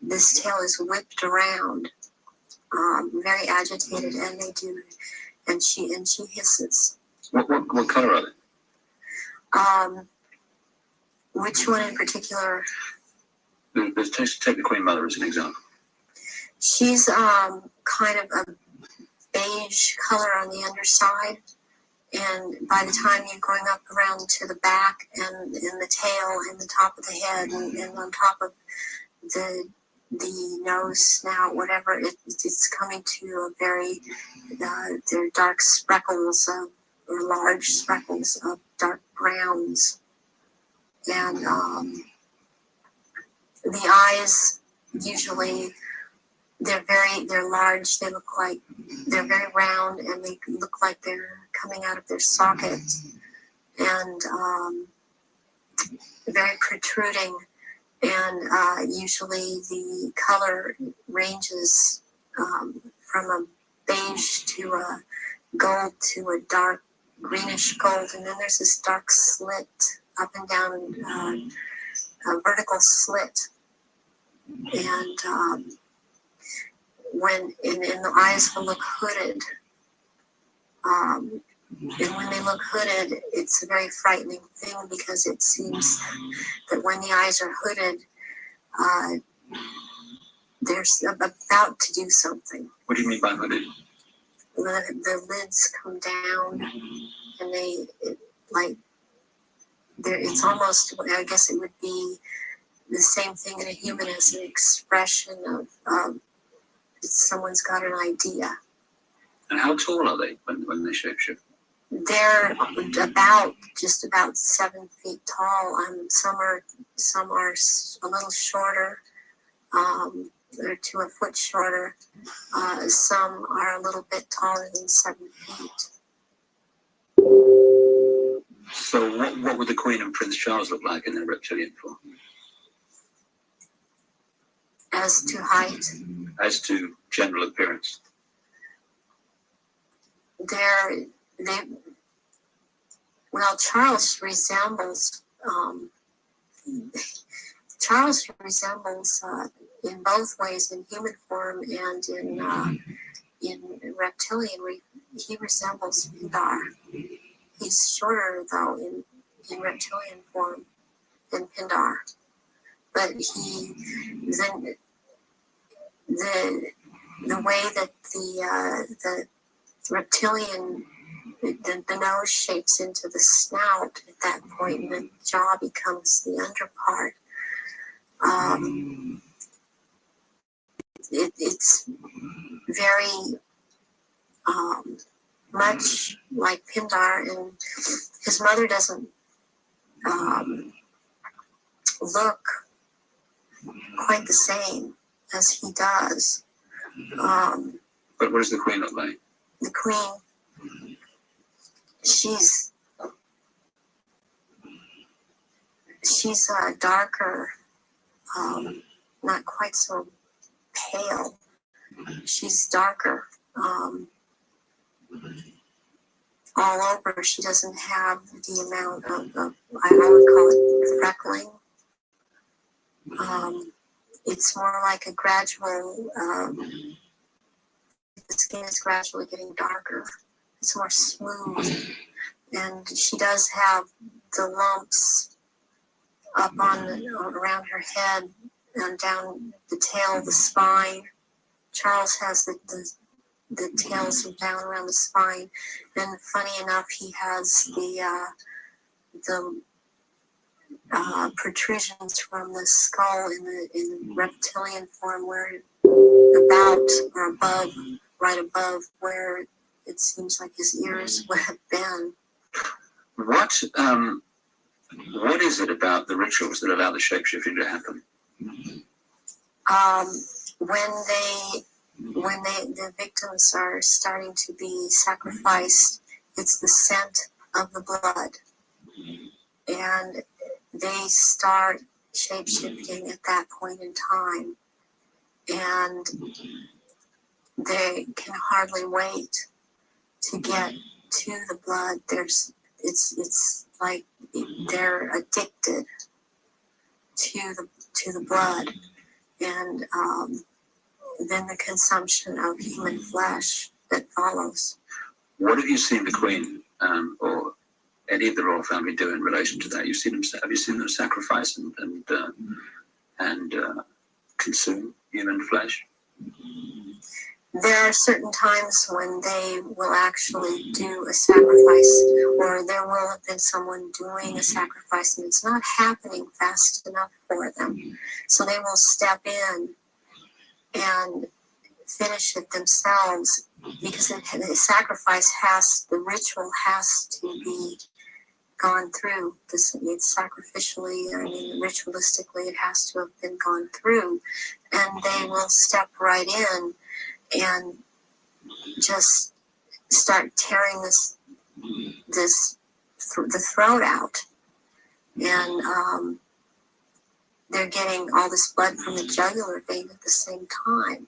This tail is whipped around, very agitated, and they do, and she hisses.
What color are they?
Which one in particular?
Let's take the Queen Mother as an example.
She's kind of a beige color on the underside, and by the time you're going up around to the back and the tail and the top of the head and on top of the nose, snout, whatever, it's coming to a very they're dark speckles or large speckles of dark browns, and the eyes usually they're large. They look like they're very round, and they look like they're coming out of their sockets, and very protruding. And usually the color ranges from a beige to a gold to a dark greenish gold, and then there's this dark slit up and down, a vertical slit, and the eyes will look hooded. And when they look hooded, it's a very frightening thing, because it seems that when the eyes are hooded, they're about to do something.
What do you mean by hooded?
The lids come down, and it's almost, I guess it would be the same thing in a human as an expression of someone's got an idea.
And how tall are they when they shapeshift?
They're just about 7 feet tall. Some are a little shorter, or to a foot shorter. Some are a little bit taller than 7 feet.
So what would the Queen and Prince Charles look like in their reptilian form?
As to height?
As to general appearance?
Charles resembles in both ways, in human form and in reptilian. He resembles Pindar. He's shorter though in reptilian form than Pindar, but the way that the reptilian, the nose shapes into the snout at that point, and the jaw becomes the underpart. It's very much like Pindar, and his mother doesn't look quite the same as he does.
But what does the Queen look like?
The Queen, she's darker, not quite so pale. She's darker all over. She doesn't have the amount of I would call it freckling. It's more like a gradual, the skin is gradually getting darker. It's more smooth. And she does have the lumps up on around her head and down the tail, the spine. Charles has the tails down around the spine. And funny enough, he has the protrusions from the skull in the reptilian form, where about or above, right above where it seems like his ears would have been.
What is it about the rituals that allow the shapeshifting to happen?
When the victims are starting to be sacrificed, it's the scent of the blood, and they start shape-shifting at that point in time, and they can hardly wait to get to the blood. It's like they're addicted to the blood, and then the consumption of human flesh that follows.
What have you seen the Queen or any of the royal family do in relation to that? Have you seen them sacrifice and consume human flesh?
There are certain times when they will actually do a sacrifice, or there will have been someone doing a sacrifice, and it's not happening fast enough for them. So they will step in and finish it themselves, because the sacrifice the ritual has to be gone through. It's sacrificially, ritualistically, it has to have been gone through. And they will step right in and just start tearing the throat out. And they're getting all this blood from the jugular vein at the same time.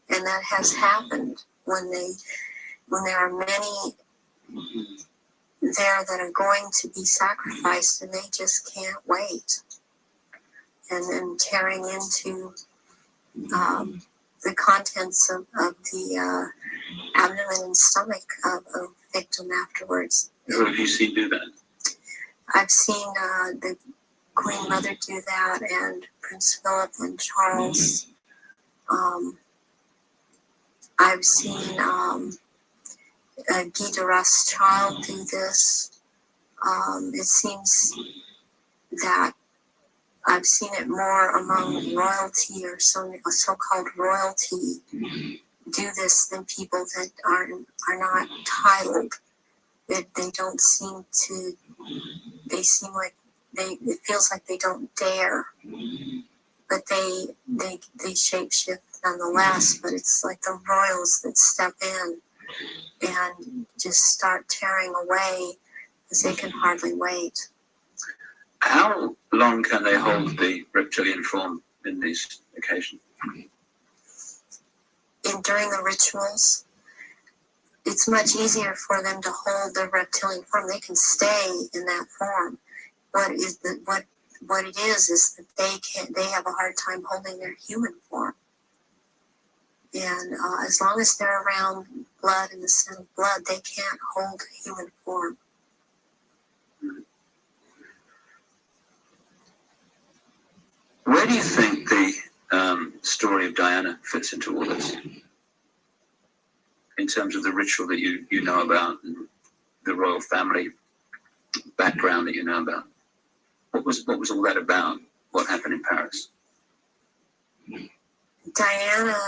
And that has happened when there are many there that are going to be sacrificed, and they just can't wait. And then tearing into the contents of the abdomen and stomach of a victim afterwards.
Who have you seen do that?
I've seen the Queen Mother do that, and Prince Philip and Charles. I've seen Guy de Rothschild do this. It seems that I've seen it more among royalty, or so-called royalty do this, than people that are not titled. They don't seem to. They seem like it feels like they don't dare, but they shapeshift nonetheless. But it's like the royals that step in and just start tearing away, because they can hardly wait.
How long can they hold the reptilian form in these occasions?
During the rituals, it's much easier for them to hold their reptilian form. They can stay in that form. What it is that they have a hard time holding their human form. And as long as they're around blood and the scent of blood, they can't hold human form.
Where do you think the story of Diana fits into all this? In terms of the ritual that you know about, and the royal family background that you know about, what was all that about? What happened in Paris?
Diana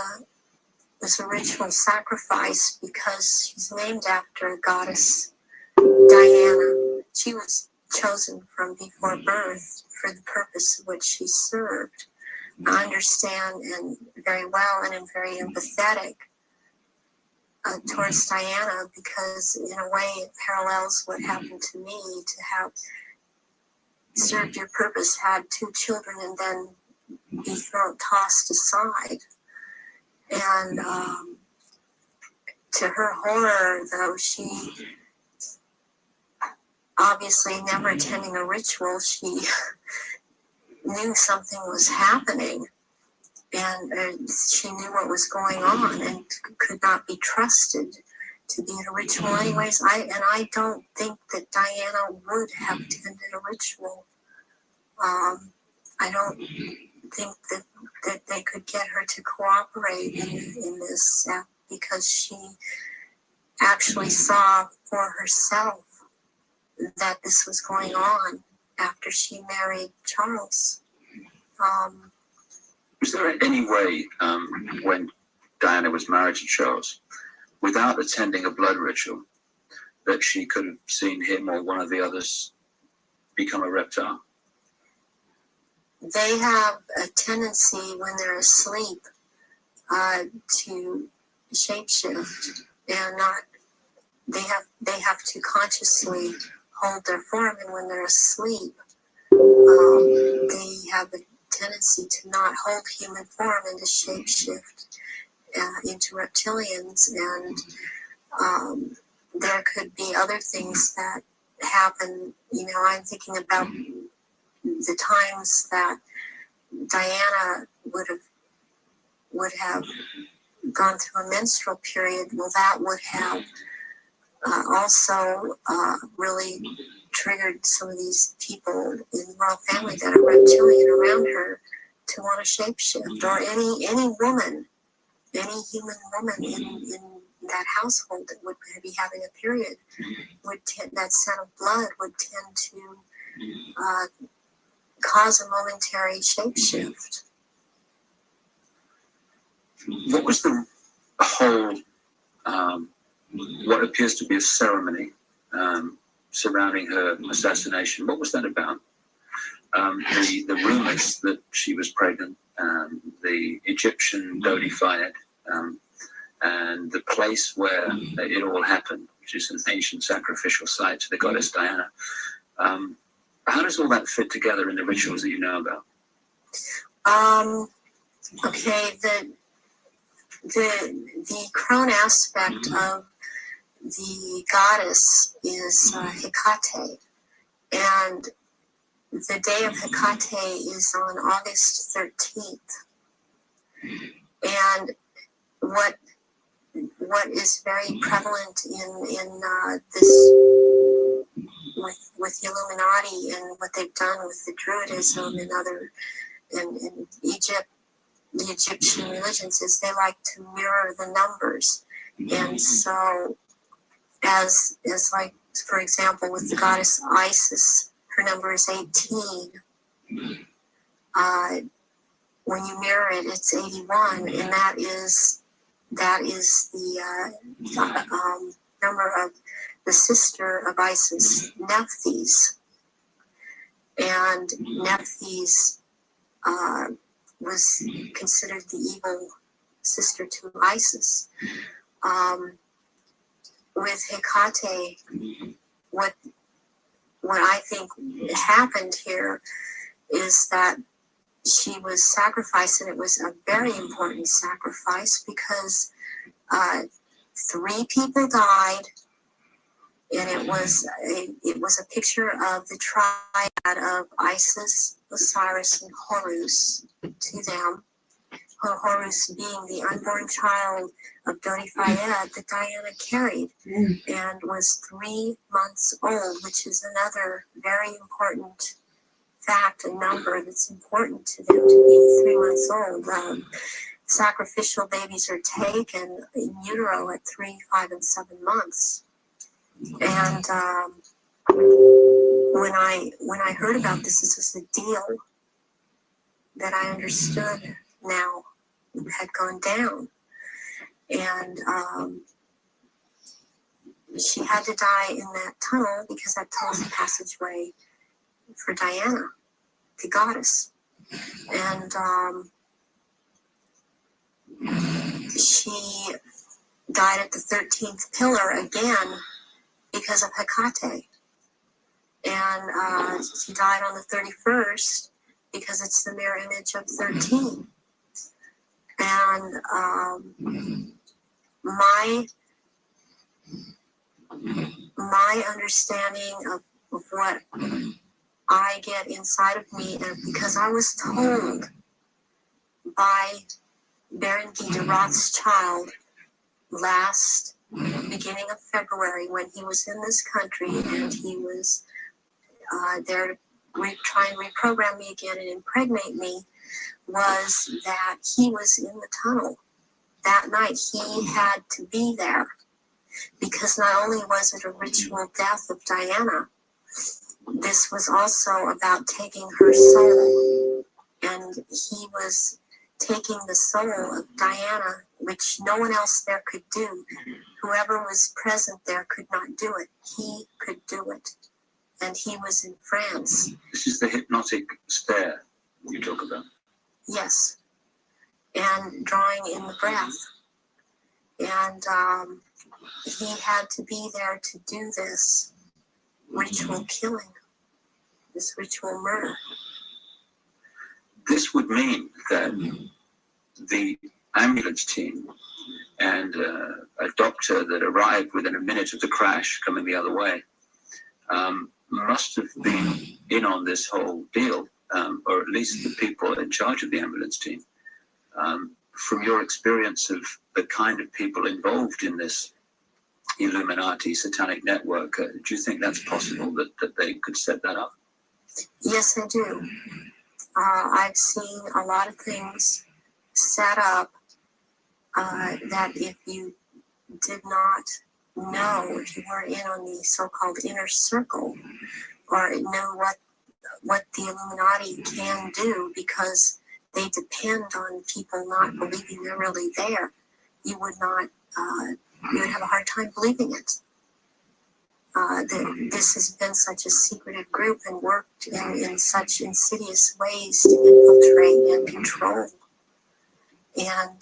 was a ritual sacrifice because she's named after a goddess, Diana. She was chosen from before birth for the purpose of which she served. I understand and very well, and am very empathetic towards Diana, because in a way it parallels what happened to me, to have served your purpose, had 2 children, and then be tossed aside. And to her horror, though, she obviously never attending a ritual, she knew something was happening, and she knew what was going on and could not be trusted to be at a ritual anyways. I don't think that Diana would have attended a ritual. I don't think that they could get her to cooperate in this because she actually saw for herself that this was going on after she married Charles.
Was there any way, when Diana was married to Charles, without attending a blood ritual, that she could have seen him or one of the others become a reptile?
They have a tendency when they're asleep to shapeshift, and not. They have to consciously hold their form, and when they're asleep, they have a tendency to not hold human form and to shapeshift into reptilians, and there could be other things that happen. You know, I'm thinking about the times that Diana would have gone through a menstrual period. Well, that would have also really triggered some of these people in the royal family that are reptilian around her to want to shapeshift, or any woman, any human woman in that household that would be having a period would tend, that scent of blood would tend to cause a momentary shapeshift.
What was the whole, what appears to be a ceremony surrounding her assassination? What was that about? The rumors that she was pregnant, the Egyptian deified, and the place where it all happened, which is an ancient sacrificial site to the goddess Diana. How does all that fit together in the rituals that you know about?
Okay, the crone aspect of the goddess is Hecate, and the day of Hecate is on August 13th. And what is very prevalent in this with the Illuminati and what they've done with the Druidism and other in Egypt, the Egyptian religions, is they like to mirror the numbers. And so as like, for example, with the goddess Isis, her number is 18. When you mirror it, it's 81, and that is the number of the sister of Isis, Nephthys. And Nephthys was considered the evil sister to Isis. With Hecate, what I think happened here is that she was sacrificed, and it was a very important sacrifice because 3 people died, and it was a picture of the triad of Isis, Osiris, and Horus to them. Horus being the unborn child of Dodi-Fayed that Diana carried and was 3 months old, which is another very important fact, a number that's important to them, to be 3 months old. Sacrificial babies are taken in utero at 3, 5, and 7 months. And when I heard about this was a deal that I understood now had gone down. And she had to die in that tunnel because that tunnel's a passageway for Diana, the goddess. And she died at the 13th pillar again because of Hecate. And she died on the 31st because it's the mirror image of 13. And my understanding of what I get inside of me, and because I was told by Baron Guy de Rothschild last beginning of February when he was in this country and he was there to try and reprogram me again and impregnate me, was that he was in the tunnel that night. He had to be there because not only was it a ritual death of Diana, this was also about taking her soul, and he was taking the soul of Diana, which no one else there could do. Whoever was present there could not do it. He could do it, and he was in France.
This is the hypnotic stare you talk about.
Yes, and drawing in the breath, and he had to be there to do this ritual killing, this ritual murder.
This would mean that the ambulance team and a doctor that arrived within a minute of the crash coming the other way must have been in on this whole deal, or at least the people in charge of the ambulance team. From your experience of the kind of people involved in this Illuminati satanic network, do you think that's possible that they could set that up?
Yes, I do. I've seen a lot of things set up that if you did not know, if you weren't in on the so-called inner circle, or know what the Illuminati can do, because they depend on people not believing they're really there, you would not, you would have a hard time believing it. That this has been such a secretive group and worked in such insidious ways to infiltrate and control. And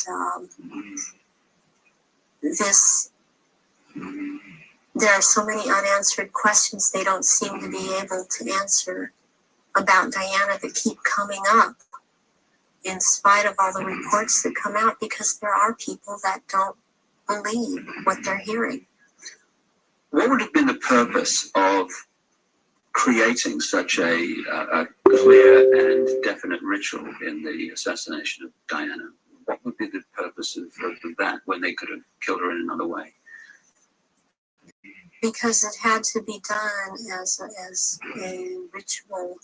there are so many unanswered questions they don't seem to be able to answer about Diana that keep coming up in spite of all the reports that come out, because there are people that don't believe what they're hearing.
What would have been the purpose of creating such a clear and definite ritual in the assassination of Diana? What would be the purpose of that when they could have killed her in another way?
Because it had to be done as a ritual,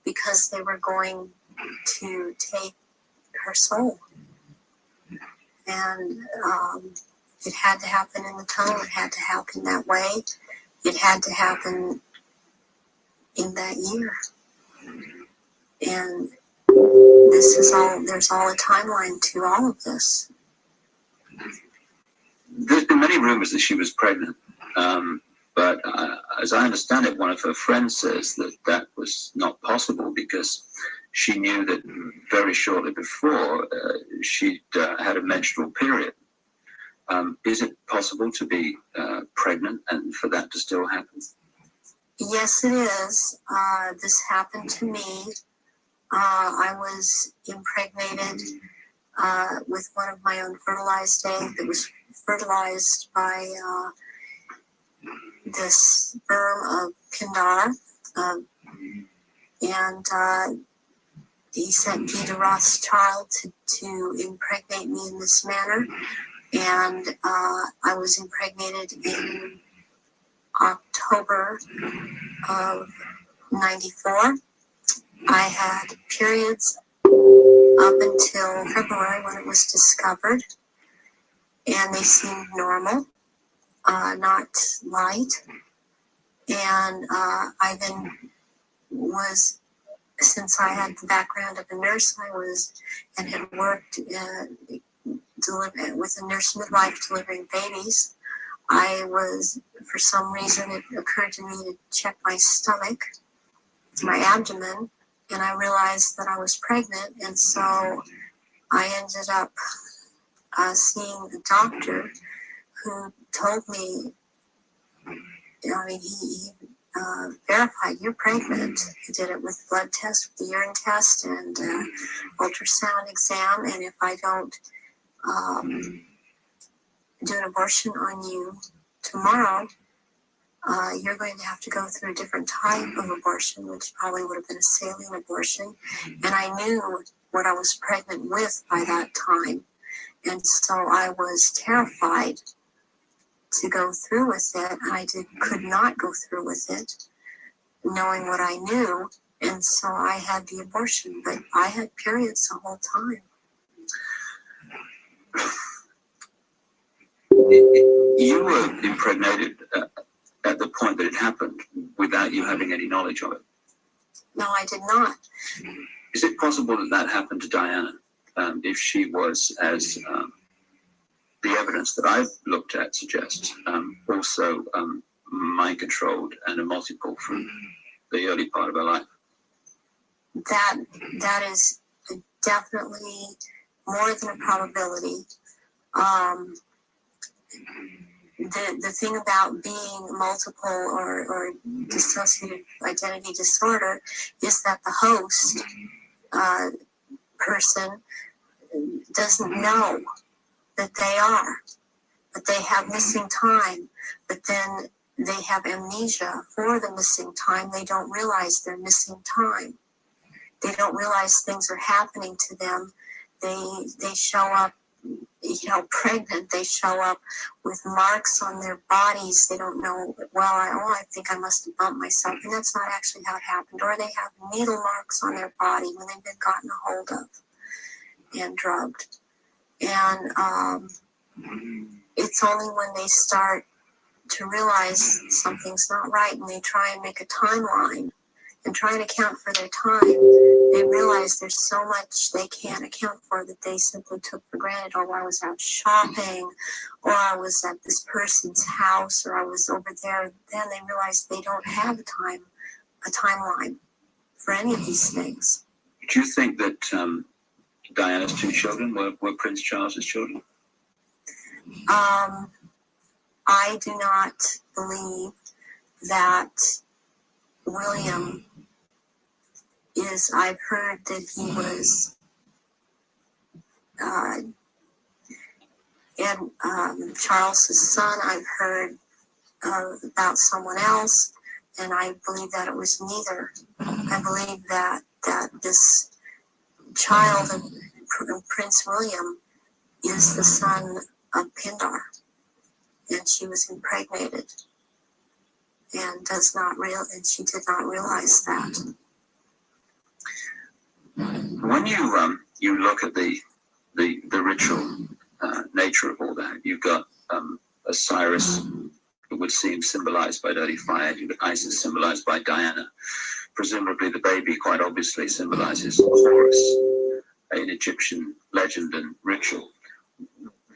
because they were going to take her soul. And it had to happen in the tunnel. It had to happen that way. It had to happen in that year. And this is all, there's all a timeline to all of this.
There's been many rumors that she was pregnant. But as I understand it, one of her friends says that was not possible because she knew that very shortly before she'd had a menstrual period. Is it possible to be pregnant and for that to still happen?
Yes, it is. This happened to me. I was impregnated with one of my own fertilized eggs that was fertilized by the sperm of Pindar. And he sent Guy de Rothschild to impregnate me in this manner. And I was impregnated in October of '94. I had periods up until February when it was discovered, and they seemed normal, not light. And I then was, since I had the background of a nurse, and had worked with a nurse midwife delivering babies, I was, for some reason, it occurred to me to check my stomach, my abdomen, and I realized that I was pregnant, and so I ended up seeing the doctor, who told me, he verified, you're pregnant. He did it with blood test, with the urine test, and ultrasound exam, and if I don't do an abortion on you tomorrow, you're going to have to go through a different type of abortion, which probably would have been a saline abortion. And I knew what I was pregnant with by that time. And so I was terrified to go through with it. Could not go through with it, knowing what I knew. And so I had the abortion, but I had periods the whole time.
You were impregnated at the point that it happened without you having any knowledge of it.
No, I did not.
Is it possible that that happened to Diana if she was, as the evidence that I've looked at suggests, also mind controlled and a multiple from the early part of her life?
That is definitely more than a probability. The thing about being multiple or dissociative identity disorder is that the host person doesn't know that they are, but they have missing time, but then they have amnesia for the missing time. They don't realize they're missing time. They don't realize things are happening to them. They show up, pregnant. They show up with marks on their bodies. They don't know, I think I must have bumped myself, and that's not actually how it happened. Or they have needle marks on their body when they've been gotten a hold of and drugged. And it's only when they start to realize something's not right and they try and make a timeline and try and account for their time, they realize there's so much they can't account for that they simply took for granted. Or I was out shopping, or I was at this person's house, or I was over there. Then they realize they don't have a timeline for any of these things.
Do you think that Diana's two children were Prince Charles's children?
I do not believe that William is. I've heard that he was Charles's son. I've heard about someone else, and I believe that it was neither. I believe that this child of Prince William is the son of Pindar, and she was impregnated, and she did not realize that.
When you look at the ritual nature of all that, you've got Osiris, it would seem symbolized by dirty fire. You've got Isis symbolized by Diana. Presumably the baby quite obviously symbolizes Horus in Egyptian legend and ritual.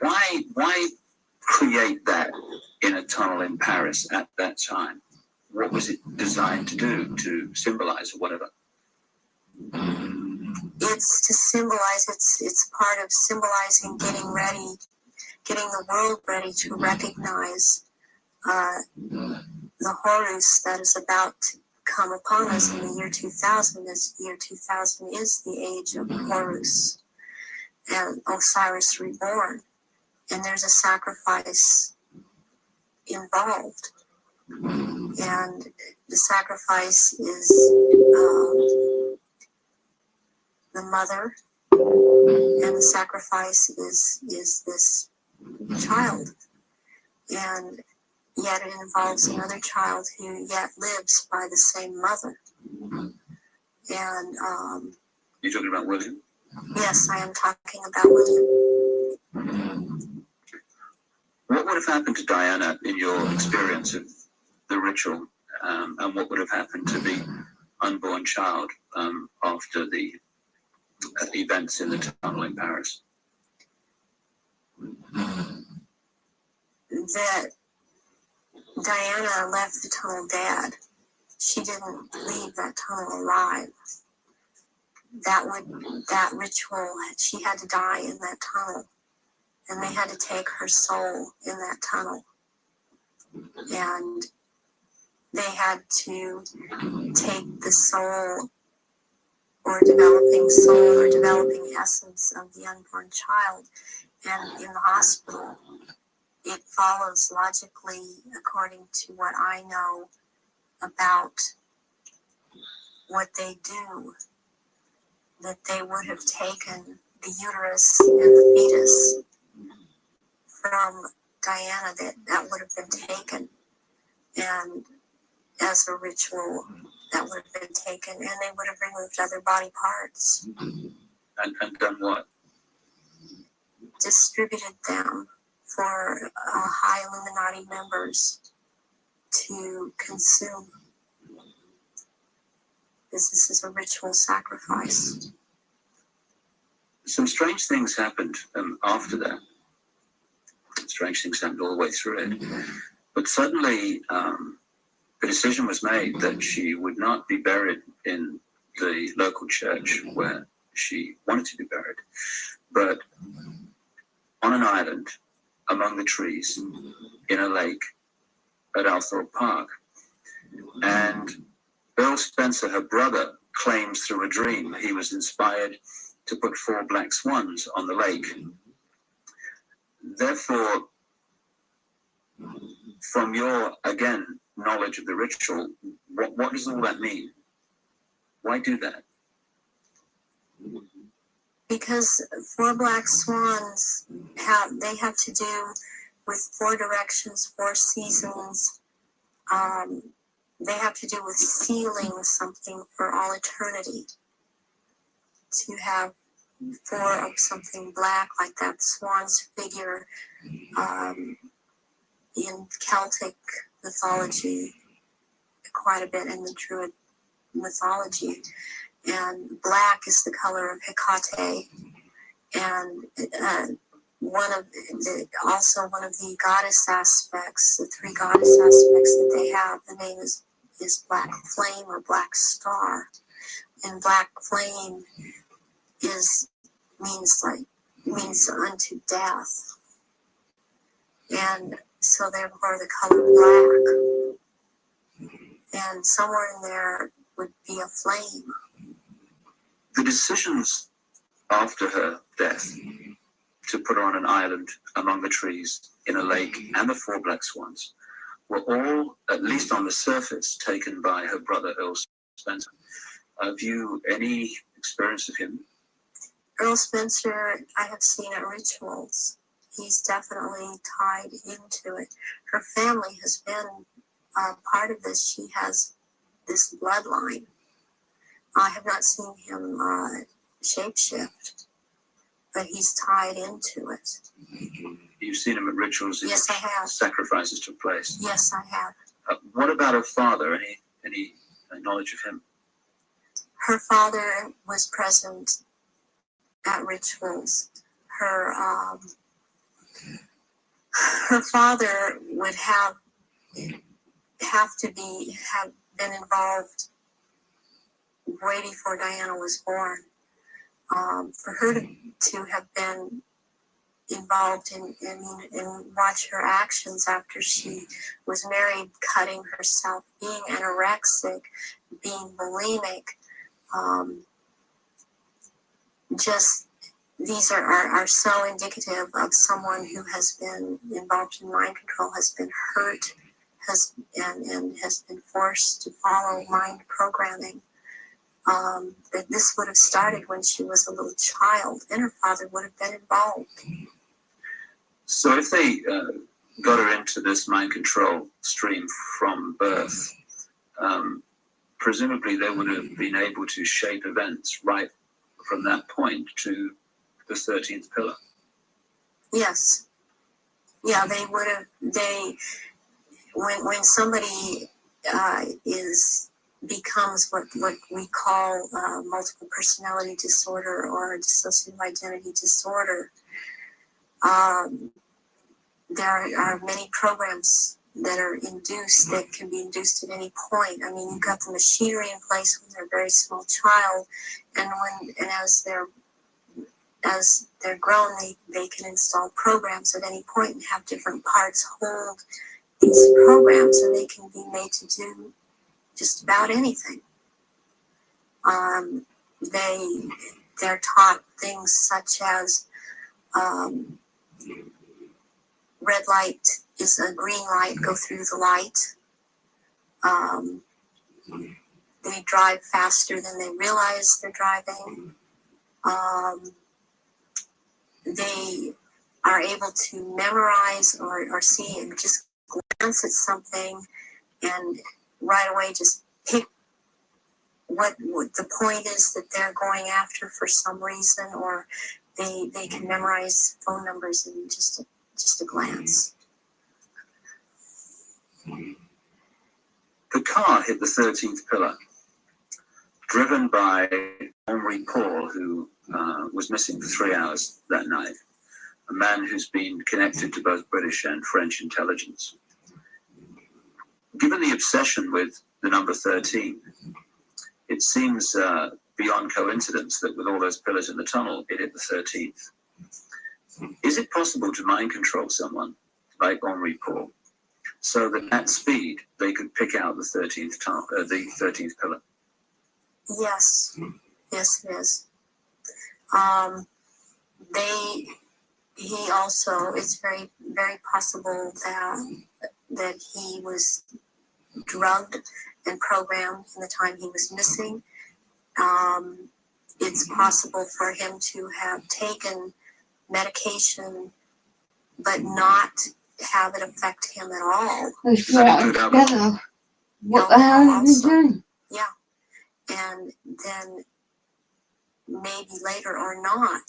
Why create that in a tunnel in Paris at that time? What was it designed to do, to symbolize or whatever?
It's to symbolize, it's part of symbolizing getting the world ready to recognize the Horus that is about to come upon us in the year 2000. This year 2000 is the age of Horus and Osiris reborn. And there's a sacrifice involved. And the sacrifice is the mother, and the sacrifice is this child. And yet it involves another child who yet lives by the same mother. And
you're talking about William?
Yes, I am talking about William.
What would have happened to Diana in your experience of the ritual, and what would have happened to the unborn child after the events in the tunnel in Paris?
That Diana left the tunnel dead. She didn't leave that tunnel alive. That ritual, she had to die in that tunnel. And they had to take her soul in that tunnel. And they had to take the soul or developing essence of the unborn child. And in the hospital, it follows logically according to what I know about what they do, that they would have taken the uterus and the fetus from Diana, that would have been taken, and as a ritual that would have been taken, and they would have removed other body parts.
And done what?
Distributed them for high Illuminati members to consume. This is a ritual sacrifice.
Some strange things happened after that. Strange things happened all the way through it. But suddenly, the decision was made that she would not be buried in the local church where she wanted to be buried, but on an island among the trees in a lake at Althorpe Park. And Earl Spencer, her brother, claims through a dream he was inspired to put 4 black swans on the lake. Therefore, from your, again, knowledge of the ritual, what does all that mean? Why do that?
Because 4 black swans have to do with 4 directions, 4 seasons. They have to do with sealing something for all eternity. To have 4 of something black like that swan's figure in Celtic mythology, quite a bit in the Druid mythology. And black is the color of Hecate, and one of the goddess aspects, the 3 goddess aspects that they have. The name is Black Flame or Black Star, and Black Flame means unto death, and so therefore the color black, and somewhere in there would be a flame.
The decisions after her death to put her on an island among the trees in a lake and the 4 black swans were all, at least on the surface, taken by her brother Earl Spencer. Have you any experience of him?
Earl Spencer, I have seen at rituals. He's definitely tied into it. Her family has been part of this. She has this bloodline. I have not seen him shapeshift, but he's tied into it.
You've seen him at rituals?
Yes, I have.
Sacrifices took place?
Yes, I have.
What about her father? Any knowledge of him?
Her father was present at rituals. Her father would have been involved way before Diana was born. For her to have been involved in watch her actions after she was married, cutting herself, being anorexic, being bulimic, just these are so indicative of someone who has been involved in mind control, has been hurt, has been forced to follow mind programming. That this would have started when she was a little child, and her father would have been involved.
So if they got her into this mind control stream from birth, presumably they would have been able to shape events right from that point to the 13th pillar.
Yes. Yeah, they would have. When somebody becomes what we call multiple personality disorder or dissociative identity disorder, there are many programs that are induced that can be induced at any point. I mean, you've got the machinery in place when they're a very small child, and as they're grown, they can install programs at any point and have different parts hold these programs, and they can be made to do just about anything. They're taught things such as red light is a green light, go through the light. They drive faster than they realize they're driving. They are able to memorize or see and just glance at something and right away just pick what the point is that they're going after for some reason, or they can memorize phone numbers in just a glance.
The car hit the 13th pillar, driven by Henri Paul, who was missing for 3 hours that night, a man who's been connected to both British and French intelligence. Given the obsession with the number 13, it seems beyond coincidence that with all those pillars in the tunnel, it hit the 13th. Is it possible to mind control someone like Henri Paul so that at speed they could pick out the 13th pillar?
Yes, yes, it is. He also, it's very, very possible that he was drugged and programmed in the time he was missing. It's possible for him to have taken medication but not have it affect him at all.
Let's put it together. What the hell have you done?
Yeah. And then maybe later or not,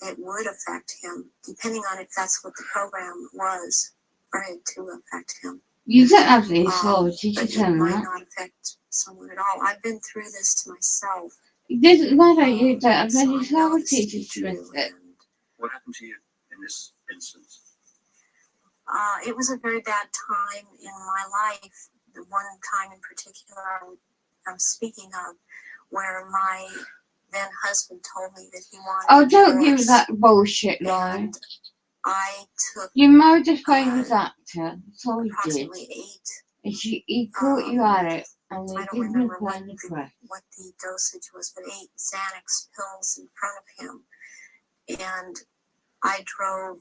it would affect him, depending on if that's what the program was for it to affect him.
You don't have the authority to
But
tell
it might
that.
not affect someone at all. I've been through this myself.
It doesn't matter, you don't have
So
any
I know
authority
this
to
too,
twist it.
and,
What happened to you in this instance?
it was a very bad time in my life. The one time in particular I'm speaking of, where my then husband told me that he wanted
Oh,
a
don't give
divorce,
that bullshit lie.
and I took
You married a famous actor, that's all you did.
approximately 8.
And he caught you at it, and
I
they
don't
didn't
remember
apply the press.
what the dosage was, but 8 Xanax pills in front of him. And I drove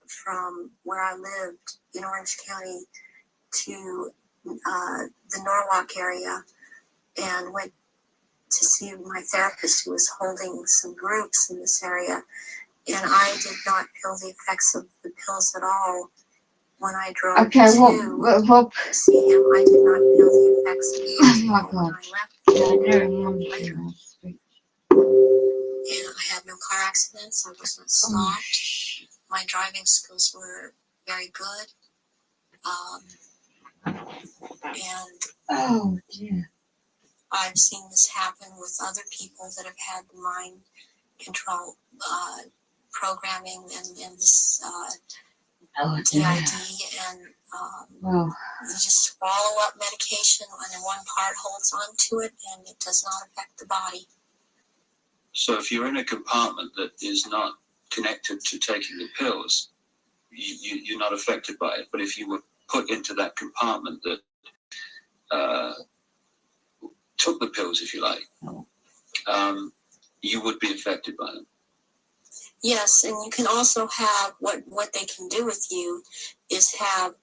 from where I lived in Orange County to the Norwalk area and went to see my therapist who was holding some groups in this area. And I did not feel the effects of the pills at all when I drove
Okay,
to
what?
see him. I did not feel the effects of the
Oh
pills
my
at all when
God.
I left
Yeah,
later. And I had no car accidents. I was not stopped. My driving skills were very good. And
Oh dear.
I've seen this happen with other people that have had mind control programming and this
Oh
DID,
dear.
and
Well,
you just swallow up medication and one part holds on to it and it does not affect the body.
So if you're in a compartment that is not connected to taking the pills, you're not affected by it. But if you were put into that compartment that took the pills, if you like, you would be affected by them.
Yes, and you can also have what they can do with you is have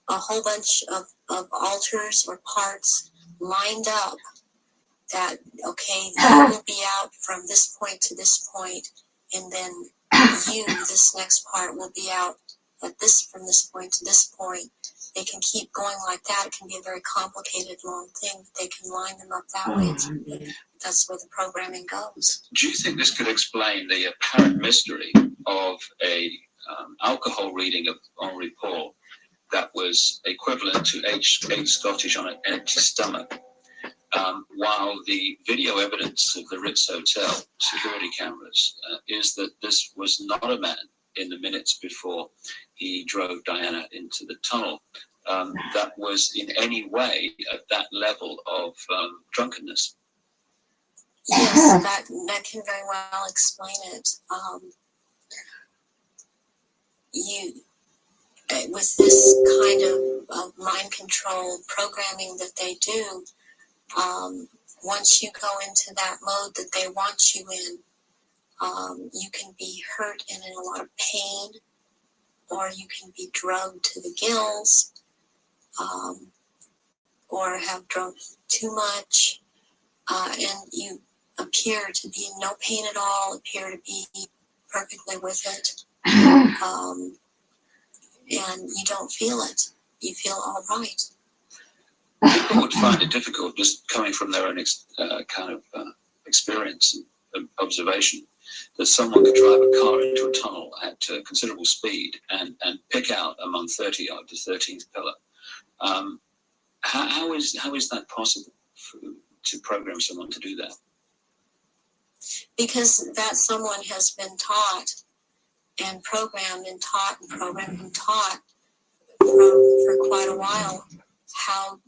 a whole bunch of altars or parts lined up that, okay, you will be out from this point to this point, and then this next part, will be out at from this point to this point. They can keep going like that. It can be a very complicated, long thing, but they can line them up that way. That's where the programming goes.
Do you think this could explain the apparent mystery of a alcohol reading of Henri Paul that was equivalent to 8 Scottish on an empty stomach, while the video evidence of the Ritz Hotel security cameras is that this was not a man in the minutes before he drove Diana into the tunnel that was in any way at that level of drunkenness?
Yes, that can very well explain it. With this kind of mind control programming that they do, once you go into that mode that they want you in, you can be hurt and in a lot of pain. or you can be drugged to the gills, or have drunk too much, and you appear to be in no pain at all, appear to be perfectly with it, and you don't feel it. You feel all right.
People would find it difficult, just coming from their own experience and observation, that someone could drive a car into a tunnel at considerable speed and pick out among 30 of the 13th pillar. How is that possible to program someone to do that?
Because that someone has been taught and programmed and taught and programmed and taught for quite a while how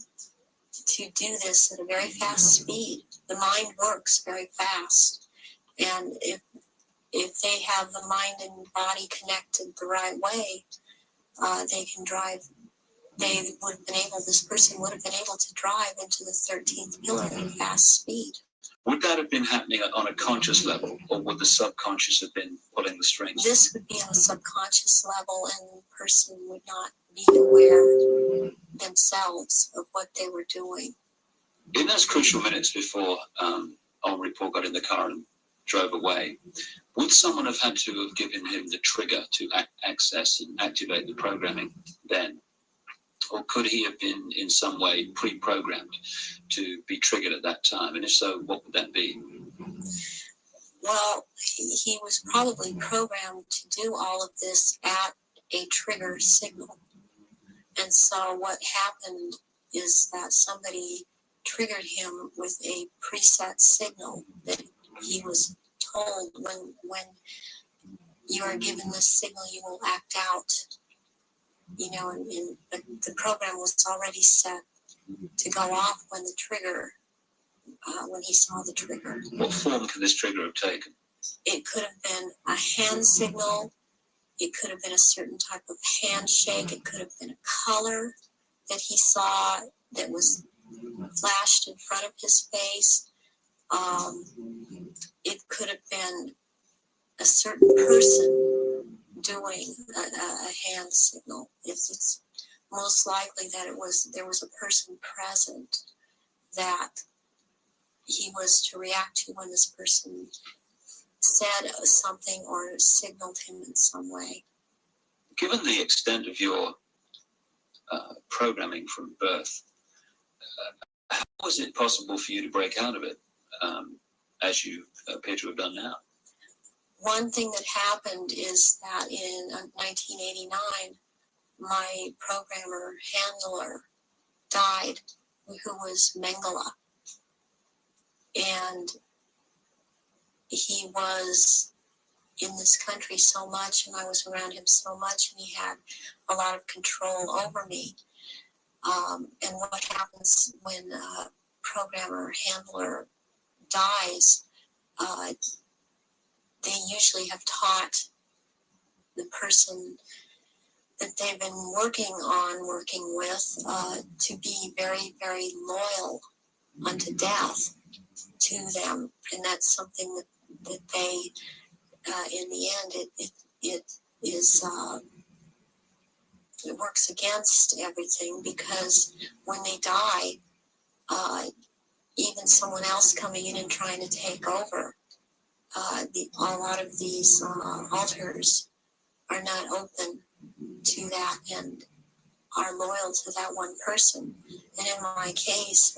to do this at a very fast speed. The mind works very fast, and if they have the mind and body connected the right way, they can drive. They would have been able. This person would have been able to drive into the 13th pillar at a fast speed.
Would that have been happening on a conscious level, or would the subconscious have been pulling the strings?
This would be on a subconscious level, and the person would not be aware themselves of what they were doing.
In those crucial minutes before Henri Paul got in the car and drove away, would someone have had to have given him the trigger to access and activate the programming then? Or could he have been in some way pre-programmed to be triggered at that time? And if so, what would that be?
Well, he was probably programmed to do all of this at a trigger signal. And so what happened is that somebody triggered him with a preset signal that he was told, when you are given this signal, you will act out. You know, and the program was already set to go off when the trigger, when he saw the trigger.
What form could this trigger have taken?
It could have been a hand signal. It could have been a certain type of handshake. It could have been a color that he saw that was flashed in front of his face. It could have been a certain person doing a hand signal. It's most likely that there was a person present that he was to react to when this person said something or signaled him in some way.
Given the extent of your programming from birth, how was it possible for you to break out of it, as you appear to have done now?
One thing that happened is that in 1989, my programmer handler died, who was Mengele. And he was in this country so much, and I was around him so much, and he had a lot of control over me. And what happens when a programmer handler dies, they usually have taught the person that they've been working with, to be very, very loyal unto death to them. And that's something that they, in the end, it works against everything, because when they die, even someone else coming in and trying to take over, a lot of these altars are not open to that and are loyal to that one person. And in my case,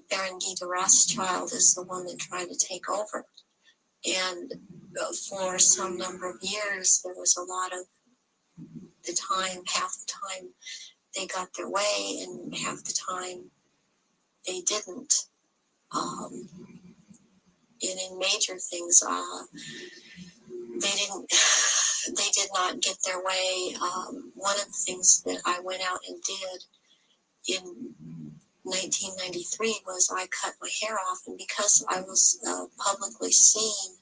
Baron Guy de Rothschild is the one that tried to take over. And for some number of years, there was a lot of the time, half the time they got their way, and half the time they didn't. And in major things, they did not get their way. One of the things that I went out and did in 1993 was I cut my hair off, and because I was publicly seen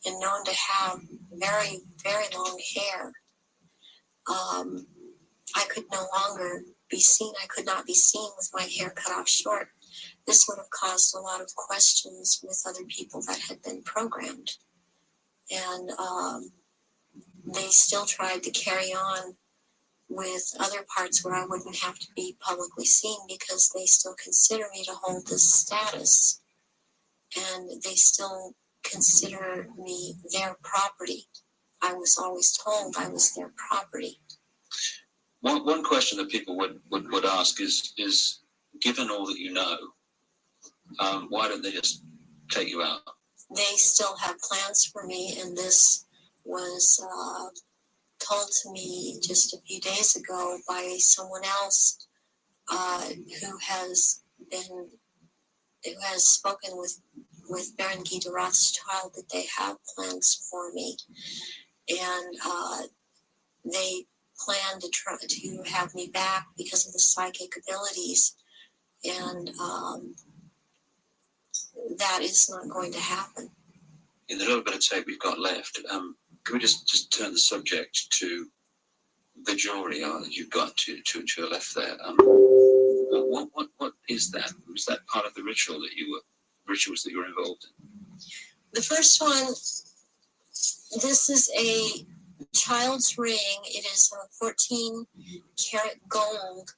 and known to have very, very long hair, I could no longer be seen. I could not be seen with my hair cut off short. This would have caused a lot of questions with other people that had been programmed. And they still tried to carry on with other parts where I wouldn't have to be publicly seen because they still consider me to hold this status, and they still consider me their property. I was always told I was their property.
One question that people would ask is, given all that you know, why don't they just take you out?
They still have plans for me, and this was told to me just a few days ago by someone else who has spoken with Baron Guy de Rothschild that they have plans for me, and they plan to try to have me back because of the psychic abilities, and that is not going to happen.
In the little bit of tape we've got left, can we just turn the subject to the jewelry that you've got to your left there? What is that? Was that part of the rituals that you were involved in?
The first one, this is a child's ring. It is a 14 karat gold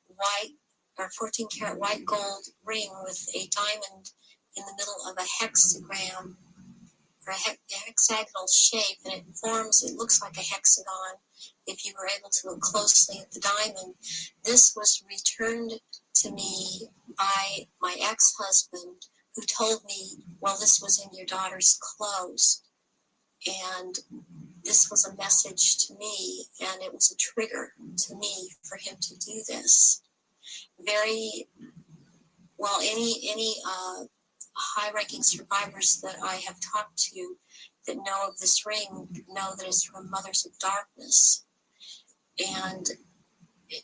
white, or 14 karat white gold ring with a diamond in the middle of a hexagram, or a hexagonal shape, and it looks like a hexagon if you were able to look closely at the diamond. This was returned to me by my ex-husband, who told me, well, this was in your daughter's clothes. And this was a message to me, and it was a trigger to me for him to do this. Very well, any high-ranking survivors that I have talked to that know of this ring know that it's from Mothers of Darkness. And it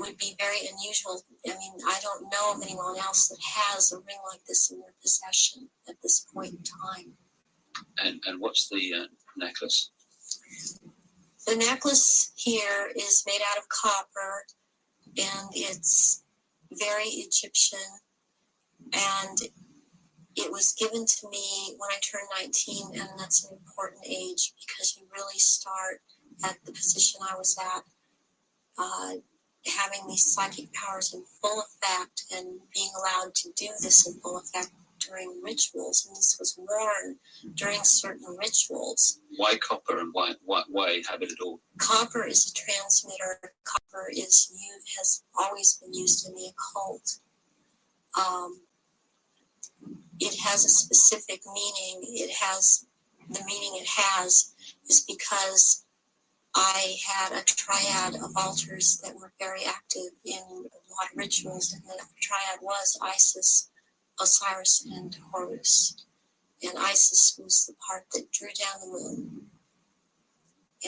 would be very unusual. I mean, I don't know of anyone else that has a ring like this in their possession at this point in time.
And what's the necklace?
The necklace here is made out of copper, and it's very Egyptian, and it was given to me when I turned 19, and that's an important age because you really start at the position I was at, having these psychic powers in full effect and being allowed to do this in full effect during rituals, and this was worn during certain rituals.
Why copper, and why have it at all?
Copper is a transmitter. Copper has always been used in the occult. It has a specific meaning. The meaning it has is because I had a triad of altars that were very active in a lot of rituals, and the triad was Isis, Osiris, and Horus. And Isis was the part that drew down the moon,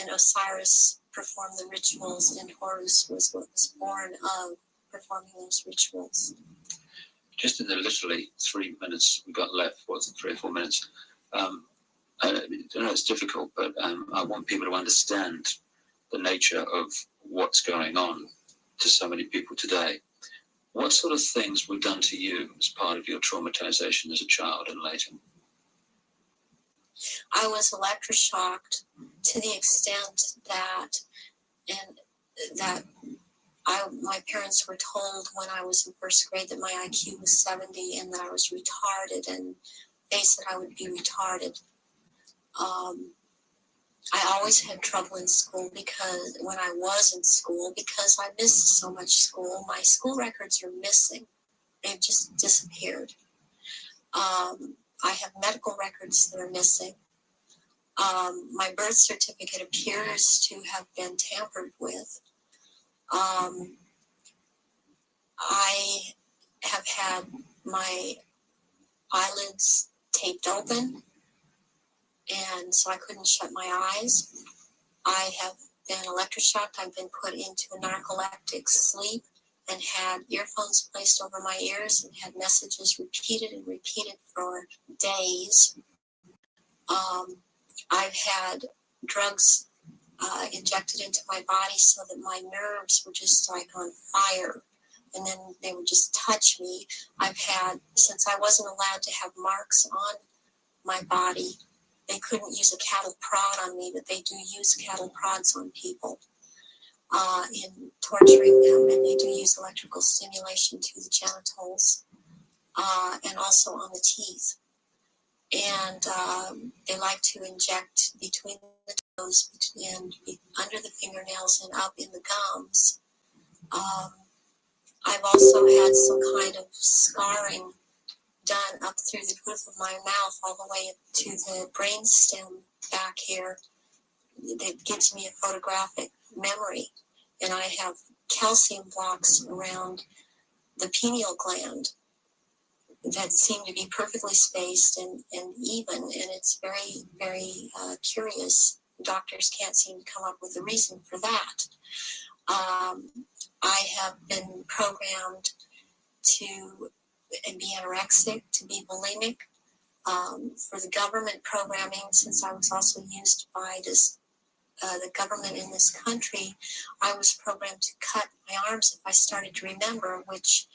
and Osiris performed the rituals, and Horus was what was born of performing those rituals.
Just in the literally 3 minutes we've got left, 3 or 4 minutes, I know it's difficult, but I want people to understand the nature of what's going on to so many people today. What sort of things were done to you as part of your traumatization as a child and later?
I was electroshocked to the extent that my parents were told when I was in first grade that my IQ was 70 and that I was retarded, and they said I would be retarded. I always had trouble in school because when I was in school, because I missed so much school. My school records are missing. They've just disappeared. I have medical records that are missing. My birth certificate appears to have been tampered with. I have had my eyelids taped open, and so I couldn't shut my eyes. I have been electroshocked. I've been put into a narcoleptic sleep and had earphones placed over my ears and had messages repeated and repeated for days. I've had drugs injected into my body so that my nerves were just like on fire, and then they would just touch me. I've had, since I wasn't allowed to have marks on my body, they couldn't use a cattle prod on me, but they do use cattle prods on people in torturing them, and they do use electrical stimulation to the genitals and also on the teeth. And they like to inject between the toes and under the fingernails and up in the gums. I've also had some kind of scarring done up through the roof of my mouth all the way to the brain stem back here. That gives me a photographic memory. And I have calcium blocks around the pineal gland that seem to be perfectly spaced and even, and it's very, very curious. Doctors can't seem to come up with a reason for that. I have been programmed to be anorexic, to be bulimic. For the government programming, since I was also used by the government in this country, I was programmed to cut my arms if I started to remember, which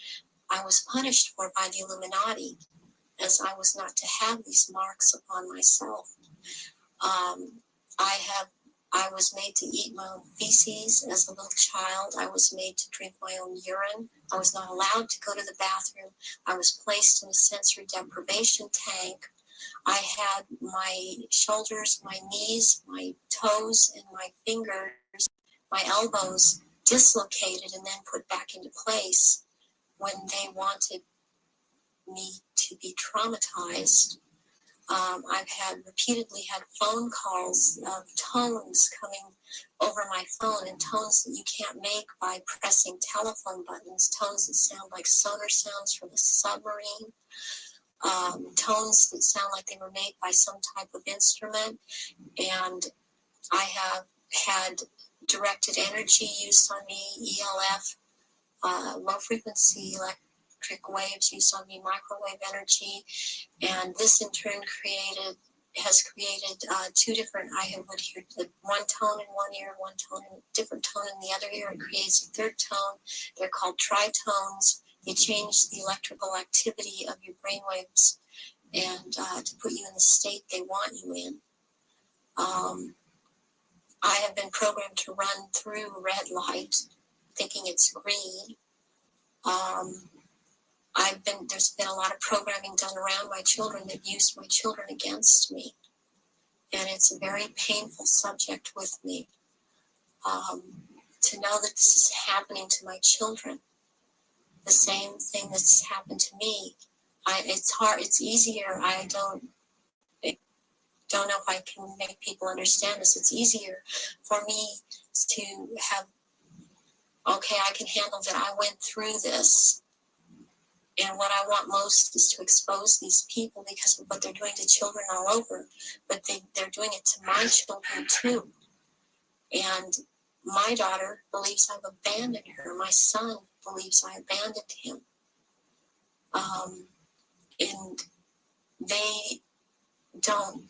I was punished for by the Illuminati, as I was not to have these marks upon myself. I was made to eat my own feces as a little child. I was made to drink my own urine. I was not allowed to go to the bathroom. I was placed in a sensory deprivation tank. I had my shoulders, my knees, my toes, and my fingers, my elbows dislocated and then put back into place when they wanted me to be traumatized. I've repeatedly had phone calls of tones coming over my phone, and tones that you can't make by pressing telephone buttons, tones that sound like sonar sounds from a submarine, tones that sound like they were made by some type of instrument. And I have had directed energy used on me, ELF, low frequency electric waves used on me, microwave energy, and this in turn has created two different, I would hear one tone in one ear, one tone in different tone in the other ear. It creates a third tone. They're called tritones. They change the electrical activity of your brainwaves and to put you in the state they want you in. I have been programmed to run through red light, thinking it's green. There's been a lot of programming done around my children that used my children against me. And it's a very painful subject with me to know that this is happening to my children. The same thing that's happened to me. It's hard, it's easier. I don't know if I can make people understand this. It's easier for me to have, okay, I can handle that I went through this. And what I want most is to expose these people because of what they're doing to children all over. But they're doing it to my children too. And my daughter believes I've abandoned her. My son believes I abandoned him. And they don't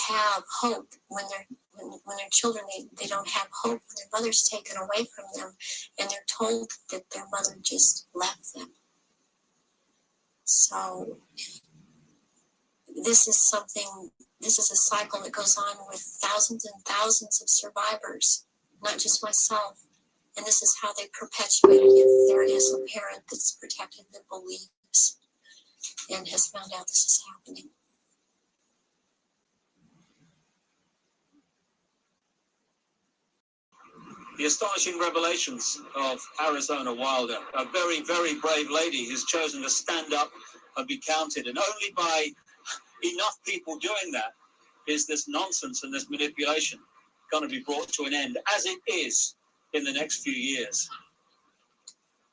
have hope when they're children. They don't have hope when their mother's taken away from them and they're told that their mother just left them. So this is a cycle that goes on with thousands and thousands of survivors, not just myself. And this is how they perpetuate it if there is a parent that's protected that believes and has found out this is happening.
The astonishing revelations of Arizona Wilder, a very, very brave lady who's chosen to stand up and be counted. And only by enough people doing that is this nonsense and this manipulation going to be brought to an end, as it is in the next few years.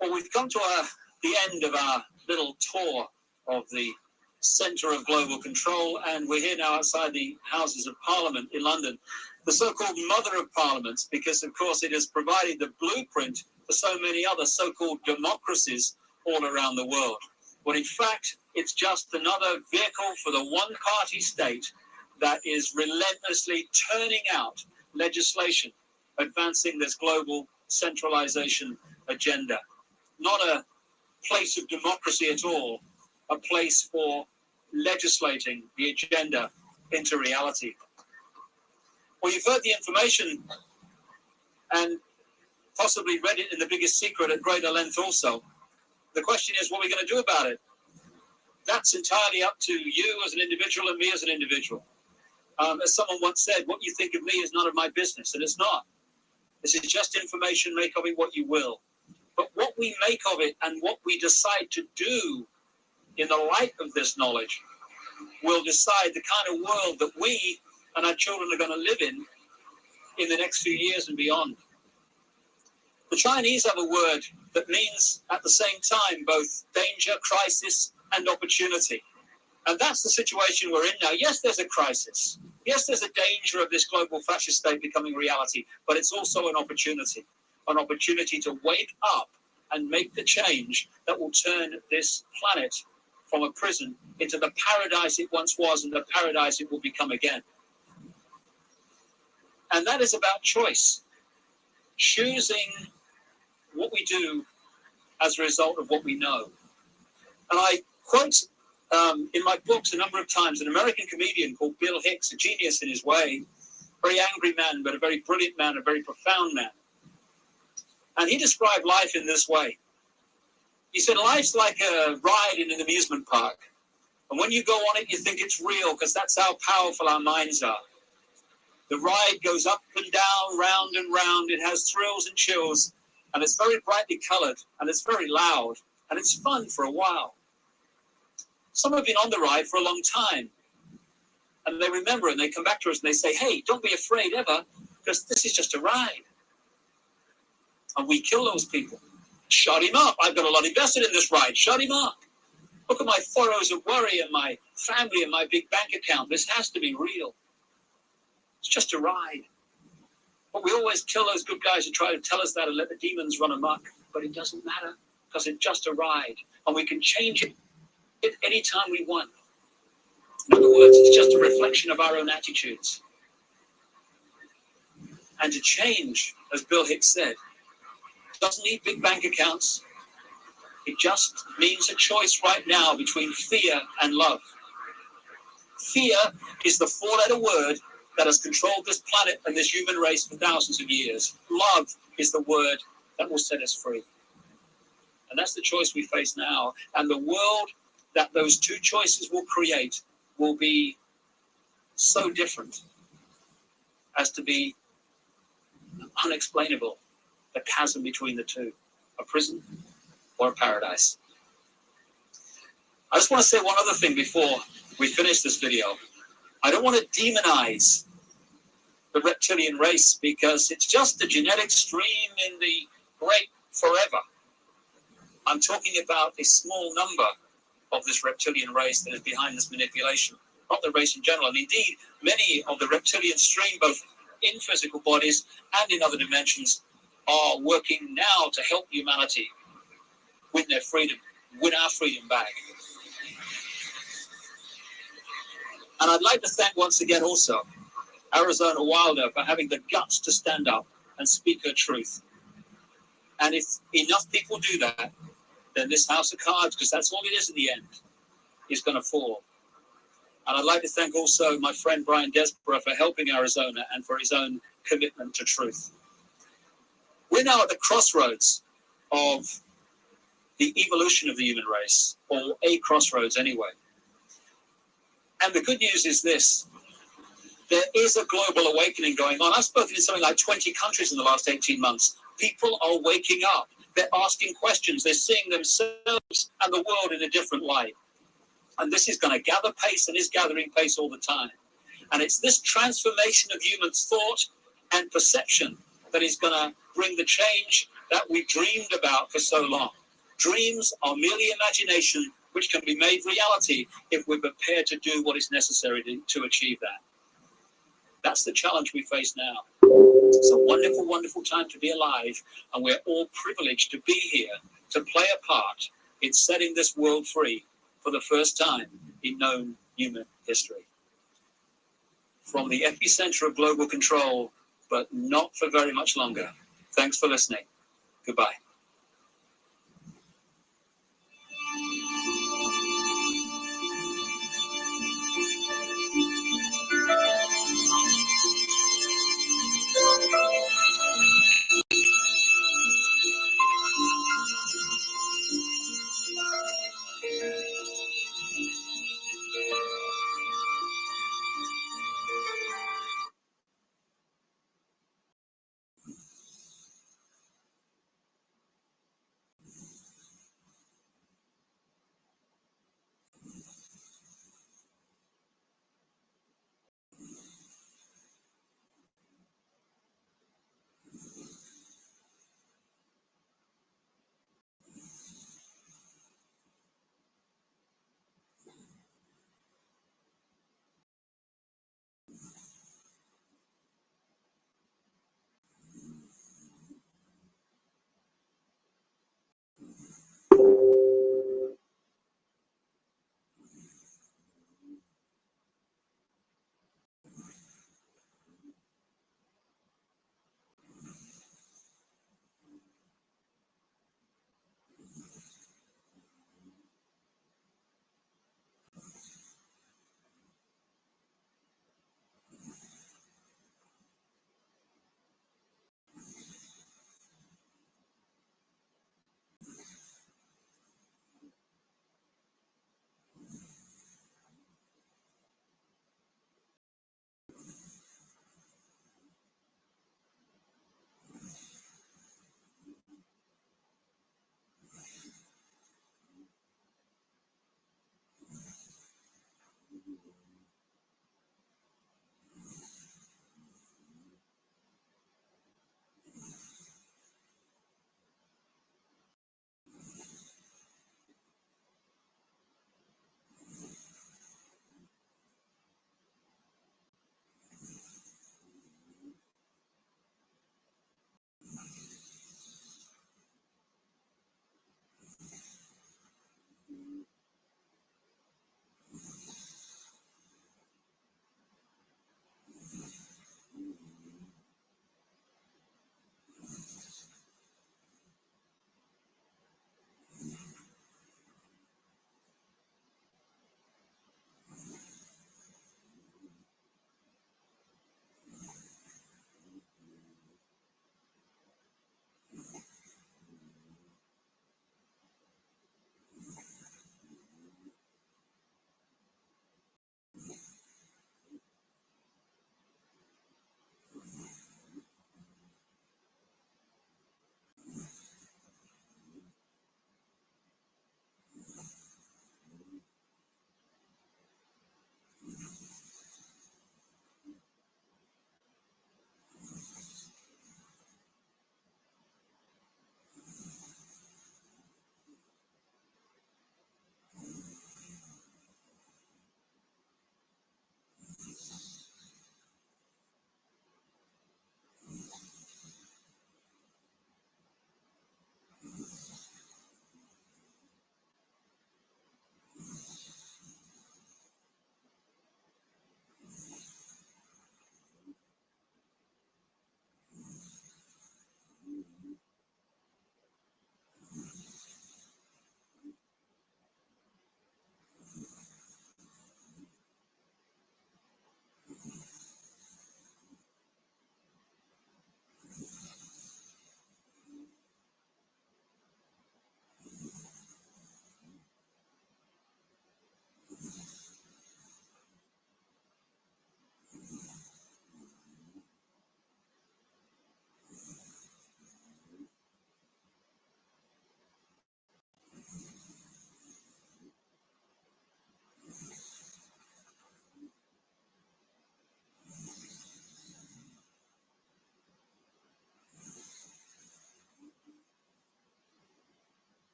Well, we've come to the end of our little tour of the Centre of Global Control, and we're here now outside the Houses of Parliament in London, the so-called mother of parliaments, because of course it has provided the blueprint for so many other so-called democracies all around the world. When in fact, it's just another vehicle for the one-party state that is relentlessly turning out legislation, advancing this global centralization agenda. Not a place of democracy at all, a place for legislating the agenda into reality. Well, you've heard the information and possibly read it in The Biggest Secret at greater length also. The question is, what are we going to do about it? That's entirely up to you as an individual and me as an individual. As someone once said, what you think of me is none of my business, and it's not. This is just information, make of it what you will. But what we make of it and what we decide to do in the light of this knowledge will decide the kind of world that we and our children are going to live in the next few years and beyond. The Chinese have a word that means at the same time both danger, crisis, and opportunity. And that's the situation we're in now. Yes, there's a crisis. Yes, there's a danger of this global fascist state becoming reality, but it's also an opportunity to wake up and make the change that will turn this planet from a prison into the paradise it once was and the paradise it will become again. And that is about choice. Choosing what we do as a result of what we know. And I quote in my books a number of times an American comedian called Bill Hicks, a genius in his way, very angry man, but a very brilliant man, a very profound man. And he described life in this way. He said, life's like a ride in an amusement park. And when you go on it, you think it's real because that's how powerful our minds are. The ride goes up and down, round and round. It has thrills and chills. And it's very brightly colored. And it's very loud. And it's fun for a while. Some have been on the ride for a long time. And they remember and they come back to us and they say, hey, don't be afraid ever, because this is just a ride. And we kill those people. Shut him up. I've got a lot invested in this ride. Shut him up. Look at my furrows of worry and my family and my big bank account. This has to be real. It's just a ride. But we always kill those good guys who try to tell us that and let the demons run amok. But it doesn't matter because it's just a ride. And we can change it anytime we want. In other words, it's just a reflection of our own attitudes. And to change, as Bill Hicks said, doesn't need big bank accounts. It just means a choice right now between fear and love. Fear is the four-letter word that has controlled this planet and this human race for thousands of years. Love is the word that will set us free. And that's the choice we face now. And the world that those two choices will create will be so different as to be unexplainable. The chasm between the two, a prison or a paradise. I just want to say one other thing before we finish this video. I don't want to demonize the reptilian race because it's just a genetic stream in the great forever. I'm talking about a small number of this reptilian race that is behind this manipulation, not the race in general. And indeed, many of the reptilian stream, both in physical bodies and in other dimensions, are working now to help humanity win their freedom, win our freedom back. And I'd like to thank once again also Arizona Wilder for having the guts to stand up and speak her truth. And if enough people do that, then this house of cards, because that's all it is in the end, is going to fall. And I'd like to thank also my friend Brian Desborough for helping Arizona and for his own commitment to truth. We're now at the crossroads of the evolution of the human race, or a crossroads anyway. And the good news is this. There is a global awakening going on. I've spoken in something like 20 countries in the last 18 months. People are waking up. They're asking questions. They're seeing themselves and the world in a different light. And this is going to gather pace and is gathering pace all the time. And it's this transformation of human thought and perception that is going to bring the change that we dreamed about for so long. Dreams are merely imagination, which can be made reality if we're prepared to do what is necessary to achieve that. That's the challenge we face now. It's a wonderful, wonderful time to be alive, and we're all privileged to be here to play a part in setting this world free for the first time in known human history. From the epicenter of global control, but not for very much longer. Thanks for listening. Goodbye.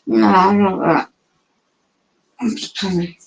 No, I love that. I'm sorry.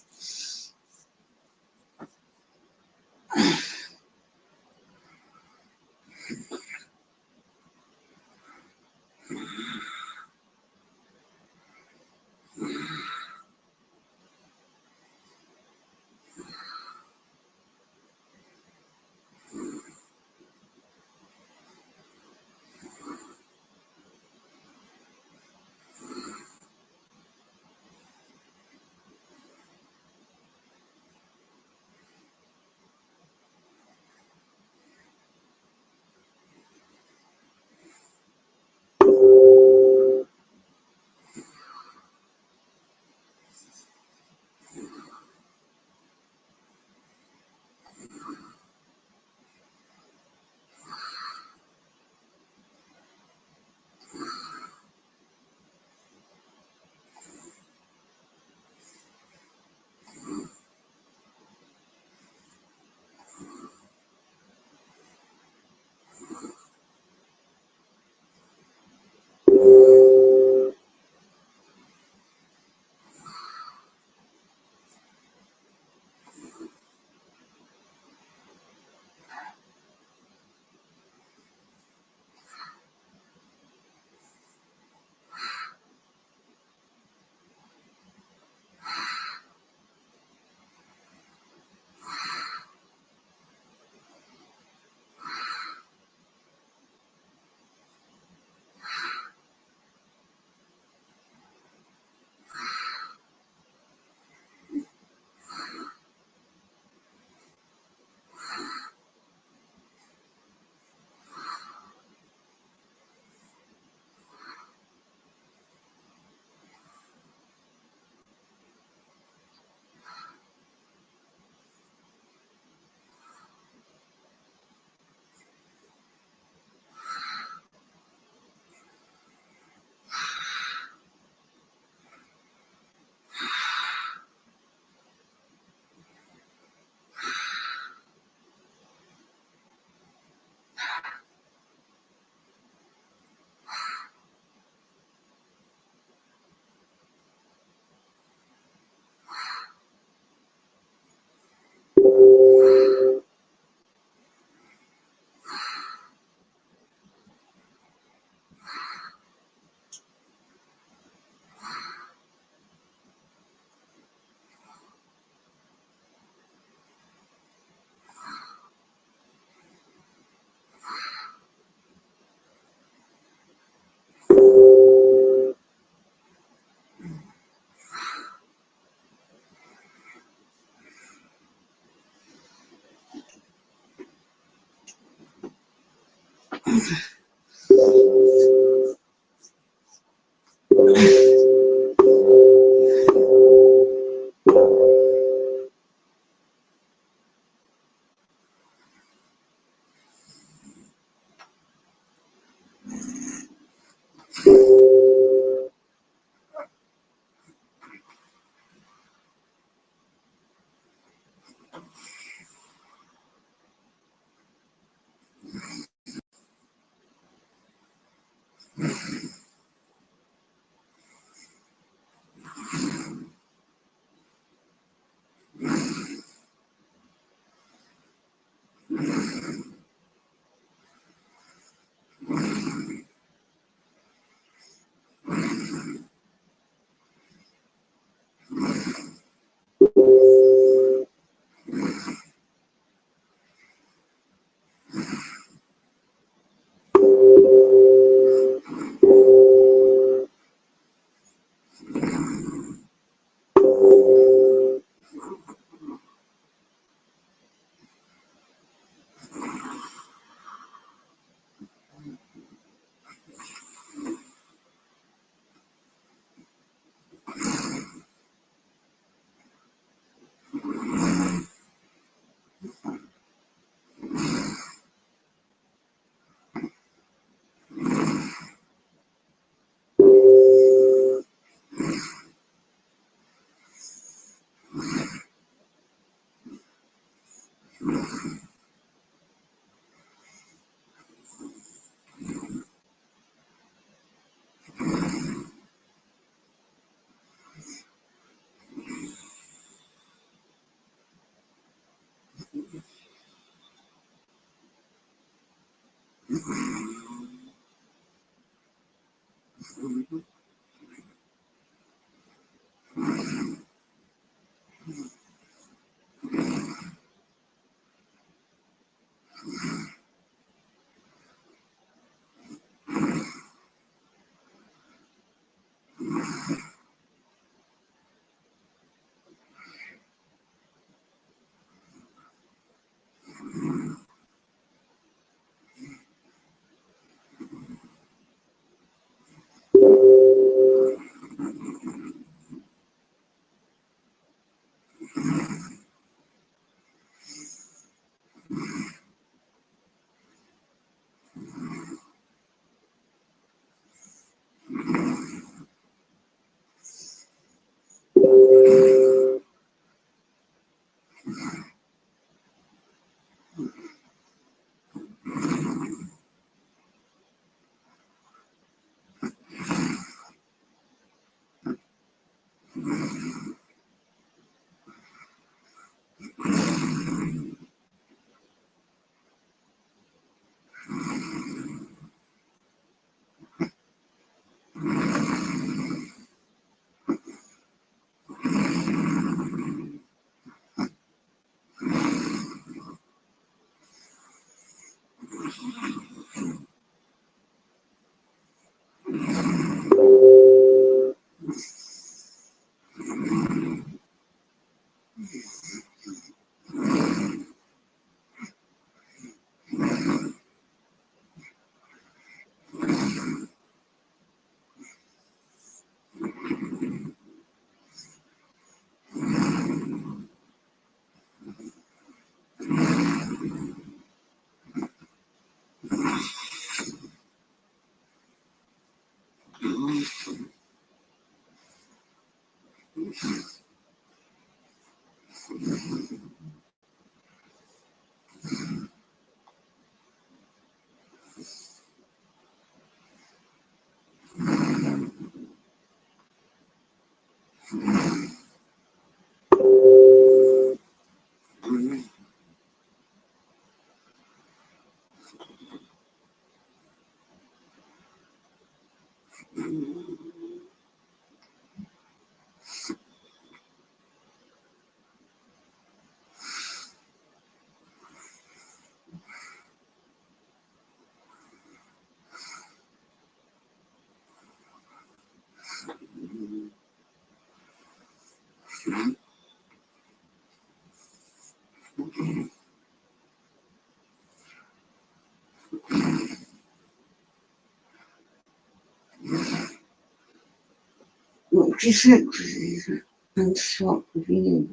Multi-sexes and swap views.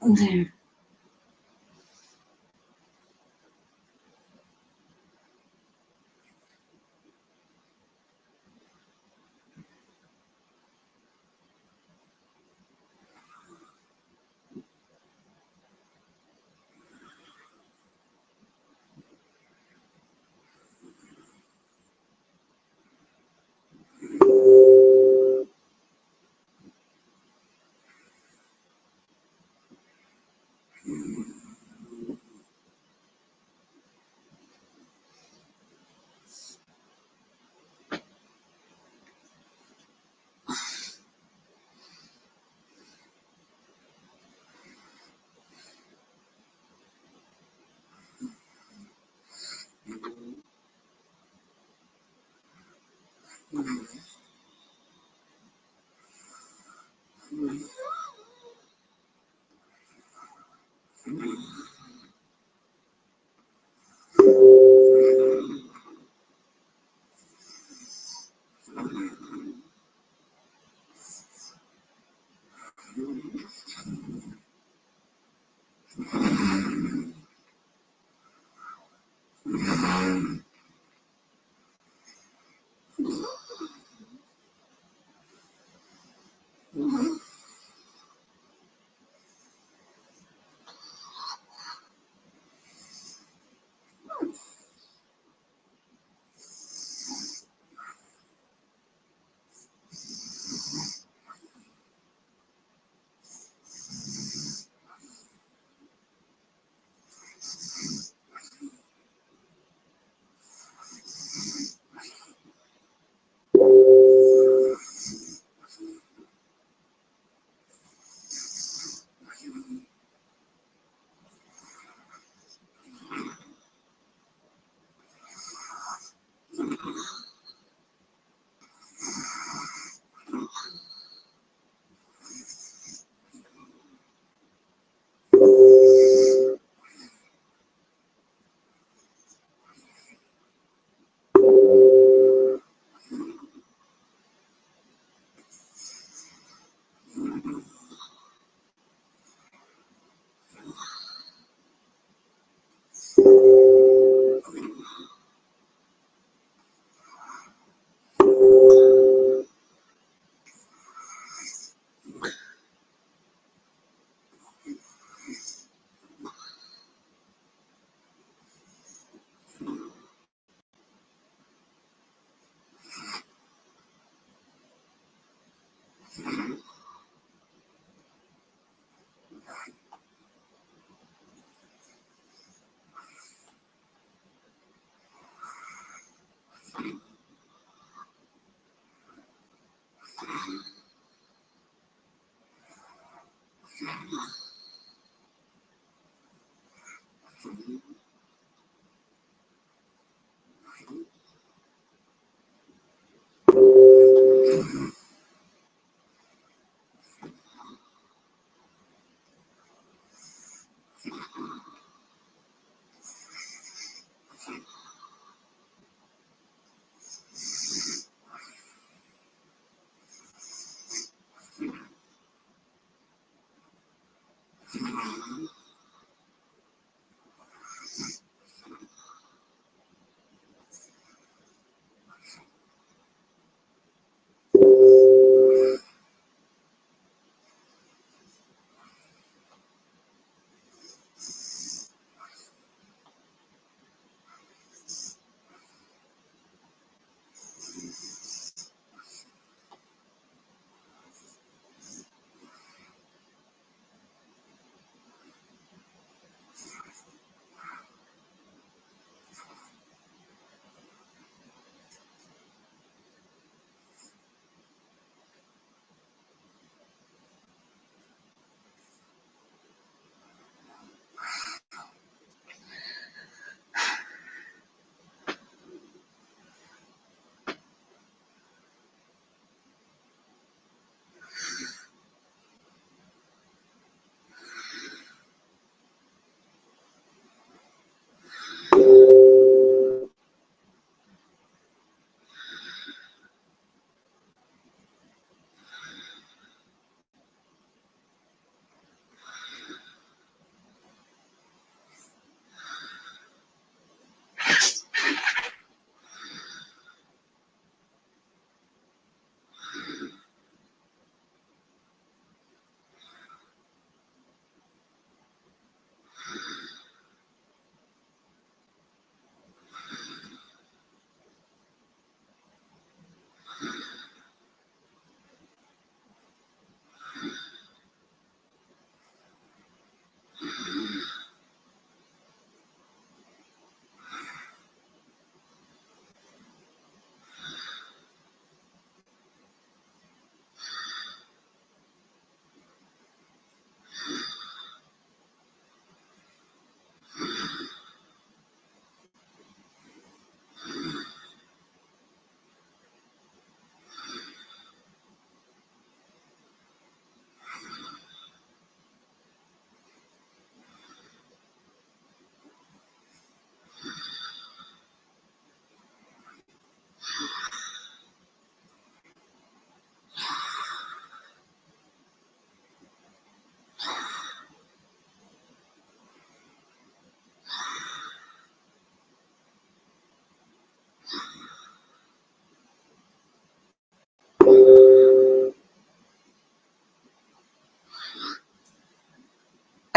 There.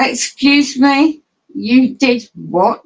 Excuse me? You did what?